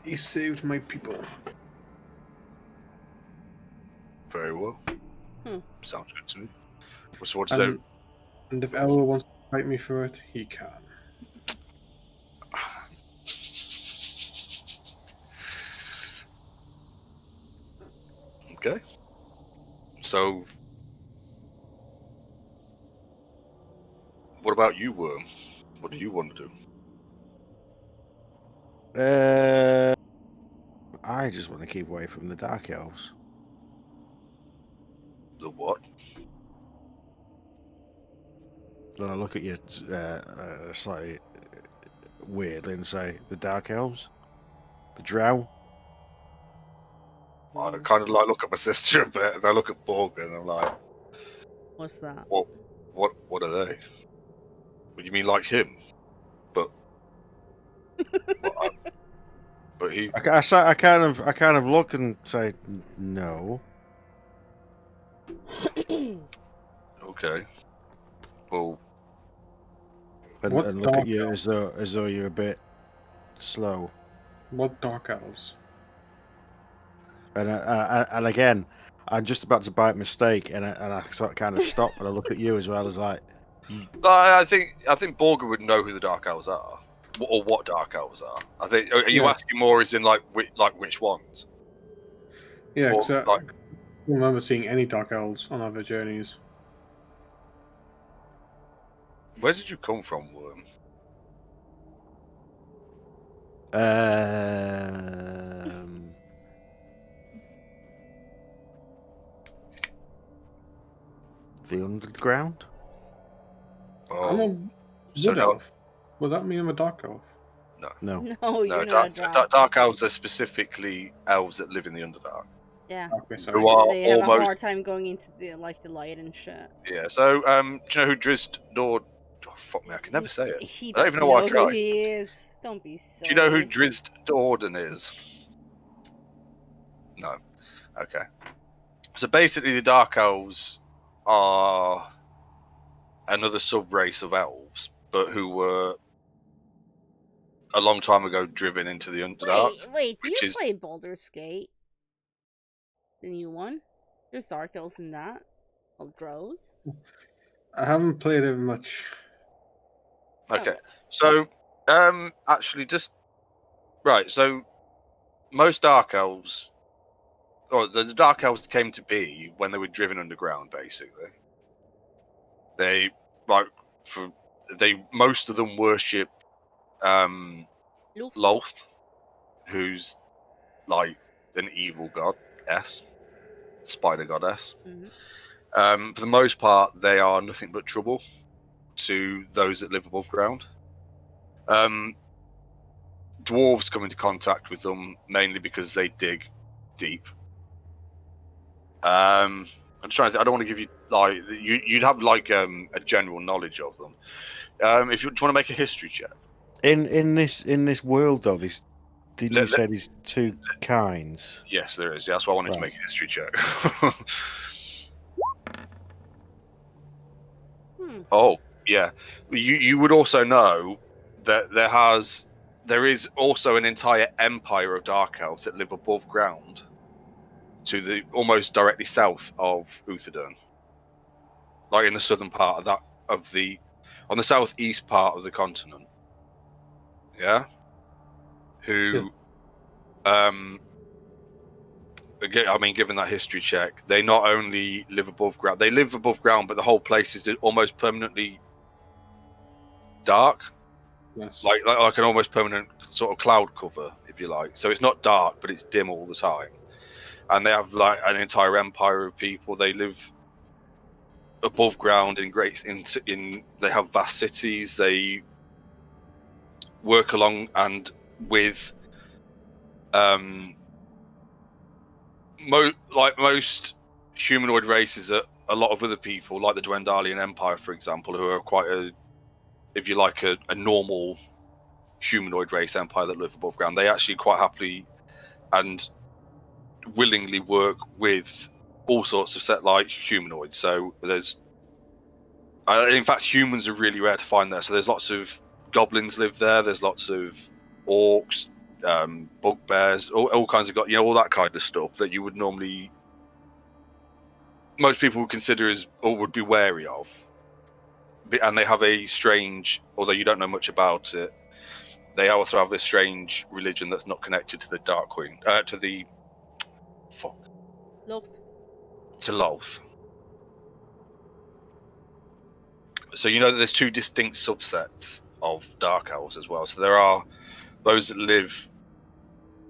He saved my people. Very well. Hmm. Sounds good to me. So what does that? And if Errol wants to fight me for it, he can. Okay. So, what about you, Worm? What do you want to do? I just want to keep away from the Dark Elves. The what? Then I look at you slightly weirdly and say, the Dark Elves? The Drow? I kind of like look at my sister a bit, and I look at Borg, and I'm like, What's that? what are they? What do you mean, like him? But, but he. I kind of look and say, no. Okay. Well, And, What and look at Dark you Elves? as though you're a bit slow. What Dark Elves? And again, I'm just about to bite mistake, and I sort of kind of stop, and I look at you as well as like, I think Borger would know who the Dark Elves are, or what Dark Elves are. I think. Are you Yeah. asking more as in like which ones? Yeah, Or, because I like- don't remember seeing any Dark Elves on other journeys. Where did you come from, Worm? the underground. I'm Oh, a so Wood no, Elf. Would that mean I'm a Dark Elf? No, No, you're no. not a drow. Dark Elves are specifically elves that live in the Underdark. Yeah. Okay, sorry. Who are They have a almost hard time going into the light and shit. yeah. So do you know who Drizzt Dord? Oh, fuck me, I can never say it. He I don't doesn't even know why I know who tried. he is. Don't be silly. Do you know who Drizzt Do'Urden is? No. Okay. So basically, the Dark Elves are another sub-race of elves, but who were a long time ago driven into the Underdark. Wait, do you which is- play Baldur's Gate? The new one? There's Dark Elves in that. Well, drows. I haven't played it much. Okay. Oh. So, actually, just right. So, most Dark Elves, or the Dark Elves came to be when they were driven underground. Basically, they most of them worship Luffy. Loth, who's like an evil goddess, spider goddess. Mhm. For the most part, they are nothing but trouble to those that live above ground. Dwarves come into contact with them mainly because they dig deep. I'm just trying to. I don't want to give you like you'd have like a general knowledge of them. If you want to make a history check, in this world though, did you Let- say there's two kinds? yes, there is. Yeah, that's why I wanted to Right. make a history check. Oh yeah, you would also know that there is also an entire empire of dark elves that live above ground, to the almost directly south of Uthodurn, like in the southern part on the southeast part of the continent. Yeah, who, again, I mean, given that history check, they not only live above ground, but the whole place is almost permanently dark. Yes. Like an almost permanent sort of cloud cover, if you like. So it's not dark, but it's dim all the time. And they have like an entire empire of people. They live above ground in they have vast cities. They work along and with like most humanoid races, a lot of other people, like the Dwendalian Empire, for example, who are quite if you like, a normal humanoid race empire that live above ground. They actually quite happily and willingly work with all sorts of like humanoids. So there's, in fact, humans are really rare to find there. So there's lots of goblins live there. There's lots of orcs, bugbears, all kinds of all that kind of stuff that you would normally, most people would consider as or would be wary of. And they have a strange, although you don't know much about it, they also have a strange religion that's not connected to the Darkwing, to Lolth. So you know that there's two distinct subsets of Dark Elves as well. So there are those that live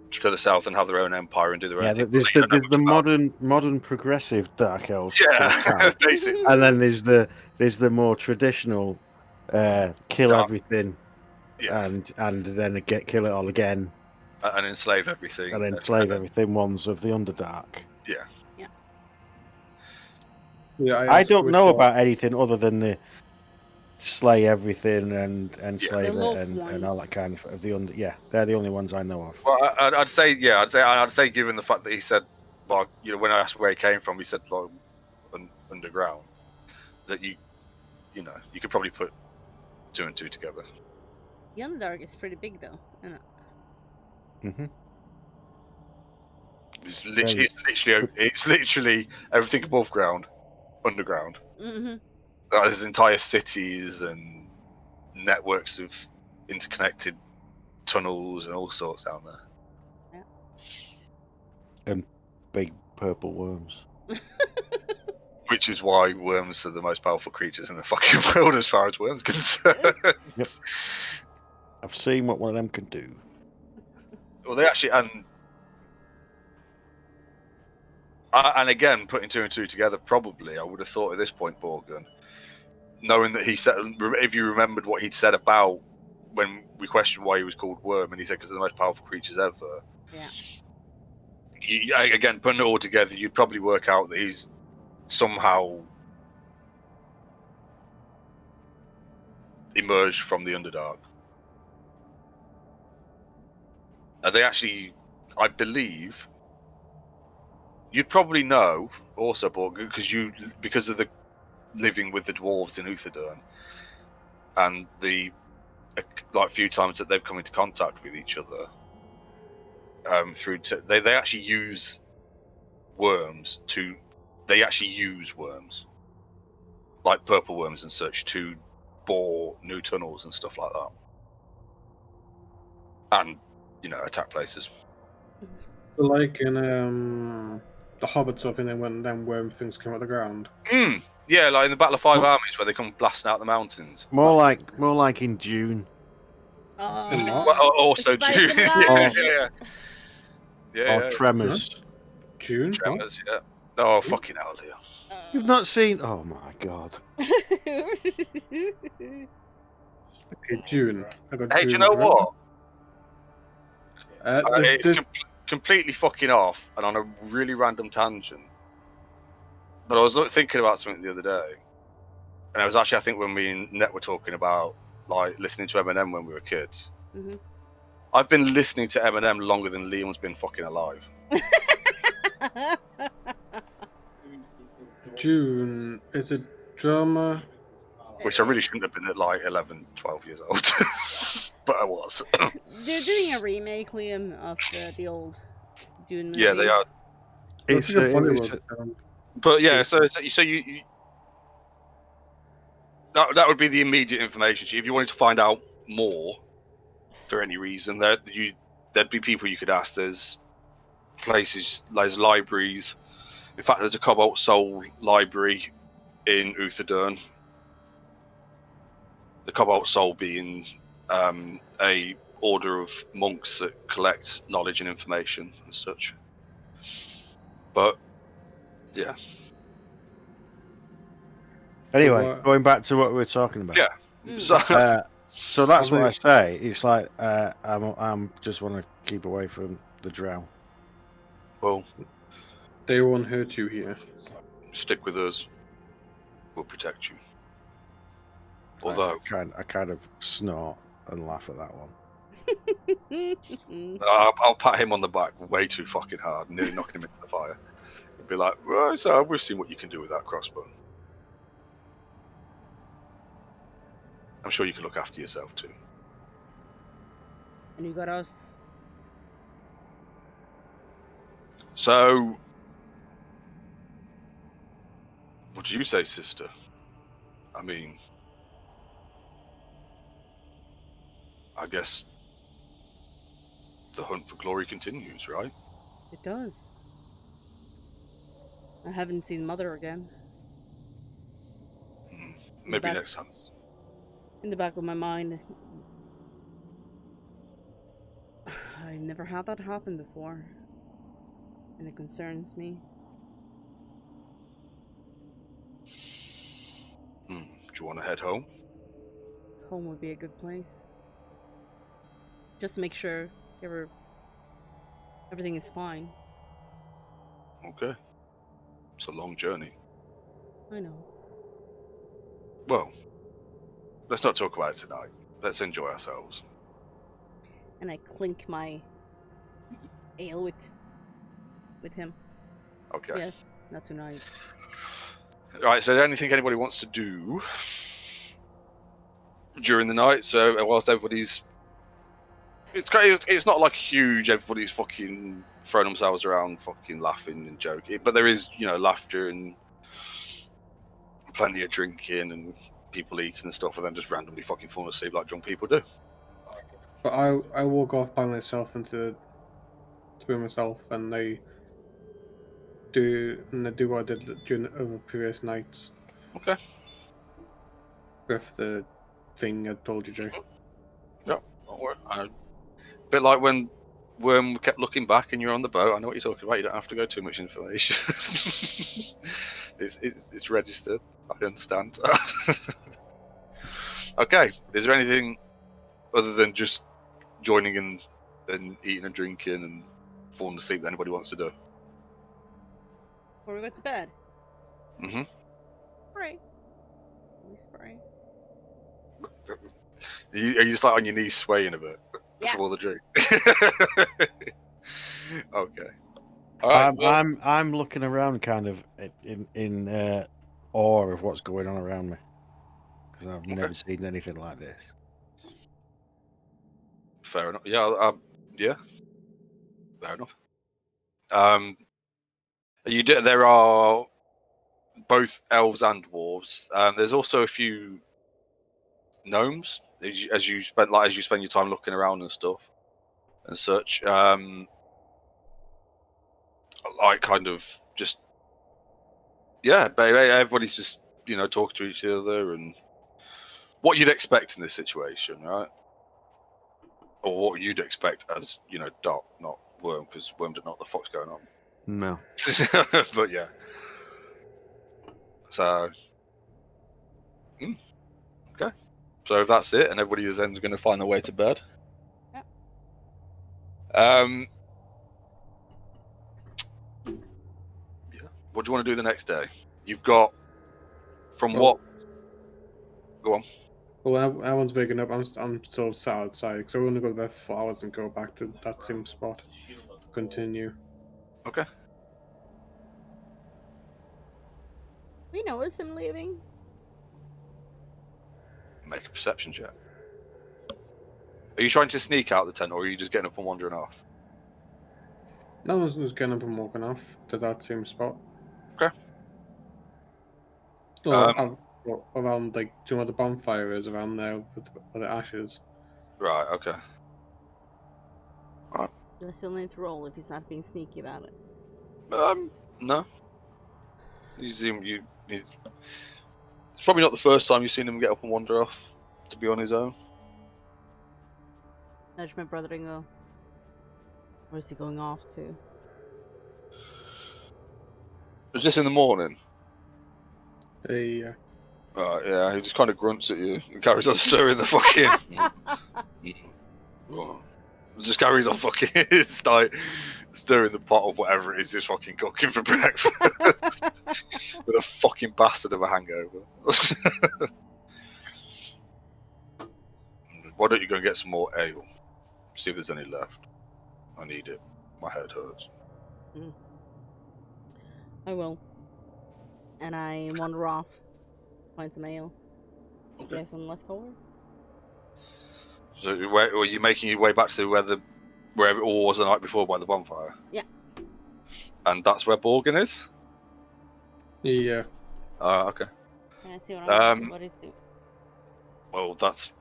to the south and have their own empire and do their own thing. There's the modern progressive Dark Elves. Yeah, basically. And then there's the more traditional kill everything, and then kill it all again, and enslave everything, everything ones of the Underdark. I don't know about anything other than the slay everything and enslave it and all that kind of the under. Yeah, they're the only ones I know of. Well, I'd say given the fact that he said, like, when I asked where he came from, he said like underground, that you could probably put two and two together. The Underdark is pretty big though, isn't it? Mm-hmm. It's literally everything above ground, underground. Mm-hmm. There's entire cities and networks of interconnected tunnels and all sorts down there. Yeah. And big purple worms. Which is why worms are the most powerful creatures in the fucking world, as far as worms are concerned. Yep. I've seen what one of them can do. Well, they actually, and again, putting two and two together, probably I would have thought at this point, Borgen, knowing that he said, if you remembered what he'd said about when we questioned why he was called Worm, and he said because they're the most powerful creatures ever. Yeah. Again, putting it all together, you'd probably work out that he's somehow emerged from the Underdark. They actually, I believe, you'd probably know also, Borg, because of the living with the dwarves in Uthadurn, and the few times that they've come into contact with each other. They actually use worms like purple worms and such, to bore new tunnels and stuff like that, and attack places. Like in the Hobbit stuff, and then when them worm things come out of the ground. Yeah, like in the Battle of Five Armies, where they come blasting out the mountains. More like in Dune. Also Dune. Yeah. Tremors. Dune. Tremors, yeah. Oh, fucking hell, dear. You've not seen? Oh my god. Okay, Dune. Hey, do you know what? It's completely fucking off and on a really random tangent. But I was thinking about something the other day, and it was actually, I think, when me and Net were talking about like listening to Eminem when we were kids. Mm-hmm. I've been listening to Eminem longer than Liam's been fucking alive. Dune is a drama. Which I really shouldn't have been at like 11, 12 years old. But I was. They're doing a remake, Liam, of the old Dune movie. Yeah, they are. But yeah, so you that would be the immediate information. If you wanted to find out more for any reason, there'd be people you could ask. There's places, there's libraries. In fact, there's a Cobalt Soul library in Uthadurn. The Cobalt Soul being a order of monks that collect knowledge and information and such. But yeah. Anyway, what- going back to what we were talking about. Yeah. Mm. So that's what I Probably- say. It's like I'm just want to keep away from the drow. Well, They won't hurt you here. stick with us. We'll protect you. Although, I kind of snort and laugh at that one. I'll pat him on the back way too fucking hard, nearly knocking him into the fire. Be like, right, so we've seen what you can do with that crossbow. I'm sure you can look after yourself too. And you got us. So, what do you say, sister? I mean, I guess the hunt for glory continues, right? It does. I haven't seen Mother again. Maybe Back- next time. In the back of my mind, I've never had that happen before. And it concerns me. Do you want to head home? Home would be a good place. Just to make sure everything is fine. Okay. It's a long journey. I know. Well, let's not talk about it tonight. Let's enjoy ourselves. And I clink my ale with him. Okay. Yes, not tonight. Right, so anything anybody wants to do during the night? So whilst everybody's, it's not like huge. Everybody's fucking throwing themselves around, fucking laughing and joking. But there is, laughter and plenty of drinking and people eating and stuff, and then just randomly fucking falling asleep like drunk people do. But I walk off by myself to myself, and I do what I did during the other previous nights Okay. with the thing I told you, Jay. Don't worry. Bit like when we kept looking back and you're on the boat. I know what you're talking about. You don't have to go too much information. it's registered. I understand. Okay. Is there anything other than just joining in and eating and drinking and falling asleep that anybody wants to do? Before we go to bed. Mm-hmm. Pray. We spray. Are you just like on your knees swaying a bit Yeah. from all the drink? Okay. All right. I'm looking around, kind of in awe of what's going on around me, because I've never seen anything like this. Fair enough. Yeah. Yeah. Fair enough. There are both elves and dwarves. There's also a few gnomes as you spend your time looking around and stuff and such. Like kind of just but everybody's just talking to each other and what you'd expect in this situation, right? Or what you'd expect as Doc, not Worm, because Worm don't know what the fuck's going on. No. But yeah. So okay. So if that's it, and everybody is then going to find their way to bed. Yeah. Yeah. What do you want to do the next day? You've got from Well- what? Go on. Well, everyone's waking up. I'm still sat outside because I want to go to bed for 4 hours and go back to that same spot. Continue. Okay. We notice him leaving. Make a perception check. Are you trying to sneak out the tent, or are you just getting up and wandering off? No one's just getting up and walking off to that same spot. Okay. Well, around do you know where the bonfire is around there with the ashes? Right. Okay. Do I still need to roll if he's not being sneaky about it? No. It's probably not the first time you've seen him get up and wander off to be on his own. Nudge my brother and go. Where's he going off to? Was this in the morning? Yeah. Yeah, he just kind of grunts at you and carries on stirring the fucking. Oh. Just carries on fucking like stirring the pot of whatever it is he's fucking cooking for breakfast with a fucking bastard of a hangover. Why don't you go and get some more ale? See if there's any left. I need it. My head hurts. I will. And I wander off. Find some ale. Okay. Get some leftover. So, were you making your way back to where it all was the night before by the bonfire? Yeah. And that's where Borgin is? Yeah. Okay. Can I see what is doing? Well, that's.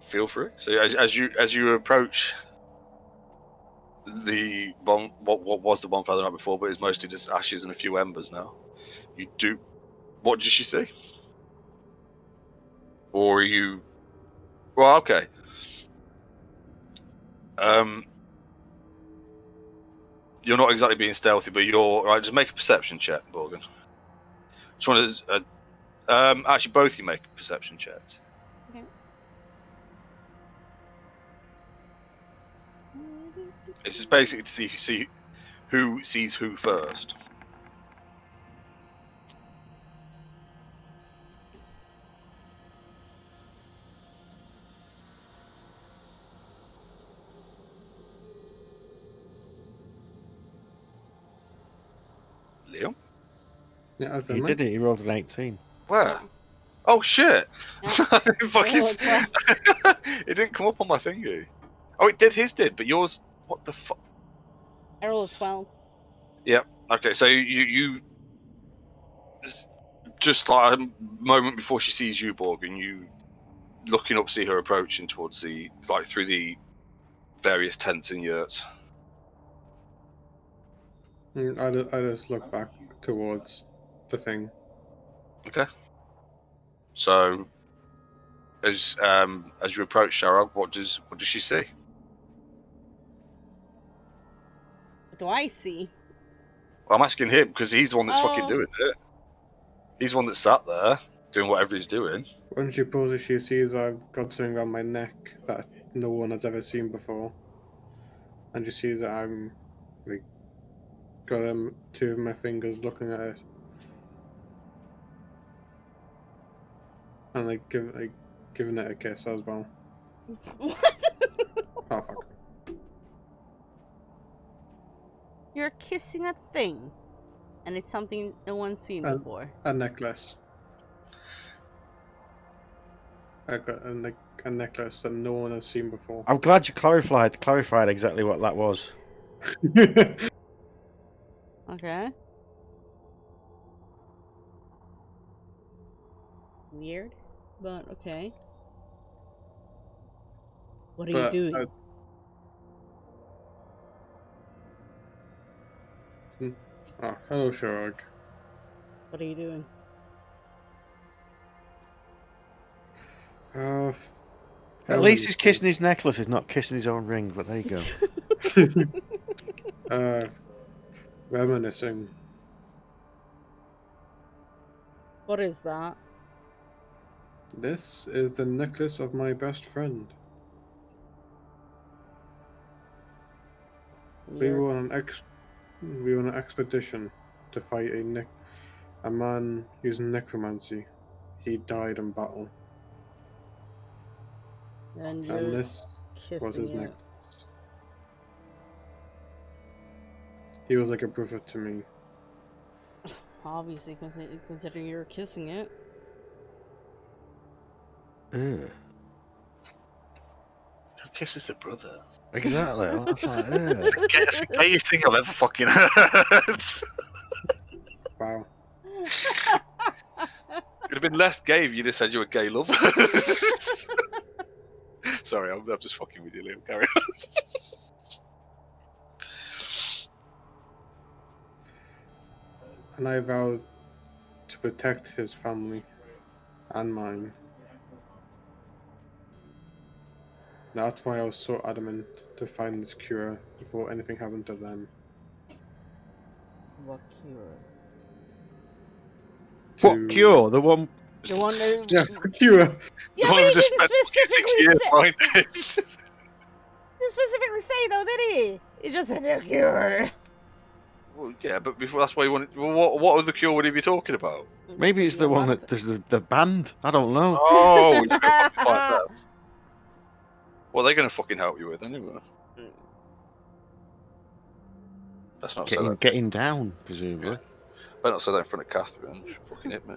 Feel free. So as you approach the what was the bonfire the night before, but it's mostly just ashes and a few embers now. You do. What did she say? Or are you? Well, okay. You're not exactly being stealthy, but you're right. Just make a perception check, Borgin. Just one of actually, both you make perception checks. Okay. It's just basically to see who sees who first. Liam? Yeah, I've He done did it. He rolled an 18. Where? Oh shit! Yeah. I didn't fucking. Oh, it's fine. It didn't come up on my thingy. Oh, it did. His did, but yours. What the fuck? I rolled a 12. Okay, so you just like a moment before she sees you, Borgin, you looking up, see her approaching towards through the various tents and yurts. I just look back towards the thing. Okay. So, as you approach Sharog, what does she see? What do I see? Well, I'm asking him because he's the one that's fucking Oh. doing it. He's the one that sat there doing whatever he's doing. When she pulls, she sees I've got something on my neck that no one has ever seen before, and she sees that I'm like got two of my fingers looking at it, and giving it a kiss as well. What? Oh fuck! You're kissing a thing. And it's something no one's seen before. A necklace. I got a necklace that no one has seen before. I'm glad you clarified exactly what that was. Okay. Weird, but okay. What are you doing? Oh, hello, Sharog. What are you doing? At least he's kissing his necklace. He's not kissing his own ring, but there you go. Reminiscing. What is that? This is the necklace of my best friend. We were on an expedition to fight a man using necromancy. He died in battle. And this was his kissing it. necklace. He was like a brother to me. Obviously, considering you're kissing it. Ugh. Who kisses a brother? Exactly. That's like, ugh. It's the gayest thing I've ever fucking heard. Wow. It'd have been less gay if you'd have said you were gay lover. Sorry, I'm just fucking with you, Liam. Carry on. And I vowed to protect his family and mine. That's why I was so adamant to find this cure before anything happened to them. What cure? to. What cure? The one. The one that... Yeah, cure. Yeah, The but one he who just didn't spent 6 specifically years say... finding. He didn't specifically say, though, did he? He just said, a cure. Well, yeah, but before that's why you wanted. Well, what other cure would he be talking about? Maybe it's the one that there's the band. I don't know. Oh, you're gonna fucking find that. What are they gonna fucking help you with anyway? Let's not say that. Getting down, presumably. Better not say that in front of Catherine. She'll fucking hit me.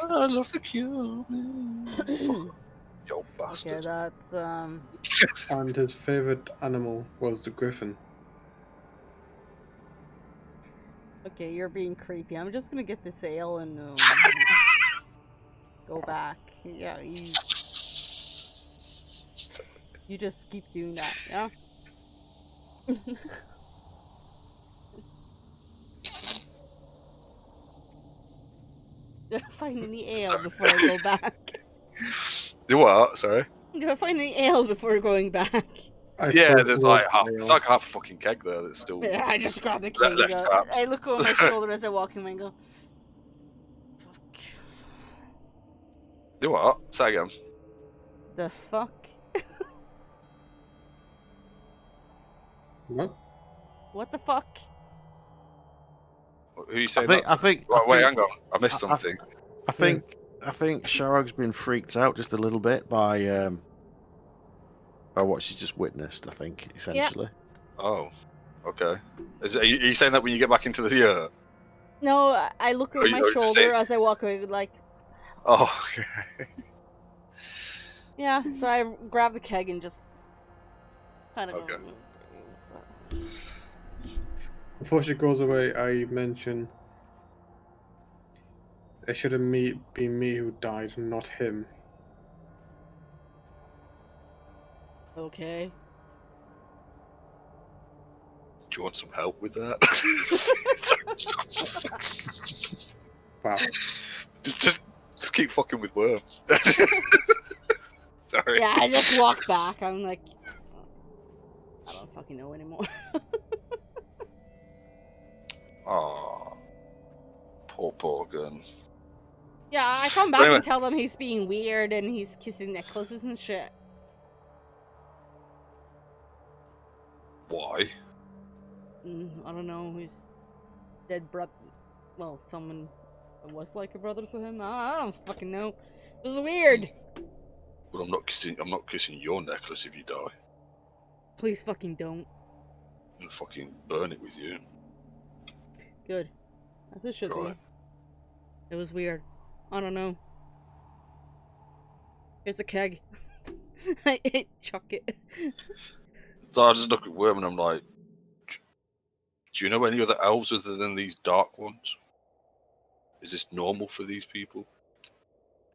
I love the cure. Fuck off, you old Okay, bastard. that's, And his favorite animal was the griffin. Okay, you're being creepy. I'm just gonna get this ale and, go back. Yeah, you just keep doing that, yeah? Do I find any ale before I go back? Do what? Sorry. Do I find any ale before going back? Yeah, thought there's it like was half. ale. It's like half a fucking keg there that's still. Yeah, I just grab the Left key. tap. I look over my shoulder as I walk in and go, fuck. Do what? Say again. The fuck? What? What the fuck? Who are you saying I think. that? Wait, I hang on. I missed something. think Sharog's been freaked out just a little bit by what she just witnessed. I think essentially. Oh, okay. Are you saying that when you get back into the yurt? No, I look over you- my are you shoulder saying- as I walk away, like, Oh, okay. yeah, so I grab the keg and just kind of Okay. go. Before she goes away, I mention it should have been me who died, not him. Okay. Do you want some help with that? Wow. just keep fucking with Worm. Sorry. Yeah, I just walk back. I'm like, I don't fucking know anymore. Aw. Poor gun. Yeah, I come back Anyway. and tell them he's being weird and he's kissing necklaces and shit. Why? I don't know. He's dead brother. Well, someone that was like a brother to him. I don't fucking know. This is weird. But I'm not kissing your necklace if you die. Please fucking don't. I'm gonna fucking burn it with you. Good. As it should Right. be. It was weird. I don't know. Here's a keg. I chuck it. So I just look at Worm and I'm like, do you know any other elves other than these dark ones? Is this normal for these people?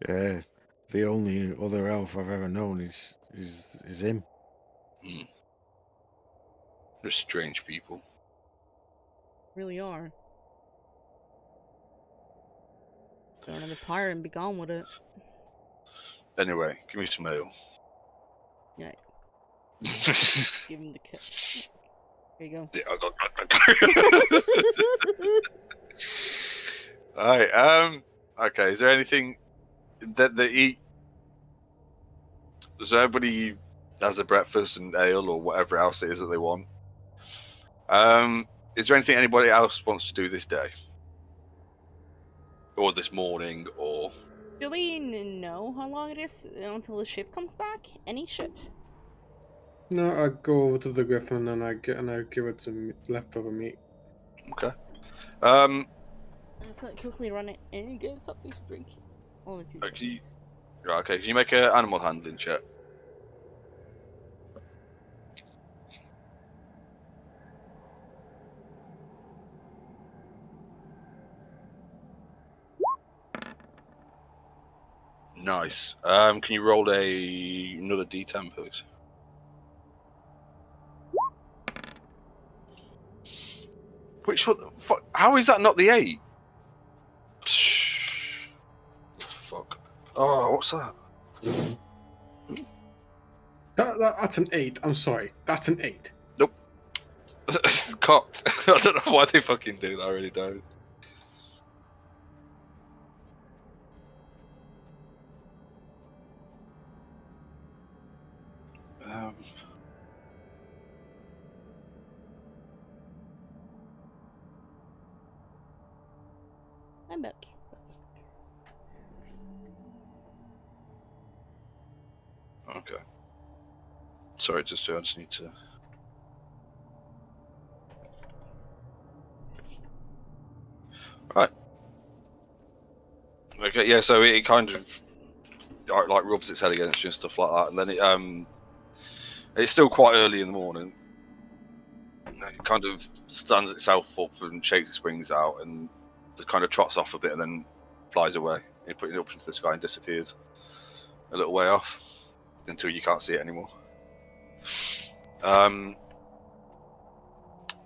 Yeah. The only other elf I've ever known is him. They're strange people. Really are. Throw another pirate and be gone with it. Anyway, give me some ale. Yeah. Give him the keg. Here you go. Alright, okay, is there anything that they eat? Does everybody has a breakfast and ale or whatever else it is that they want? Is there anything anybody else wants to do this day? Or this morning, or... Do we know how long it is until the ship comes back? Any ship? No, I go over to the griffin and I give it some leftover meat. Okay. I'm just gonna quickly run it and get something to drink. Only 2 Okay. seconds. Right, okay, can you make an animal handling check? Nice. Can you roll another D10, please? Which one? Fuck? How is that not the 8? Fuck. Oh, what's that? That's an 8. I'm sorry. That's an 8. Cocked. I don't know why they fucking do that. I really don't. I'm back. Okay. Sorry, I just need to. Right. Okay. Yeah. So it kind of like rubs its head against you and stuff like that, and then it's still quite early in the morning. It kind of stands itself up and shakes its wings out and just kind of trots off a bit and then flies away. You put it up into the sky and disappears a little way off until you can't see it anymore.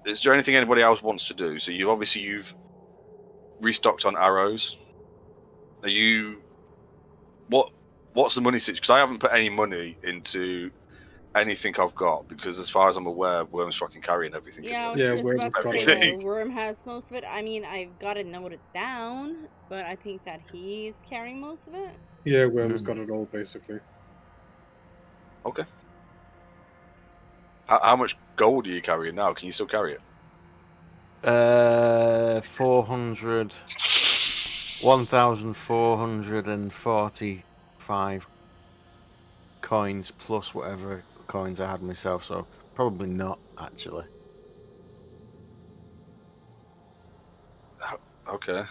Is there anything anybody else wants to do? So you've restocked on arrows. Are you what's the money situation? Because I haven't put any money into anything I've got because as far as I'm aware, Worm's fucking carrying everything. Yeah, I isn't was he? Yeah, just Worm's about to got say everything. that Worm has most of it. I mean, I've got it noted down, but I think that he's carrying most of it. Yeah, Worm's got it all basically. Okay. How much gold are you carrying now? Can you still carry it? 400, 1,445 coins plus whatever coins I had myself, so probably not actually. Okay.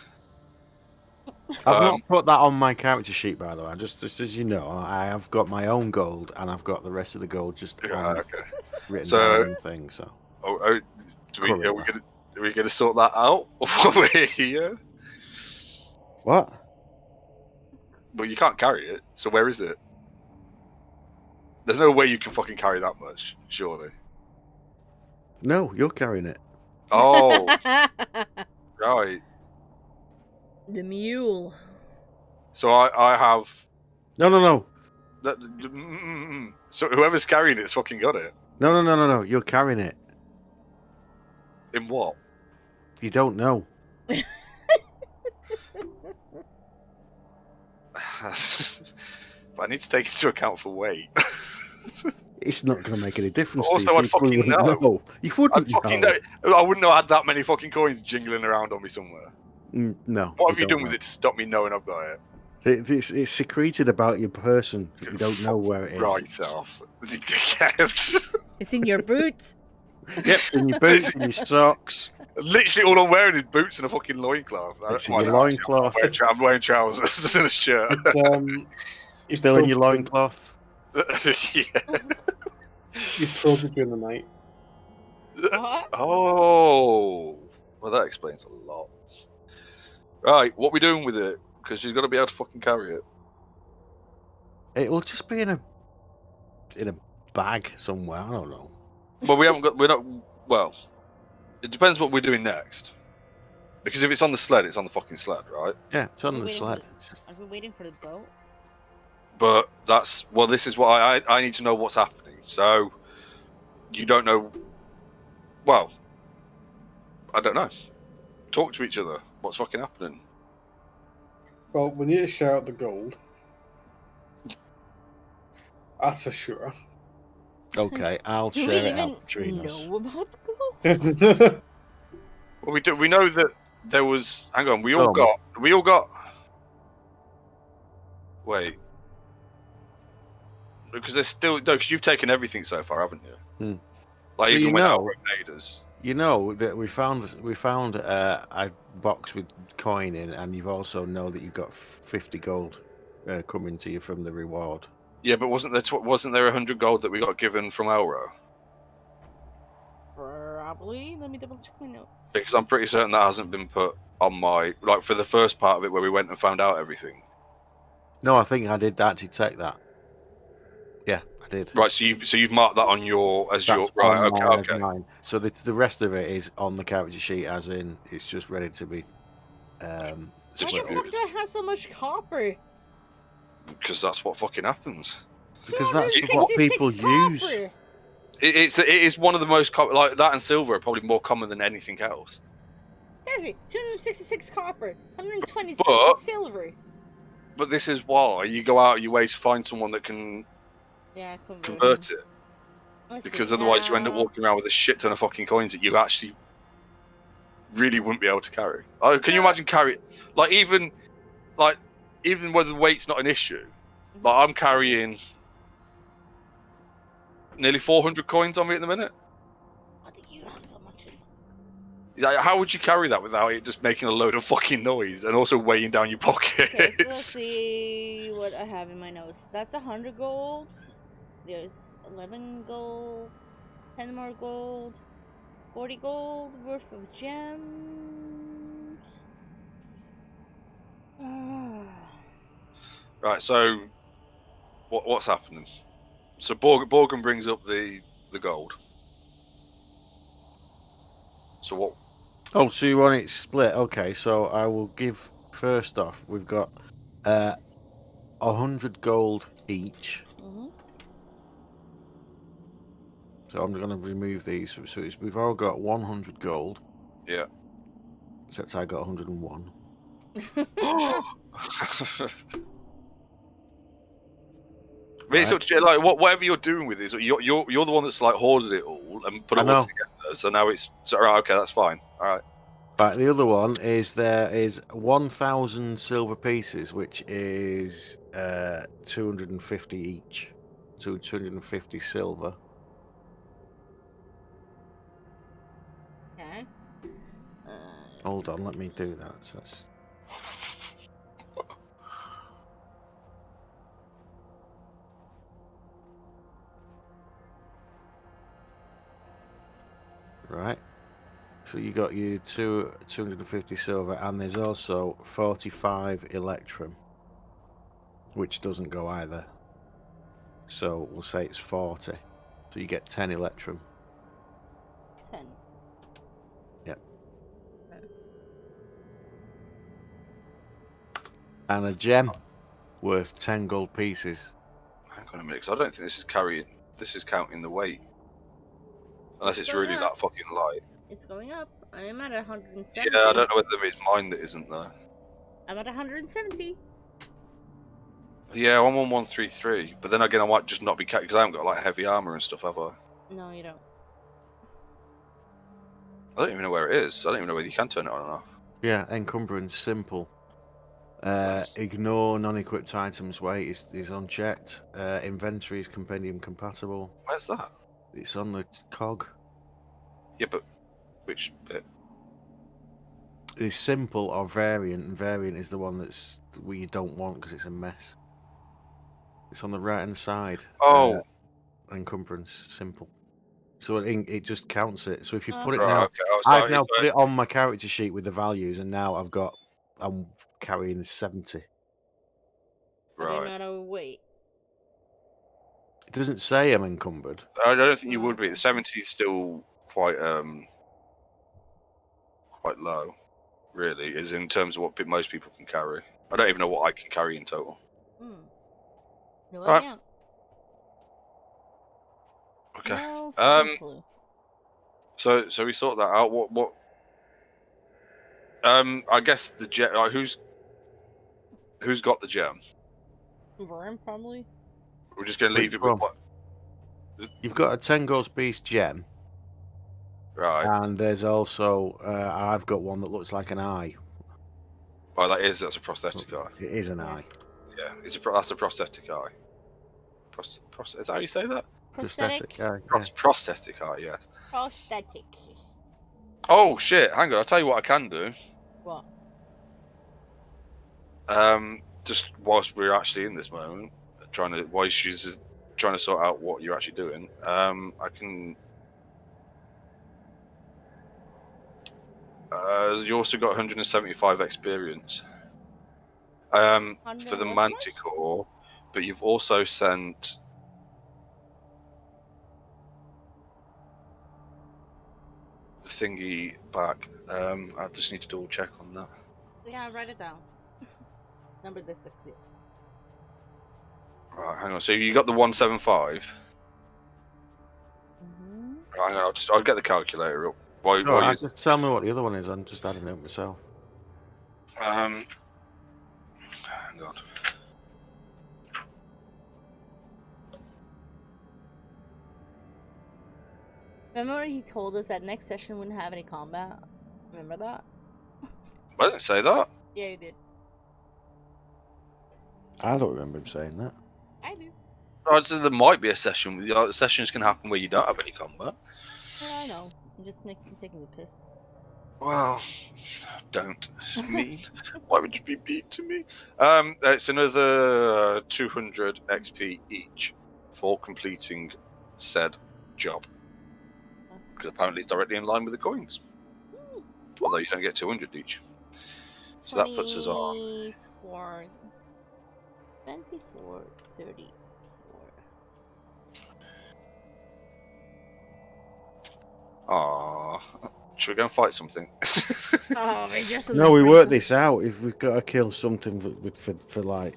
I've not put that on my character sheet, by the way. Just as you know, I have got my own gold, and I've got the rest of the gold just on, Okay. written So- down on things. So Are we Currently. gonna sort that out while we're here? what? Well, you can't carry it. So where is it? There's no way you can fucking carry that much, surely. No, you're carrying it. Oh, right. The mule. So I have. No. So whoever's carrying it's fucking got it. No. You're carrying it. In what? You don't know. But I need to take into account for weight. It's not going to make any difference. Also, to you. I'd fucking You wouldn't know. You I'd wouldn't fucking know. know. I wouldn't know I had that many fucking coins jingling around on me somewhere. No. What have you don't done with know. it to stop me knowing I've got it? It's secreted about your person. You don't know where it is. Right off. You dickhead. It's in your boots. Yep, in your boots, in your socks. Literally all I'm wearing is boots and a fucking loincloth. It's in your loincloth. I'm wearing trousers and a shirt. It's Still in your loincloth. Yeah. You throw between the night. What? Oh, well, that explains a lot. Right, what are we doing with it? Because she's got to be able to fucking carry it. It'll just be in a bag somewhere. I don't know. Well, we're not. Well, it depends what we're doing next. Because if it's on the sled, it's on the fucking sled, right? Yeah, it's on We're the waiting for sled. the- It's just- Are we waiting for the boat? But this is what I need to know what's happening. So, you don't know. Well, I don't know. Talk to each other. What's fucking happening? Well, we need to share out the gold. That's for sure. Okay, I'll Do share we it even out between us. know about the gold? Well, we do. We know that there was. Hang on. We all Go on. got. Wait. Because there's still no. Because you've taken everything so far, haven't you? Hmm. Like So even you when know- Albert made us. You know that we found a box with coin in, and you've also know that you've got 50 gold coming to you from the reward. Yeah, but wasn't there 100 gold that we got given from Elro? Probably. Let me double check my notes. Because I'm pretty certain that hasn't been put on my for the first part of it where we went and found out everything. No, I think I did actually take that. Yeah, I did. Right, so you've marked that on your as That's your right. on mine as Okay. mine. So the rest of it is on the character sheet, as in it's just ready to be. Why the Distributed. fuck do I have so much copper? Because that's what fucking happens. Because that's 266 what people use. copper! It is one of the most like that and silver are probably more common than anything else. Seriously, 266 copper, 120 But- silver. But this is why you go out of your way to find someone that can Yeah, convert it. Because otherwise you end up walking around with a shit ton of fucking coins that you actually really wouldn't be able to carry. Oh, can you imagine even whether the weight's not an issue, like I'm carrying nearly 400 coins on me at the minute. How do you have so much? Like, how would you carry that without it just making a load of fucking noise and also weighing down your pockets? Okay, so let's see what I have in my notes. That's 100 gold. There's 11 gold, 10 more gold, 40 gold worth of gems. Right, so what's happening? So Borgen brings up the gold. So what? Oh, so you want it split? Okay, so I will give first off. We've got 100 gold each. So I'm going to remove these. So we've all got 100 gold. Yeah. Except I got 101. I mean, it's like whatever you're doing with this, you're the one that's like hoarded it all and put it all together. So now it's right. Okay, that's fine. All right. Right. The other one is there is 1,000 silver pieces, which is 250 each. So 250 silver. Okay. Hold on, let me do that. So that's... Right. So you got your 250 silver, and there's also 45 electrum, which doesn't go either. So we'll say it's 40. So you get 10 electrum. 10. Yep. Okay. And a gem worth 10 gold pieces. Hang on a minute, because I don't think this is carrying. This is counting the weight. Unless it's really that fucking light. It's going up. I am at 170. Yeah, I don't know whether it's mine that isn't though. I'm at 170. Yeah, I'm on 133. But then again, I might just not be because I haven't got like heavy armor and stuff, have I? No, you don't. I don't even know where it is. I don't even know whether you can turn it on and off. Yeah, encumbrance simple. Ignore non-equipped items weight is unchecked. Inventory is compendium compatible. Where's that? It's on the cog. Yeah, but which bit? It's simple or variant, and variant is the one that's you don't want because it's a mess. It's on the right hand side. Oh, encumbrance simple. So it just counts it. So if you put it right, now, okay. I've now put it on my character sheet with the values, and now I'm carrying 70. Are you Right. not overweight? It doesn't say I'm encumbered. I don't think you would be. The 70 is still quite low, really, is in terms of what most people can carry. I don't even know what I can carry in total. No Right. idea. Okay. No fucking clue. So we sort that out. What? I guess the gem. Like, who's got the gem? Brian, probably. We're just gonna leave Which it with one? what? You've got a 10 gold piece gem. Right. And there's also I've got one that looks like an eye. Oh, that's a prosthetic eye. It is an eye. Yeah, that's a prosthetic eye. Is that how you say that? Prosthetic eye. Prosthetic eye, yes. Prosthetic. Oh shit! Hang on, I'll tell you what I can do. What? Just whilst we're actually in this moment, while she's trying to sort out what you're actually doing, I can. You also got 175 experience. For the Manticore, but you've also sent. The thingy back. I just need to double check on that. Yeah, write it down. Number this 60. Right, hang on. So you got the 175. Right, hang on. I'll get the calculator up. Just tell me what the other one is. I'm just adding it up myself. Hang on. Remember he told us that next session wouldn't have any combat? Remember that? I didn't say that. Yeah, you did. I don't remember him saying that. I do. I said there might be a session. Sessions can happen where you don't have any combat. Yeah, I know. I'm just taking the piss. Well, don't. It's mean. Why would you be mean to me? It's another 200 XP each for completing said job. Because apparently it's directly in line with the coins. Although you don't get 200 each. So that puts us on 24, 34. Aww. Should we go and fight something? Oh, we just No, we worked this out. If we've got to kill something for like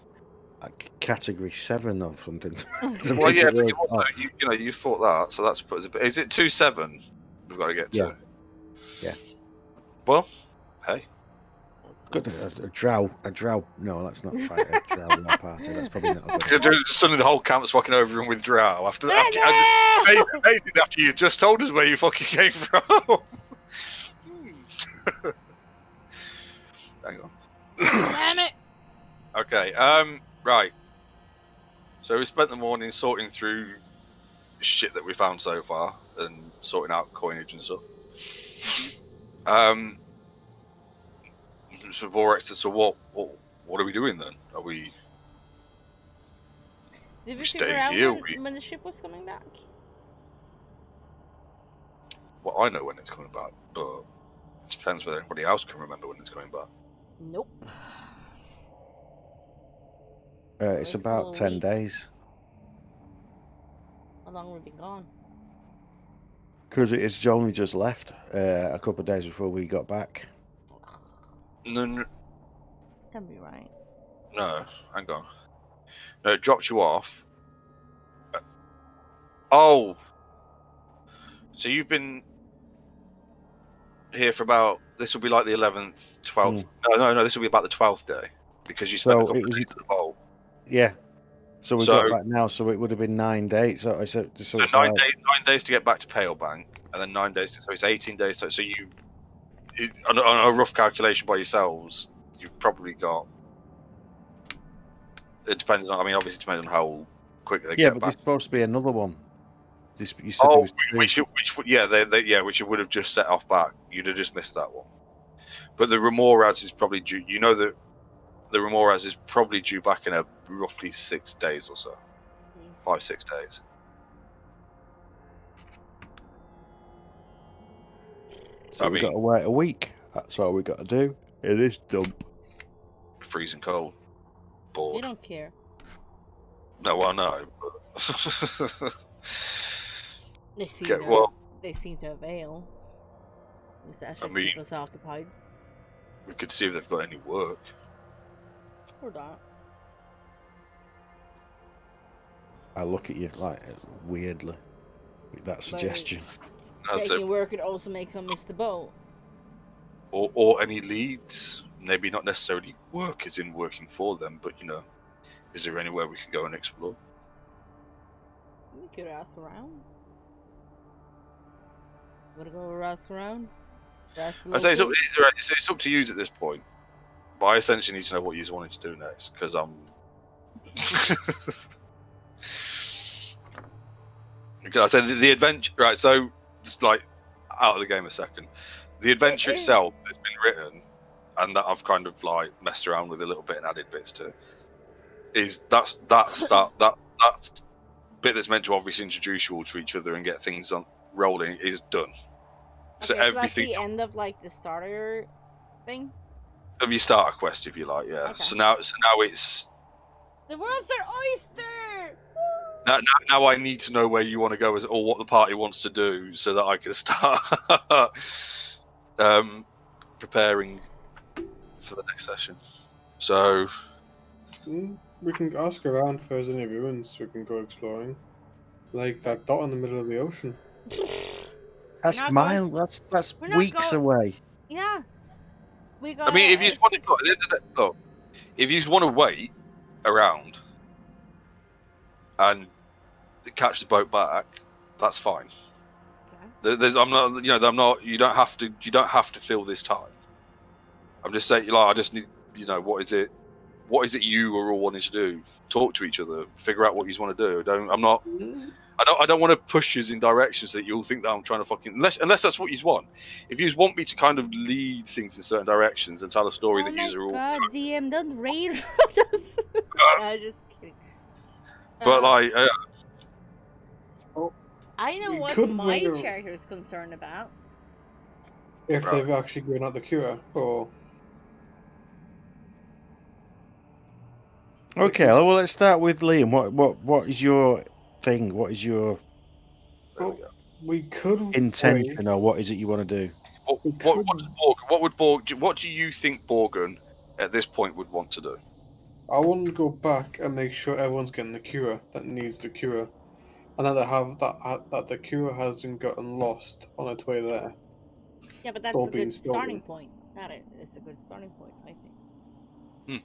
category 7 or something. To Well, make yeah, it but work. you thought that, so that's put us a bit. Is it 2-7 we've got to get to? Yeah. Yeah. Well, hey. Got a drow. No, that's not fight a drow in our party. That's probably not a good. Suddenly the whole camp's walking over him with drow after you just told us where you fucking came from. Hang on. Damn it! Okay, right. So we spent the morning sorting through shit that we found so far and sorting out coinage and stuff. So Vorex said, so what are we doing then? Are we Did we staying figure out here, when the ship was coming back? well, I know when it's coming back, but it depends whether anybody else can remember when it's coming back. Nope. It's It's a couple about of 10 weeks. days. How long have we been gone? Because it's only just left a couple of days before we got back. No, Can't be right. hang on. No, it dropped you off. Oh! So you've been here for about... This will be like the 11th, 12th... No, this will be about the 12th day. Because you spent a So couple it of was... days at the bowl. Yeah. So we So- got back now, so it would have been 9 days. So it's So like, 9 days to get back to Pale Bank, and then 9 days so it's 18 days. So on a rough calculation by yourselves, you've probably got... It depends on... I mean, obviously it depends on how quick they yeah, get but back. there's supposed to be another one. You said there was two. which you would have just set off back. You'd have just missed that one. But the Remoras is probably due. You know that the Remoras is probably due back in a roughly 6 days or so, 5-6 days. So I we've got mean- to wait a week. That's all we got to do. It is dump. Freezing cold, We bored. don't care. No, I know. But... They seem Okay, to. well- They seem to avail. At least that should mean- keep us occupied. we could see if they've got any work. Or not. I look at you like weirdly with that suggestion. That's Taking it. work could also make them miss the boat. Or any leads. Maybe not necessarily work as in working for them, but is there anywhere we can go and explore? We could ask around. Wanna go ask around? Ask the I say locals? it's up to you at this point. But I essentially need to know what you wanted to do next, because I'm... Okay, I said the adventure... Right, so, just like, out of the game a second. The adventure It is. itself that's been written, and that I've kind of, like, messed around with a little bit and added bits to, is that bit that's meant to obviously introduce you all to each other and get things on rolling is done. So Okay, everything... that's the end of like the starter thing. of your starter quest, if you like, yeah. Okay. So now it's... The world's an oyster! Now I need to know where you want to go or what the party wants to do so that I can start preparing for the next session. So, We can ask around if there's any ruins we can go exploring. Like that dot in the middle of the ocean. That's not mile. That's we're not weeks going- away. Yeah. We got. I mean, if you just want to, 6 look, at the end of the- look, if you just want to wait around and catch the boat back, that's fine. Okay. I'm not. You know, I'm not. You don't have to. You don't have to fill this time. I'm just saying. Like, I just need. You know, what is it? What is it you are all wanting to do? Talk to each other. Figure out what you want to do. I'm not. I don't want to push you in directions that you'll think that I'm trying to fucking. Unless that's what you want. If you want me to kind of lead things in certain directions and tell a story Oh that my you are all. god, DM, don't raid us. No, just kidding. But like. I know we what could my bring a- character is concerned about. If Right. they've actually given out the cure, or Okay, well, let's start with Liam. What is your thing? What is your There we go. we could intention, or what is it you want to do? What do you think Borgen at this point would want to do? I want to go back and make sure everyone's getting the cure that needs the cure, and that they have that the cure hasn't gotten lost on its way there. Yeah, but that's Or a being good starting stolen. point. That is a good starting point, I think.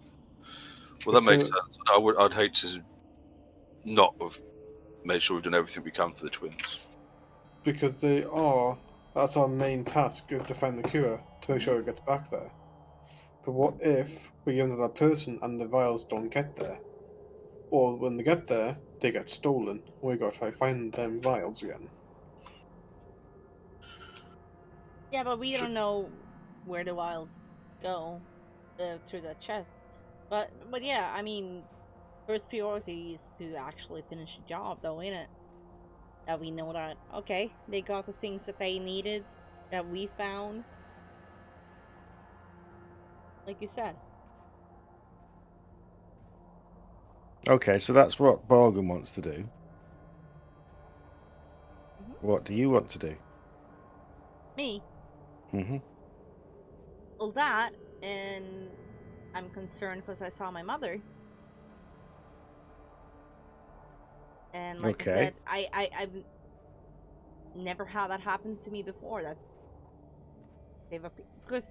Well, that makes Because- sense. I'd hate to not have made sure we've done everything we can for the twins. Because that's our main task, is to find the cure to make sure it gets back there. But what if we give it to that person and the vials don't get there? Or when they get there, they get stolen. We gotta try find them vials again. Yeah, but we don't know where the vials go through the chest. But yeah, I mean, first priority is to actually finish the job, though, innit? That we know that, okay, they got the things that they needed, that we found. Like you said. Okay, so that's what Borgen wants to do. Mhm. What do you want to do? Me, Hmm. well, that, and I'm concerned because I saw my mother. And like I Okay. said, I've never had that happen to me before. That they've because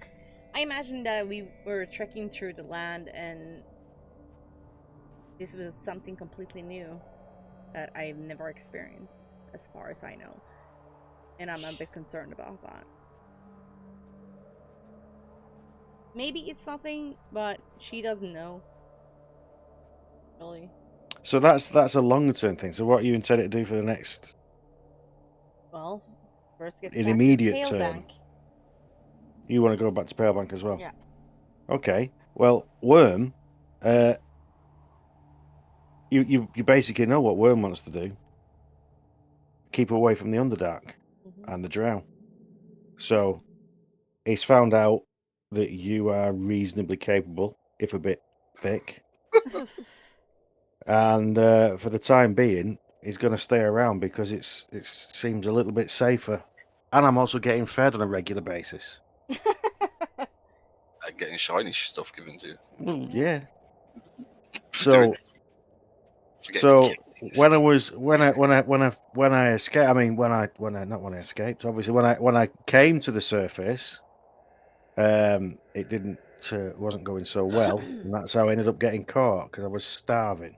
I imagined that we were trekking through the land and this was something completely new that I've never experienced, as far as I know, and I'm a bit concerned about that. Maybe it's nothing, but she doesn't know. Really. So that's a longer term thing. So what are you intending to do for the next Well, first get in back immediate to Pale term? Bank. You want to go back to Palebank as well? Yeah. Okay. Well, Worm, you basically know what Worm wants to do. Keep away from the Underdark and the Drow. So he's found out that you are reasonably capable, if a bit thick. And for the time being, he's going to stay around because it seems a little bit safer. And I'm also getting fed on a regular basis. Getting shiny stuff given to you. Well, yeah. For doing- So when I escaped, I mean when I escaped, obviously when I came to the surface, it wasn't going so well, and that's how I ended up getting caught because I was starving.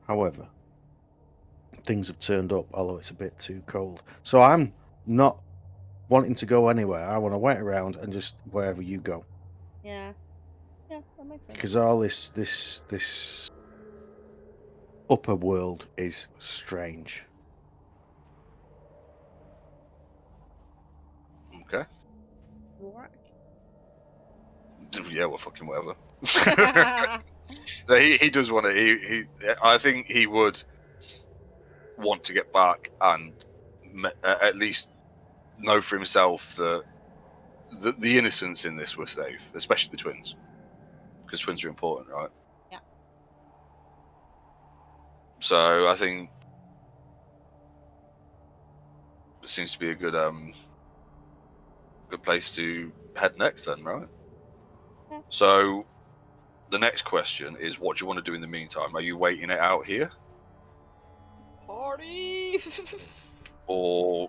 However, things have turned up, although it's a bit too cold. So I'm not wanting to go anywhere. I want to wait around and just wherever you go, Yeah. Yeah, that makes sense. because all this upper world is strange. Okay. Rorak. Yeah, well, fucking whatever. No, he does want to. I think he would want to get back and at least know for himself that the innocents in this were safe, especially the twins, because twins are important, right? Yeah. So I think it seems to be a good place to head next, then, right? Yeah. So the next question is, what do you want to do in the meantime? Are you waiting it out here, Party. or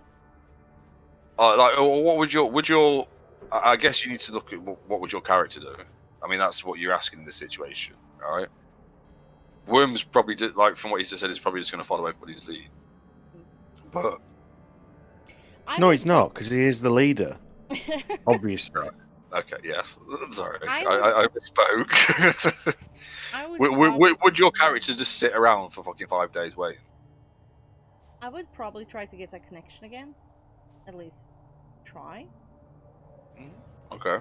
or what would your? I guess you need to look at what would your character do. I mean, that's what you're asking in this situation, all right? Worm's probably like from what he just said, is probably just going to follow everybody's lead. But No, would he's not, because he is the leader, obviously. Okay, yes. Sorry, I I misspoke. I would Would your character just sit around for fucking 5 days waiting? I would probably try to get that connection again. At least try. Okay.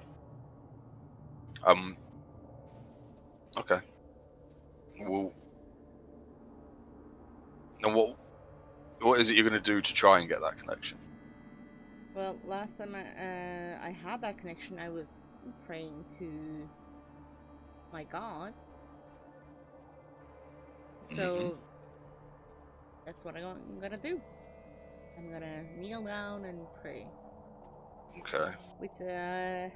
Okay. Well, and what is it you're gonna do to try and get that connection? Well, last time I had that connection, I was praying to my god. So that's what I'm gonna do. I'm gonna kneel down and pray Okay. with the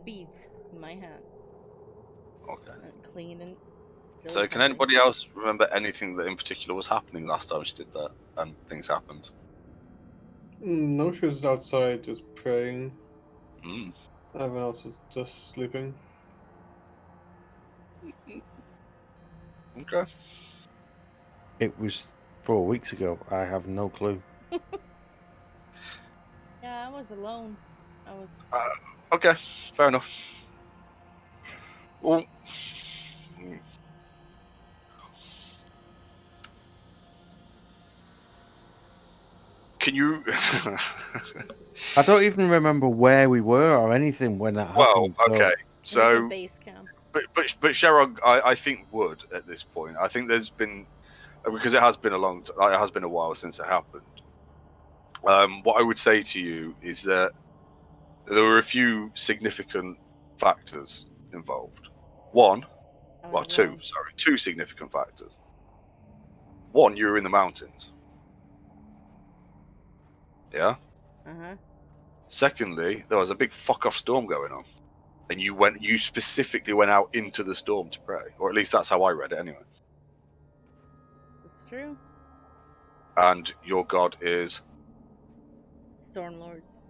beads in my hand Okay. and clean and. So, can anybody else remember anything that in particular was happening last time she did that and things happened? No, she was outside just praying. Mm. Everyone else was just sleeping. Okay. It was 4 weeks ago. I have no clue. Yeah, I was alone. I was. Okay. Fair enough. Well. Can you? I don't even remember where we were or anything when that Well, happened. So okay. It was a So, base camp. but Sherrod, I think would at this point. I think there's been because it has been it has been a while since it happened. What I would say to you is that there were a few significant factors involved. I Well, was alone. two significant factors. One, you were in the mountains. Yeah. Secondly, there was a big fuck off storm going on, and you specifically went out into the storm to pray, or at least that's how I read it anyway. It's true. And your god is. Stormlords.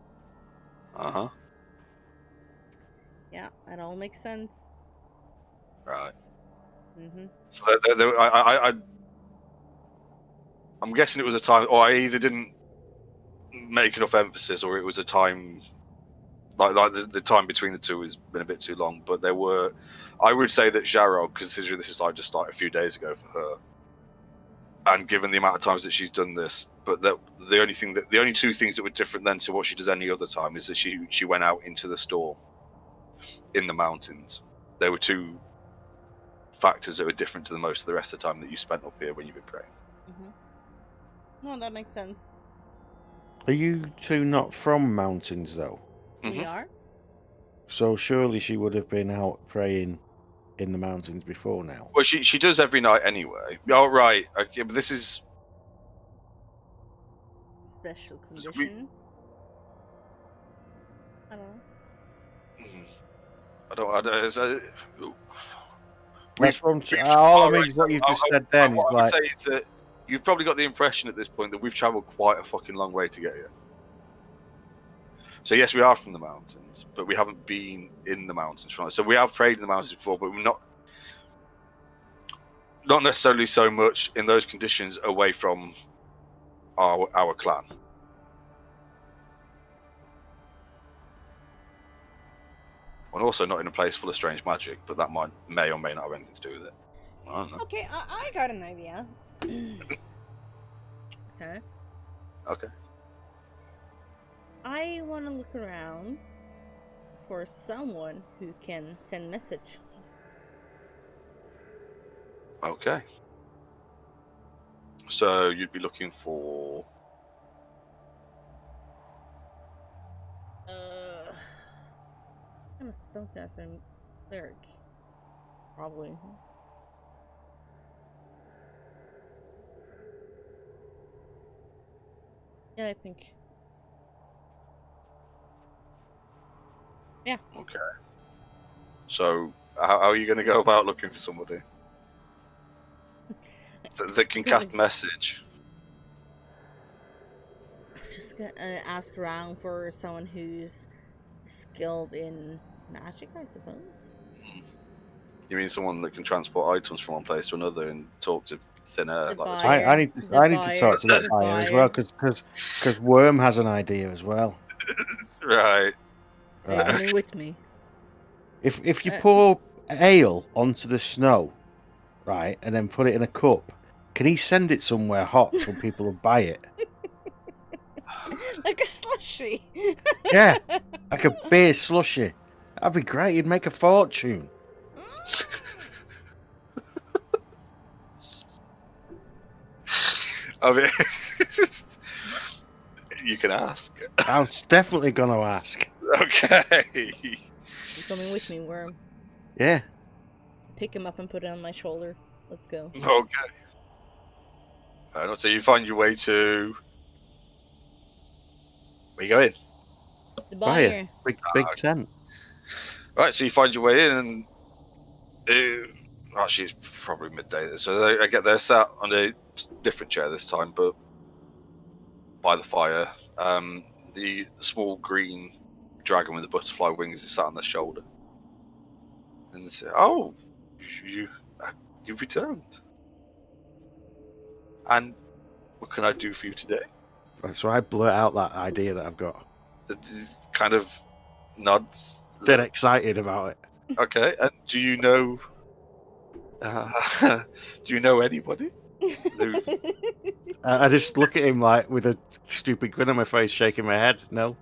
Uh-huh. Yeah, that all makes sense. Right. Mhm. So I'm guessing it was a time, or I either didn't make enough emphasis, or it was a time like the time between the two has been a bit too long. But there were, I would say that Jarrod, considering this is like just like a few days ago for her, and given the amount of times that she's done this, but the only two things that were different then to what she does any other time is that she went out into the storm in the mountains. There were two factors that were different to the most of the rest of the time that you spent up here when you've been praying. No, that makes sense. are you two not from mountains though? We are. So surely she would have been out praying in the mountains before now. Well, she does every night anyway. Oh, right. Okay, but this is Special conditions. I don't know. I don't. That's what all I mean is what you've just said then is what I like. would say is that you've probably got the impression at this point that we've travelled quite a fucking long way to get here. So yes, we are from the mountains, but we haven't been in the mountains. So we have prayed in the mountains before, but we're not necessarily so much in those conditions away from our clan. And also not in a place full of strange magic, but that may or may not have anything to do with it. I don't know. Okay, I got an idea. Okay. Okay. I want to look around for someone who can send message. Okay. So you'd be looking for. I'm a spellcaster and cleric. Probably. Yeah, I think. Yeah. Okay. So how are you going to go about looking for somebody that can cast message? Just gonna ask around for someone who's skilled in magic, I suppose. You mean someone that can transport items from one place to another and talk to thin air? The Like buyer. I need to The I need to buyer, talk to that the buyer as buyer. well because Worm has an idea as well. right. Are you Right. coming with me? If you Uh, pour ale onto the snow, right, and then put it in a cup, can he send it somewhere hot so people will buy it? Like a slushy. Yeah, like a beer slushy. That'd be great. You'd make a fortune. I mean, you can ask. I was definitely gonna ask. Okay. You coming with me, Worm? Yeah. Pick him up and put it on my shoulder. Let's go. Okay. So you find your way to. Where you going? The Buyer. buyer. Big tent. Right, so you find your way in, and actually, it's probably midday. So I get there, sat on a different chair this time, but by the fire. The small green dragon with the butterfly wings is sat on their shoulder, and they say, "Oh, you've returned, and what can I do for you today?" So I blurt out that idea that I've got. It kind of nods. Dead excited about it. Okay, and do you know? Do you know anybody? I just look at him like with a stupid grin on my face, shaking my head. No.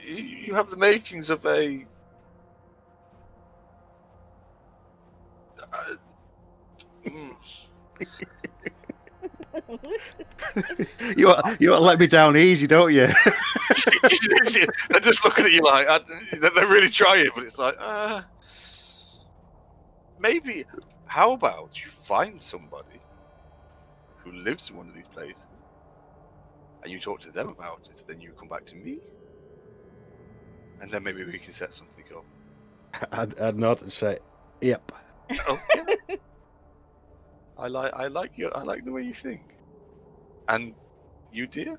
You have the makings of a. Mm. you want to let me down easy, don't you? They're just looking at you like they're really trying, but it's like, maybe. How about you find somebody who lives in one of these places, and you talk to them about it, then you come back to me, and then maybe we can set something up. I'd nod and say, "Yep." Okay. I like the way you think. And you, dear?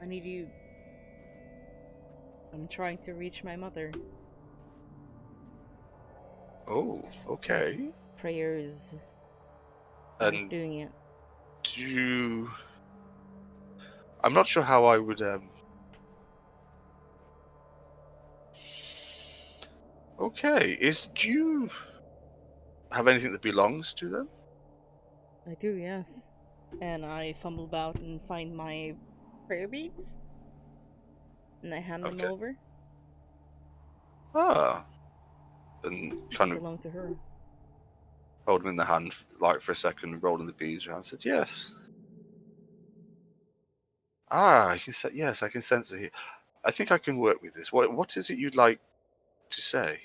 I need you. I'm trying to reach my mother. Oh, okay. Prayers aren't And doing it. do you... I'm not sure how I would Okay, do you have anything that belongs to them? I do, yes. And I fumble about and find my prayer beads. And I hand them Okay. over. Ah. And kind They of belong to her. hold them in the hand, like for a second, rolling the beads around. Said, "Yes." I can say yes. I can sense it here. I think I can work with this. What is it you'd like to say?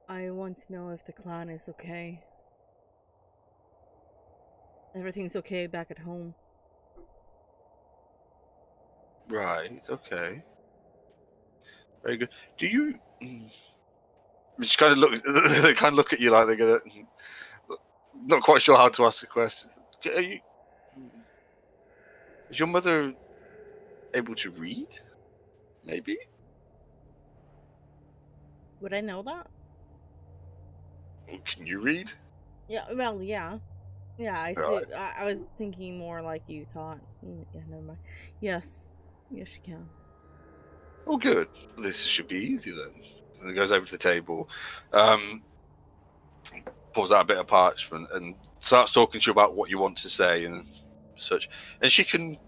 I want to know if the clan is okay. Everything's okay back at home. Right. Okay. Very good. Do you? Just kind of look. They kind of look at you like they're gonna. Not quite sure how to ask the question. Are you? Is your mother able to read? Maybe. Would I know that? Can you read? Yeah, well, yeah. Yeah, I see. Right. I was thinking more like you thought. Yeah, never mind. Yes. Yes, you can. Oh, good. This should be easy then. And it goes over to the table, pulls out a bit of parchment, and starts talking to you about what you want to say and such. And she can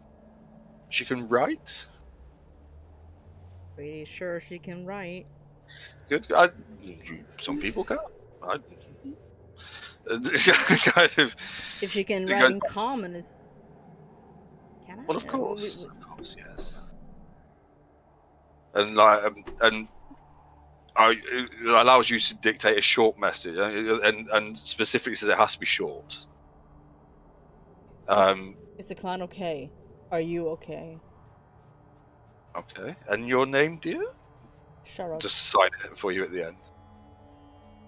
write. Pretty sure she can write. Good. Some people can't. Kind of. If she can They write go- in common, is. Can I? Well, of Yeah, course, yes. And like, it allows you to dictate a short message, and specifically says it has to be short. Is the clan okay? Are you okay? Okay. And your name, dear? Shut up. Just sign it for you at the end.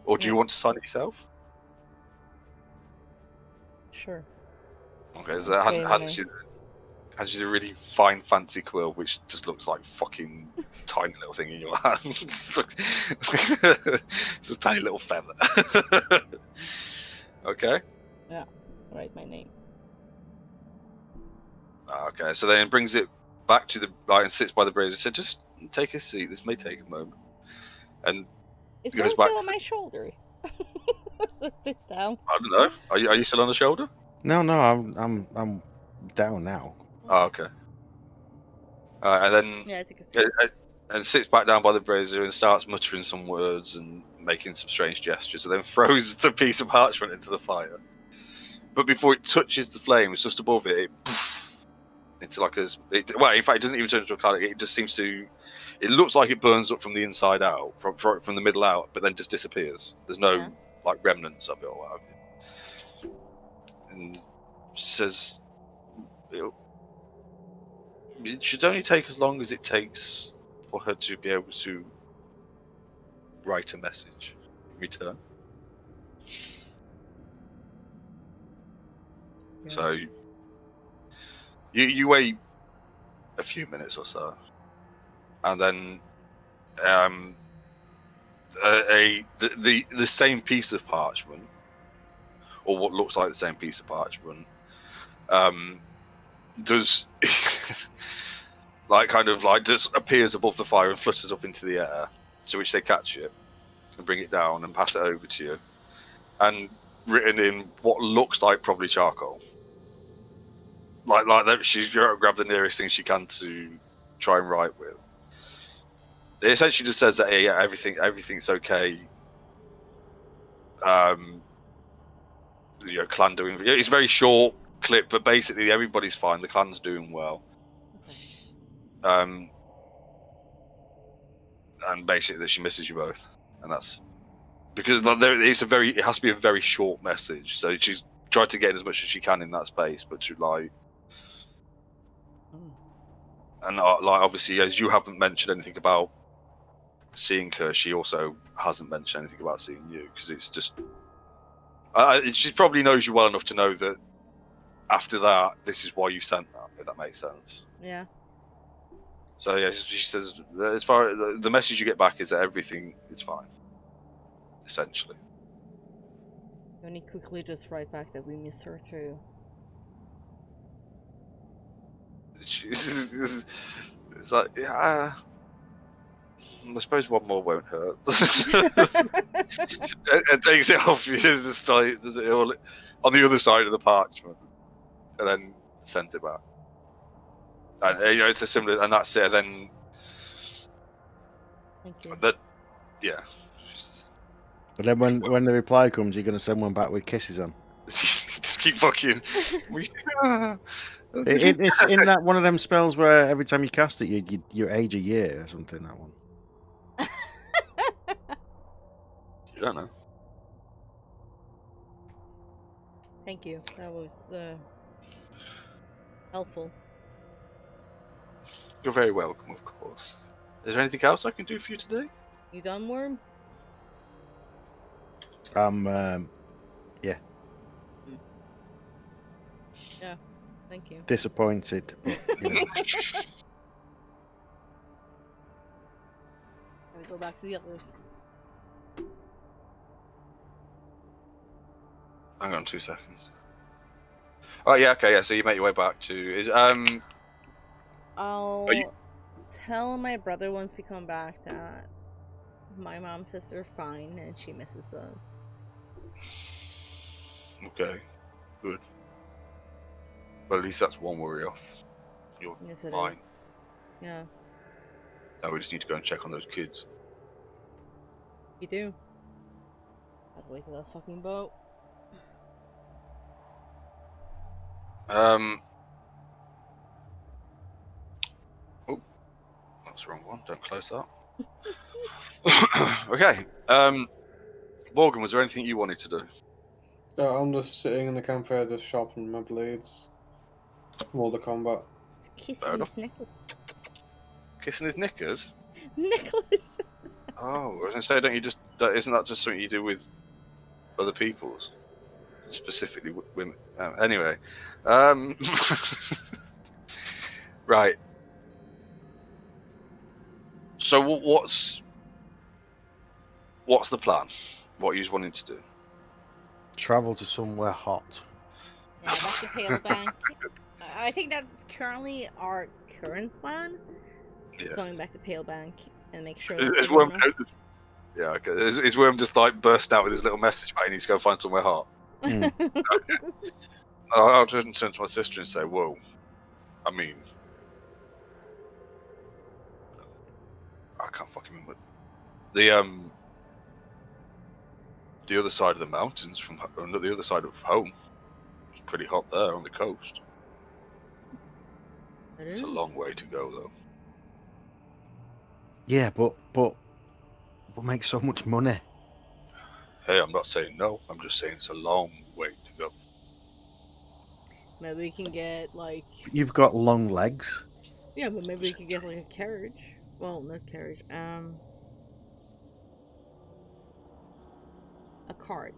Or do you Yeah. want to sign it yourself? Sure. Okay, so I'll say my and she's a really fine, fancy quill, which just looks like fucking tiny little thing in your hand. it's a tiny little feather. Okay. Write my name. Okay, so then it brings it back to the right and sits by the brazier. So just take a seat. This may take a moment. And Is goes someone back still on to- my shoulder? Sit down. I don't know. Are you still on the shoulder? No, I'm down now. Oh, okay. And then Yeah, I take a seat. and sits back down by the brazier and starts muttering some words and making some strange gestures, and then throws the piece of parchment into the fire. But before it touches the flames, just above it, it's like in fact, it doesn't even turn into a card. It just seems to. It looks like it burns up from the inside out, from the middle out, but then just disappears. There's no like remnants of it or what have you. And she says, it should only take as long as it takes for her to be able to write a message in return. Yeah. So you wait a few minutes or so, and then the same piece of parchment, or what looks like the same piece of parchment, does just appears above the fire and flutters up into the air, to which they catch it and bring it down and pass it over to you, and written in what looks like probably charcoal. Like that, she's grabbed the nearest thing she can to try and write with. It essentially just says that everything's okay. Clan doing. It's a very short clip, but basically everybody's fine. The clan's doing well. Okay. And basically that she misses you both, and that's because it has to be a very short message. So she's tried to get as much as she can in that space, but to like. And obviously, as you haven't mentioned anything about seeing her, she also hasn't mentioned anything about seeing you, because it's just she probably knows you well enough to know that after that, this is why you sent that. If that makes sense. Yeah. So yeah, she says as far as the message you get back is that everything is fine, essentially. Can you quickly just write back that we miss her too? It's like, yeah, I suppose one more won't hurt. And takes it off. Just like, does it all on the other side of the parchment, and then sent it back. And it's a similar, and that's it. And then Thank you. yeah. But then when the reply comes, you're going to send one back with kisses on. Just keep fucking. It's in that one of them spells where every time you cast it, you age a year or something. That one. You don't know. Thank you. That was helpful. You're very welcome, of course. Is there anything else I can do for you today? You done, Worm? Yeah, Yeah. Thank you. disappointed. But, you know. Let me go back to the others. Hang on 2 seconds. Oh yeah, okay, yeah. So you make your way back to I'll you- tell my brother once we come back that my mom says they're fine and she misses us. Okay, good. Well, at least that's one worry off. You're Yes, it fine. is. Yeah, Now we just need to go and check on those kids. you do. Gotta wait for that fucking boat. Oh, that's the wrong one. Don't close that. Okay. Morgan, was there anything you wanted to do? I'm just sitting in the campfire, just sharpening my blades. From all the combat. It's kissing Fair his necklace. Kissing his knickers? Necklace! Oh, I was going to say, isn't that just something you do with other people's? Specifically women. Anyway. Right. So what's the plan? What are you wanting to do? Travel to somewhere hot. Yeah, back to Pale Bank. I think that's currently our current plan. It's Yeah. going back to Pale Bank and make sure Is, that is the Worm, Rona- yeah, okay. Is Worm just like bursting out with his little message, but he needs to go find somewhere hot? I'll just turn to my sister and say, "Whoa, I mean, I can't fucking remember the other side of the mountains from the other side of home. It's pretty hot there on the coast. It It's a is. long way to go, though. Yeah, but we'll make so much money. Hey, I'm not saying no. I'm just saying it's a long way to go. Maybe we can get like You've got long legs. yeah, but maybe we could get like a carriage. Well, not carriage. A cart.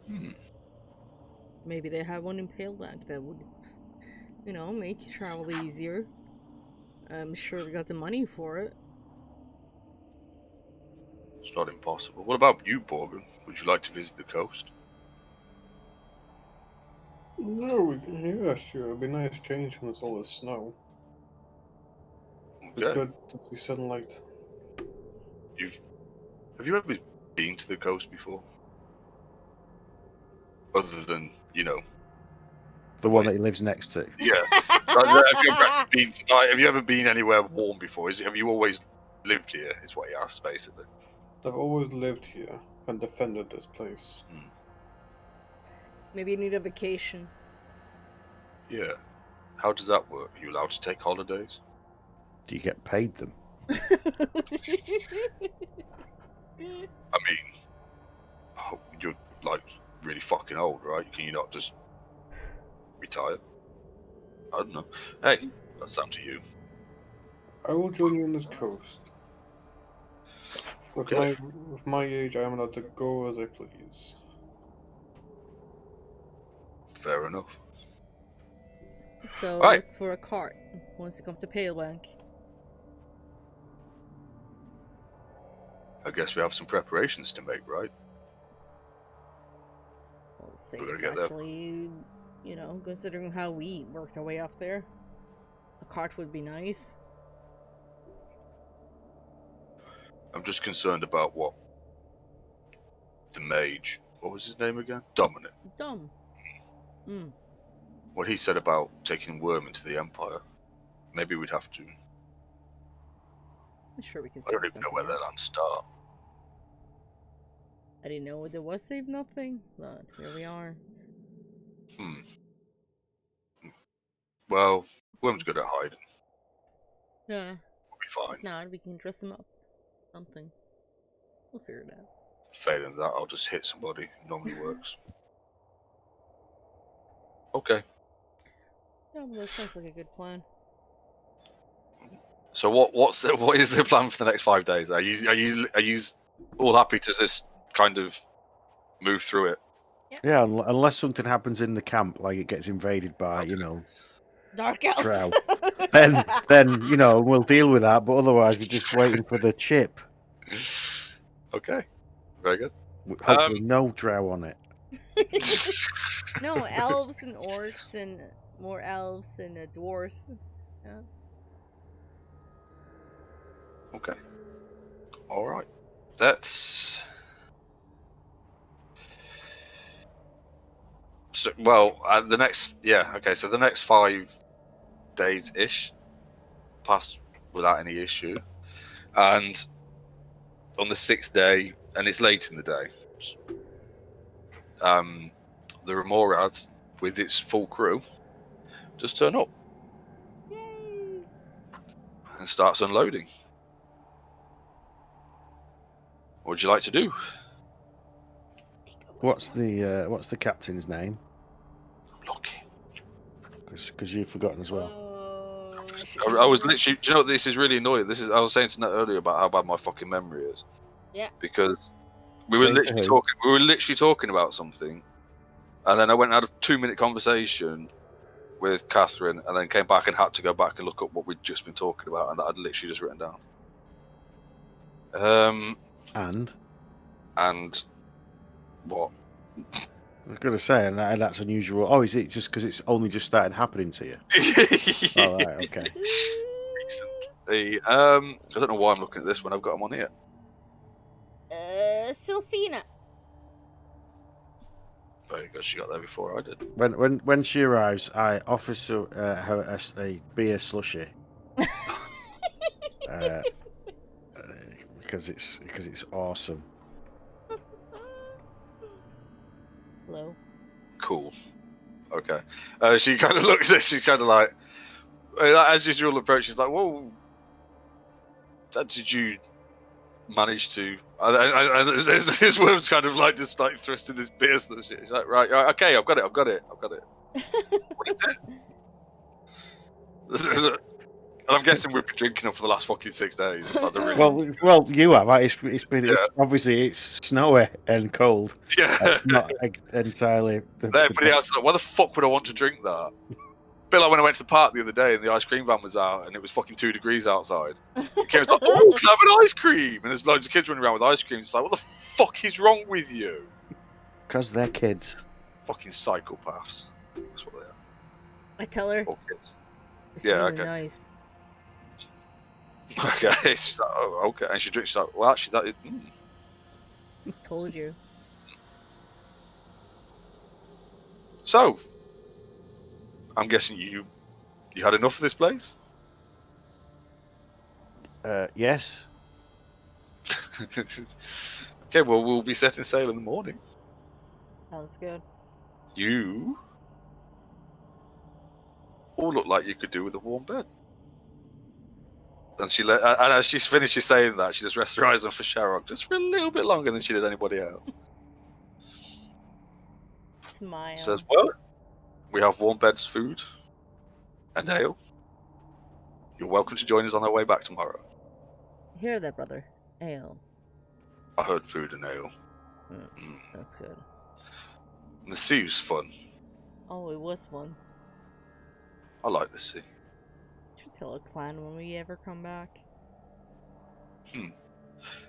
Hmm. Maybe they have one in Pale Bank that would, make travel easier. I'm sure we got the money for it. It's not impossible. What about you, Borgen? Would you like to visit the coast? No, yeah, sure. It'd be nice change from all this snow. It'd be Okay. good to see sunlight. Have you ever been to the coast before? Other than, The one that he lives next to. yeah. Have you ever been anywhere warm before? Have you always lived here? Is what he asked, basically. I've always lived here and defended this place. Maybe you need a vacation. Yeah. How does that work? Are you allowed to take holidays? Do you get paid them? I mean, you're like really fucking old, right? Can you not just retire? I don't know. Hey, that's up to you. I will join you on this coast. With Okay. my age, I am allowed to go as I please. Fair enough. So Right. look for a cart once you come to Pale Bank. I guess we have some preparations to make, right? Well, say We're gonna it's get there. actually, considering how we worked our way up there, a cart would be nice. I'm just concerned about what the mage, what was his name again? Dominic. Dumb. What he said about taking Worm into the Empire. Maybe we'd have to. I'm sure we can. I don't figure even know something where out. that land start. I didn't know there was Save Nothing, but here we are. Well, Worm's good at hiding. Yeah. We'll be fine. If not, we can dress him up. Something. We'll figure it out. Failing that, I'll just hit somebody. It normally works. Okay. Yeah, well, that sounds like a good plan. So what is the plan for the next 5 days? Are you all happy to just kind of move through it? Yeah, unless something happens in the camp, like it gets invaded by, Dark elves. Drow. then we'll deal with that. But otherwise, we're just waiting for the chip. Okay. Very good. With hopefully, no Drow on it. No, elves and orcs and more elves and a dwarf. Yeah. Okay. All right. That's so, well. The next, yeah. Okay. So the next 5 days ish pass without any issue, and on the 6th day, and it's late in the day, the Remorad with its full crew just turn up Yay! and starts unloading. What would you like to do? What's the captain's name? Lucky. Because you've forgotten as well. I was literally. Do you know what? This is really annoying. I was saying to Nat earlier about how bad my fucking memory is. Yeah. Because we were Same to literally who? talking. We were literally talking about something, and then I went and had a 2-minute conversation with Catherine, and then came back and had to go back and look up what we'd just been talking about, and that I'd literally just written down. And what? I was going to say, and that's unusual. Oh, is it just because it's only just started happening to you? Oh, right, okay. I don't know why I'm looking at this when I've got them on here. Sylphina. Very good, she got there before I did. When she arrives, I offer her a beer slushy. Because it's awesome. Hello. Cool. Okay. She kind of looks at. She's kind of like, as usual approach. She's like, "Whoa, did you manage to?" And his words kind of like just like thrusting this beer slushy. She's like, "Right, okay, I've got it. What is it?" And I'm guessing we've been drinking them for the last fucking 6 days. It's like the really... Well, you have. It's obviously it's snowy and cold. Yeah. It's not entirely. Everybody else is like, why the fuck would I want to drink that? A bit like when I went to the park the other day and the ice cream van was out and it was fucking 2 degrees outside. And Kira's like, oh, can I have an ice cream? And there's loads of kids running around with ice cream. It's like, what the fuck is wrong with you? Because they're kids. Fucking psychopaths. That's what they are. I tell her. All kids. It's Yeah, really okay. nice. Okay. She's like, oh, okay. And she drinks. She's like, well, actually, that is. Told you. So, I'm guessing you had enough of this place? Yes. Okay, well, we'll be setting sail in the morning. Sounds good. You all look like you could do with a warm bed. And and as she finishes saying that, she just rests her eyes on for Sharrock just for a little bit longer than she did anybody else. Smile. Says, well, we have warm beds, food, and ale. You're welcome to join us on our way back tomorrow. Hear that, brother. Ale. I heard food and ale. That's good. And the sea was fun. Oh, it was fun. I like the sea. Should tell a clan when we ever come back.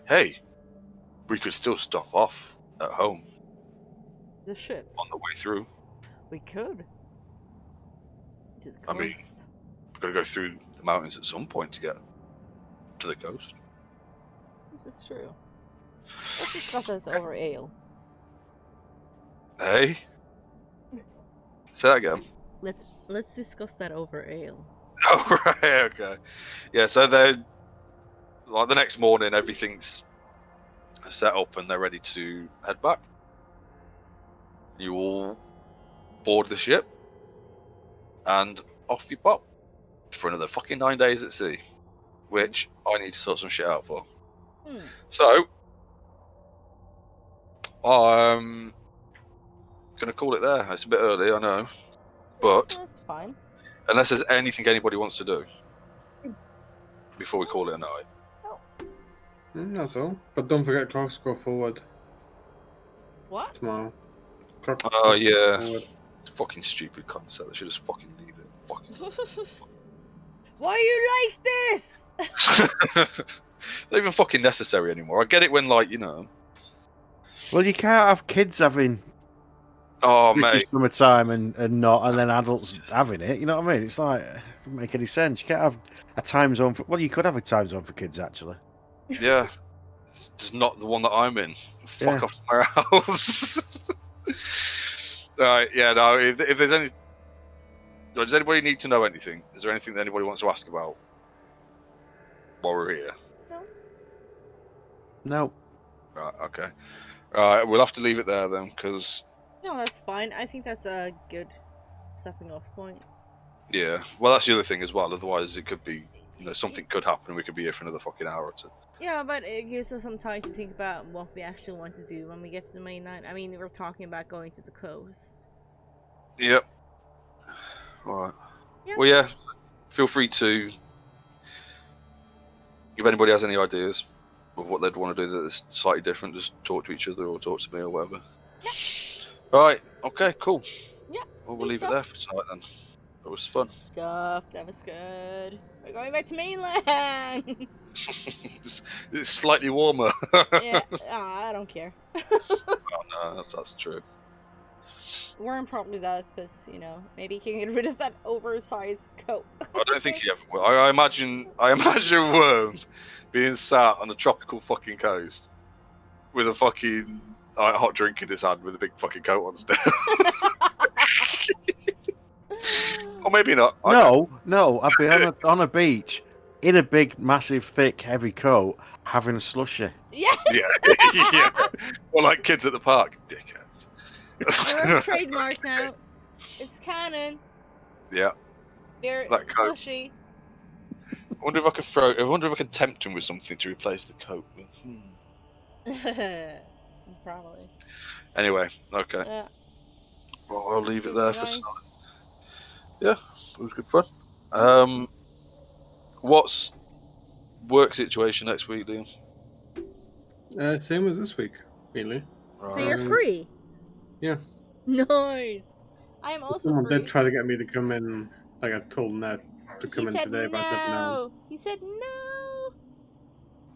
Hey, we could still stop off at home The ship. on the way through. We could. To the coast. I mean- We've got to go through the mountains at some point to get to the coast. This is true. Let's discuss it over ale. Hey? Say that again. Let's discuss that over ale. Oh, right, okay. Yeah, so then, like the next morning, everything's set up and they're ready to head back. You all board the ship and off you pop for another fucking 9 days at sea, which I need to sort some shit out for. So, I'm gonna call it there. It's a bit early, I know, but That's fine. unless there's anything anybody wants to do before we call it a night. That's all. But don't forget clocks go forward What? tomorrow. Oh, yeah. Forward. Fucking stupid concept. They should just fucking leave it. Fucking. Why are you like this? Not even fucking necessary anymore. I get it when, like, you know. Well, you can't have kids having Oh, British mate. summertime and then adults having it. You know what I mean? It's like it doesn't make any sense. You can't have a time zone for. Well, you could have a time zone for kids actually. Yeah. It's just not the one that I'm in. Fuck Yeah. off somewhere else. Right, yeah, no, if there's any. Does anybody need to know anything? Is there anything that anybody wants to ask about while we're here? No. Right, okay. Right, we'll have to leave it there then, because. No, that's fine. I think that's a good stepping off point. Yeah, well, that's the other thing as well. Otherwise, it could be, you know, something could happen and we could be here for another fucking hour or two. Yeah, but it gives us some time to think about what we actually want to do when we get to the mainland. I mean, we're talking about going to the coast. Yep. Alright. Yeah. Well, yeah, feel free to, if anybody has any ideas of what they'd want to do that's slightly different, just talk to each other or talk to me or whatever. Yeah. Alright, okay, cool. Yeah, Well, we'll good leave it stuff. there for tonight then. It was fun. Stuff. That was good. We're going back to mainland. It's slightly warmer. Yeah, I don't care. No, that's true. Worm probably does, because, maybe he can get rid of that oversized coat. I don't think he ever will. I imagine Worm being sat on a tropical fucking coast with a fucking hot drink in his hand with a big fucking coat on still. Or maybe not. No, I'd be on a beach in a big, massive, thick, heavy coat having a slushy. Yes! Yeah. Or like kids at the park. Dickheads. We're trademark now. It's canon. Yeah. They're That coat. slushy. I wonder if I can tempt him with something to replace the coat with. Probably. Anyway, okay. Yeah. Well, I'll leave it Cheers, there for guys. tonight. Yeah, it was good fun. What's work situation next week, Liam? Same as this week, really. So you're Um, free? yeah. Nice. I am also Someone free. did try to get me to come in. Like I told Ned to come He in said today, but I said no. no. He said no.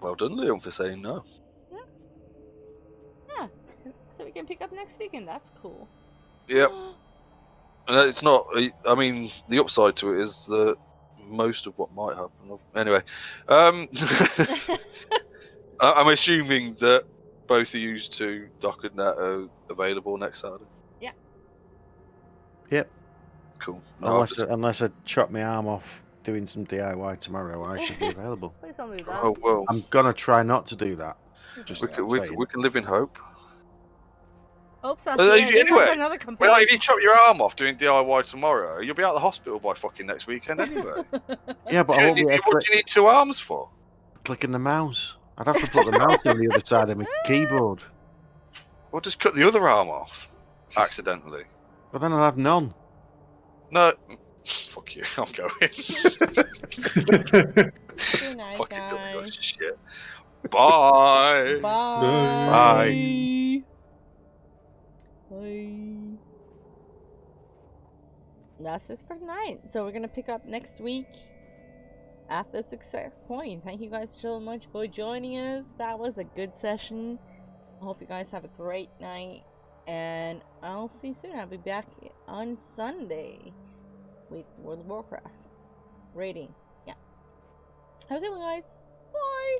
Well done, Liam, for saying no. Yeah. So we can pick up next weekend. That's cool. Yep. And it's not. I mean, the upside to it is that most of what might happen. Anyway, I'm assuming that both of you two, Doc and Nat, are available next Saturday. Yeah. Yep. Cool. No, Unless I chop my arm off doing some DIY tomorrow, I should be available. Please don't do that. oh well, I'm gonna try not to do that. Just we saying. can live in hope. Oops, I'm Well, here. There anyway, goes another Well, complaint. if you chop your arm off doing DIY tomorrow, you'll be out of the hospital by fucking next weekend anyway. Yeah, but I won't be able What to do you need two arms for? clicking the mouse. I'd have to put the mouse on the other side of my keyboard. Well, just cut the other arm off accidentally. But then I'd have none. No, fuck you. I'm going. Good night, Fucking dumbass guys. shit. Bye. Bye. Bye. That's it for tonight. So we're gonna pick up next week at the Success Point. Thank you guys so much for joining us. That was a good session. I hope you guys have a great night, and I'll see you soon. I'll be back on Sunday with World of Warcraft rating. Yeah. Have a good one, guys. Bye.